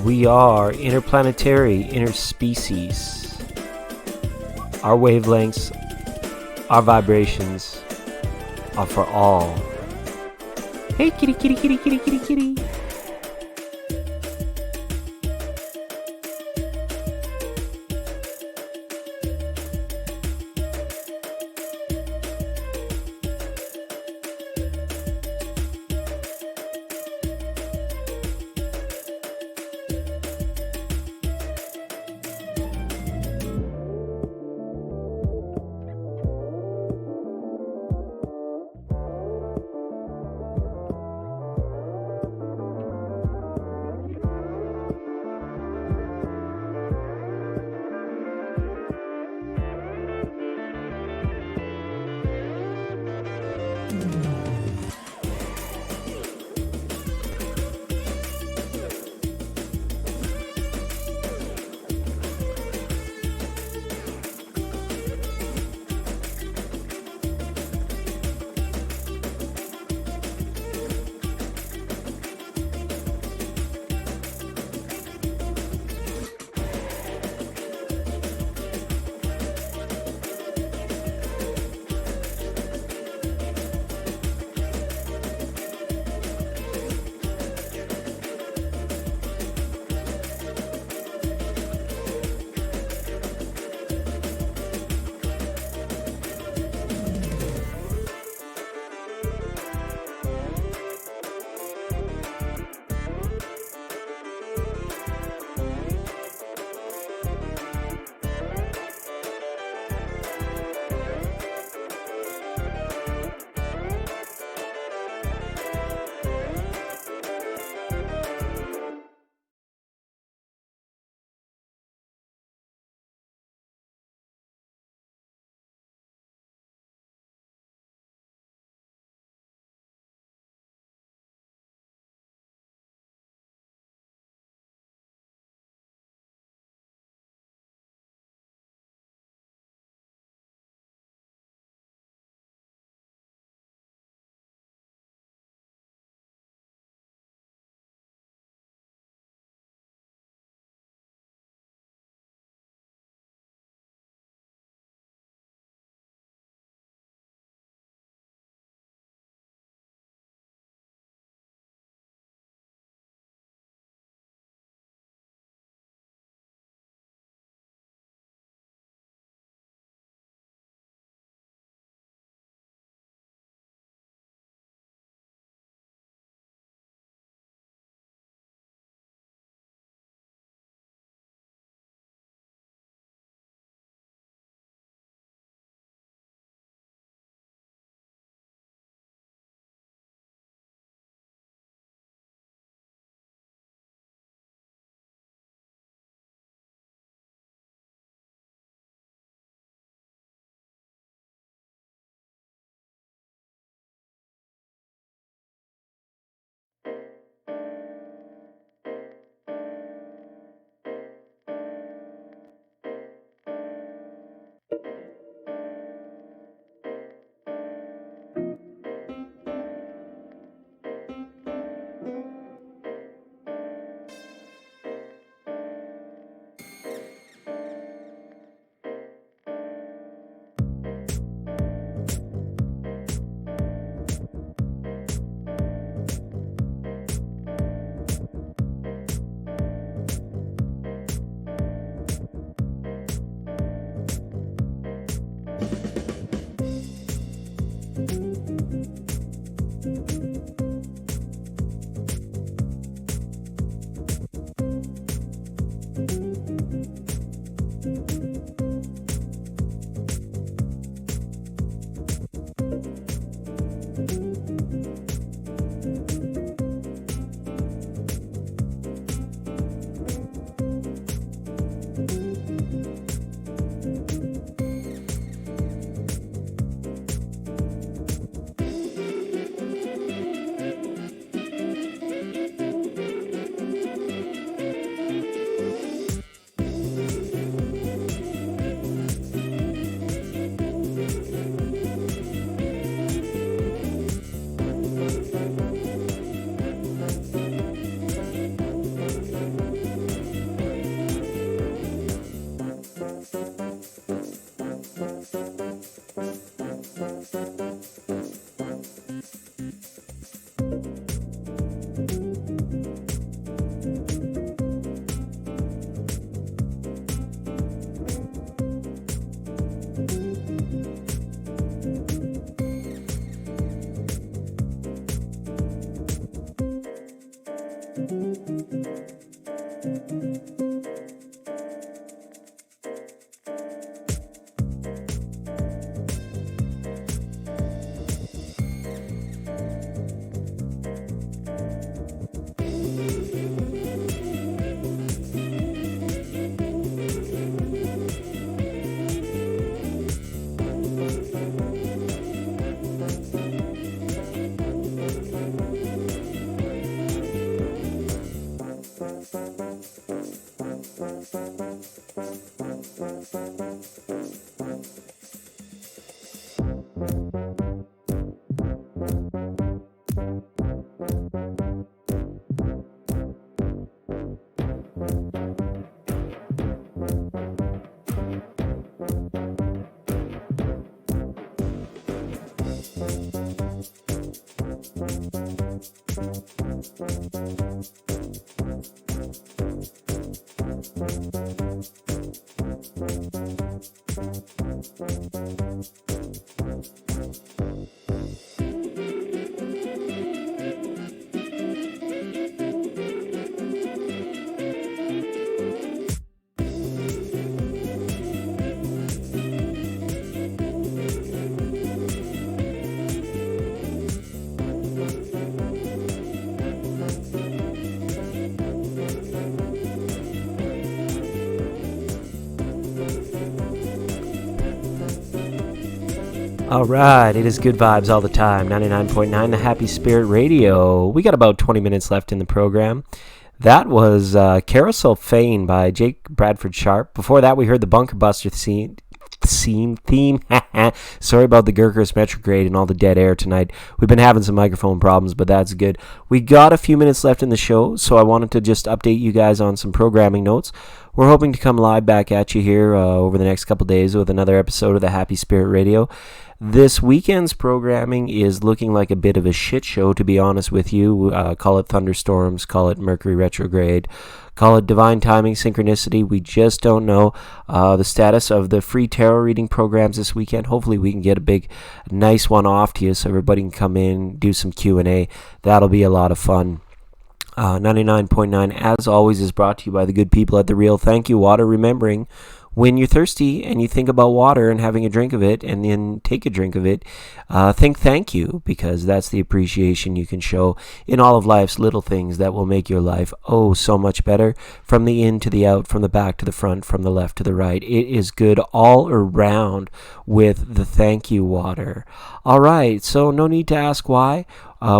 we are interplanetary, interspecies. Our wavelengths, our vibrations are for all. Hey, kitty, kitty, kitty, kitty, kitty, kitty. All right, it is good vibes all the time. 99.9 The Happy Spirit Radio. We got about 20 minutes left in the program. That was Carousel Fane by Jake Bradford Sharp. Before that, we heard the Bunker Buster theme. Sorry about the Gurkhas retrograde and all the dead air tonight. We've been having some microphone problems, but that's good. We got a few minutes left in the show, so I wanted to just update you guys on some programming notes. We're hoping to come live back at you here over the next couple days with another episode of the Happy Spirit Radio. This weekend's programming is looking like a bit of a shit show, to be honest with you. Call it thunderstorms, call it Mercury retrograde, call it divine timing, synchronicity. We just don't know the status of the free tarot reading programs this weekend. Hopefully we can get a big, nice one off to you so everybody can come in, do some Q&A. That'll be a lot of fun. 99.9, as always, is brought to you by the good people at The Real Thank You Water. Remembering, when you're thirsty and you think about water and having a drink of it and then take a drink of it, think thank you, because that's the appreciation you can show in all of life's little things that will make your life oh so much better, from the in to the out, from the back to the front, from the left to the right. It is good all around with the thank you water. All right, so no need to ask why.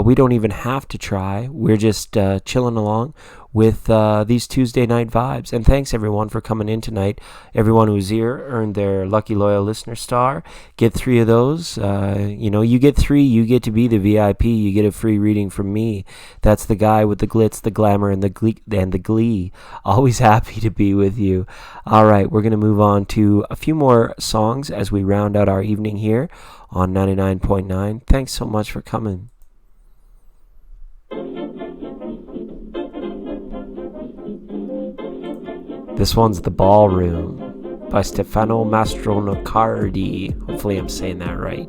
We don't even have to try. We're just chilling along with these Tuesday night vibes. And thanks everyone for coming in tonight. Everyone who's here earned their lucky loyal listener star. Get 3 of those. You get 3. You get to be the VIP. You get a free reading from me. That's the guy with the glitz, the glamour, and the glee. Always happy to be with you. All right, we're going to move on to a few more songs as we round out our evening here on 99.9. Thanks so much for coming. This one's The Ballroom by Stefano Mastronocardi. Hopefully I'm saying that right.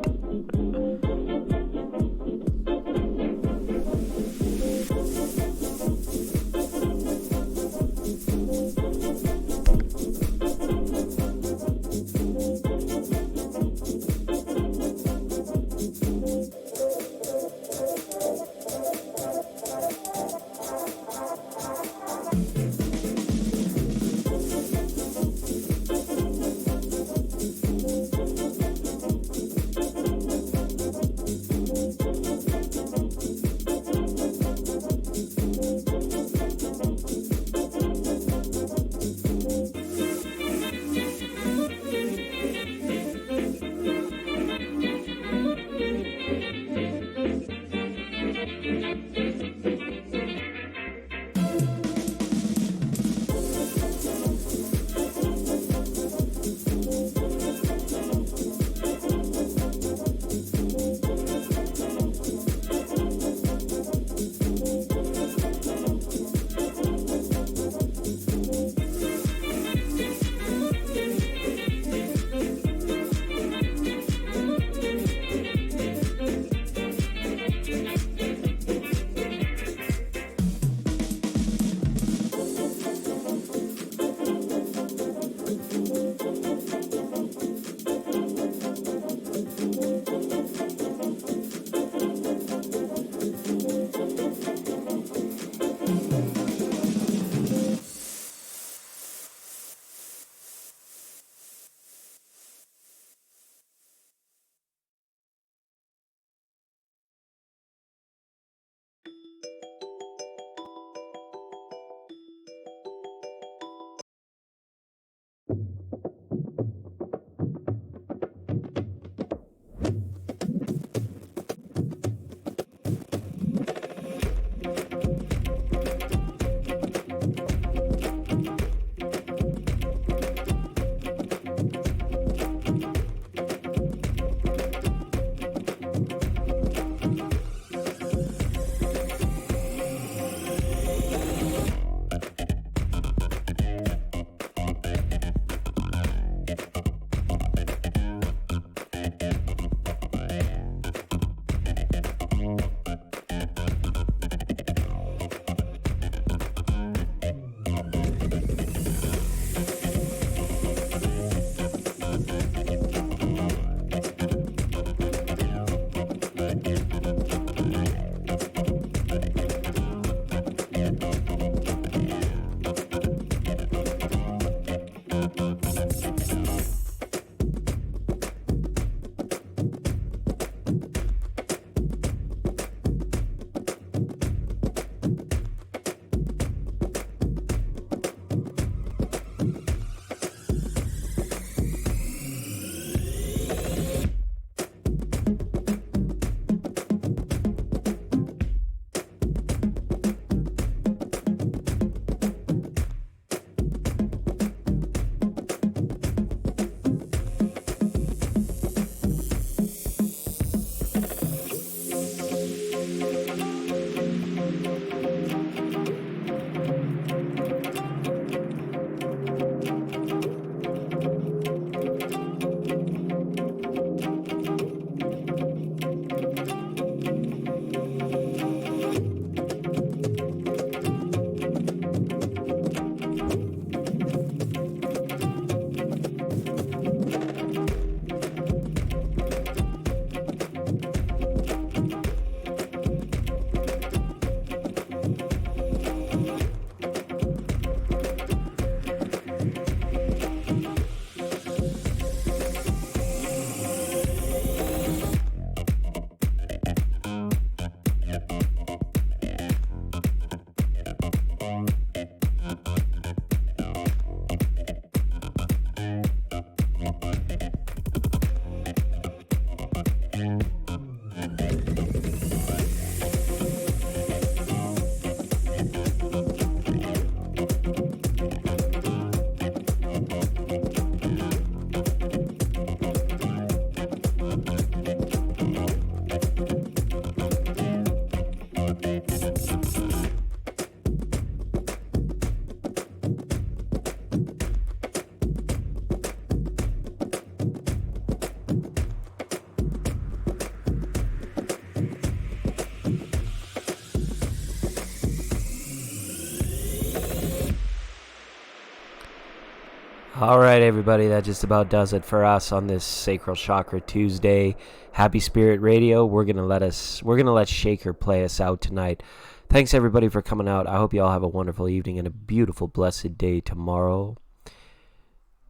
All right, everybody, that just about does it for us on this Sacral Chakra Tuesday. Happy Spirit Radio. We're gonna let Shaker play us out tonight. Thanks everybody for coming out. I hope you all have a wonderful evening and a beautiful, blessed day tomorrow.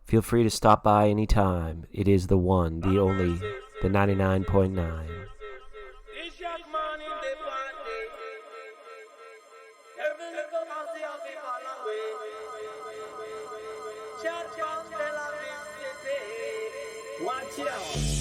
Feel free to stop by anytime. It is the one, the only, the 99.9. Watch out.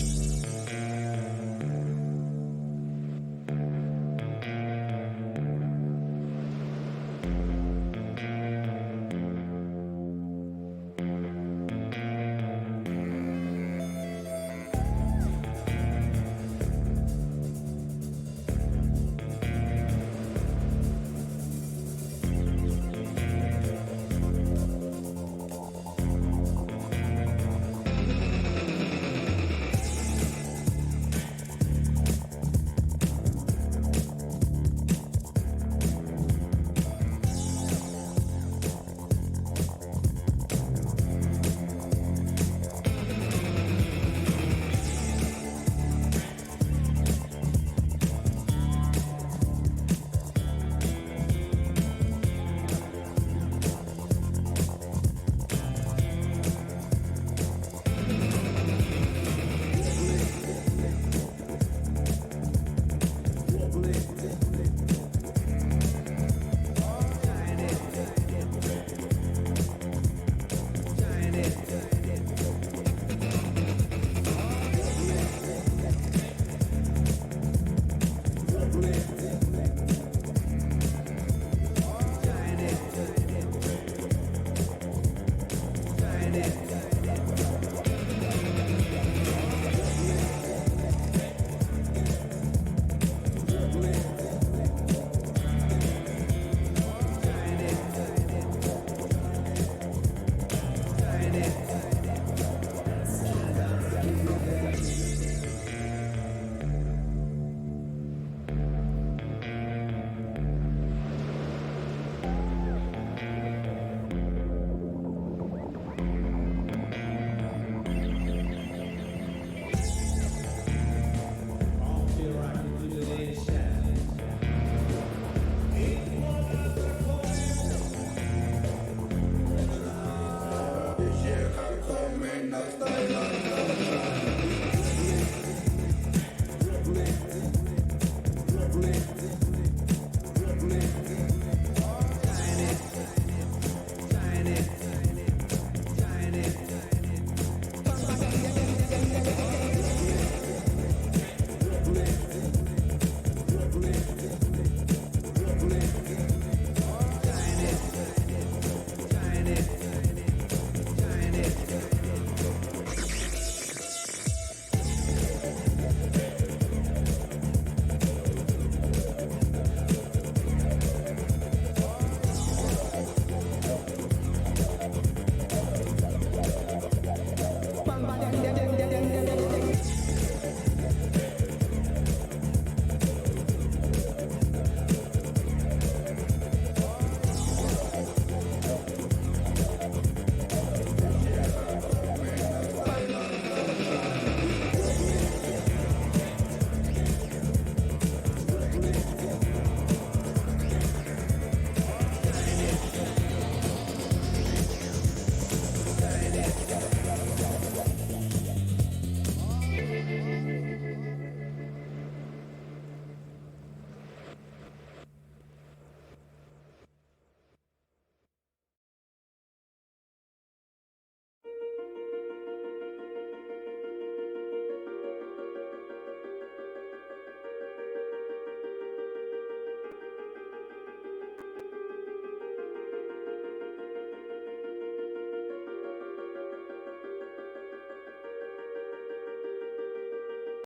Bliss.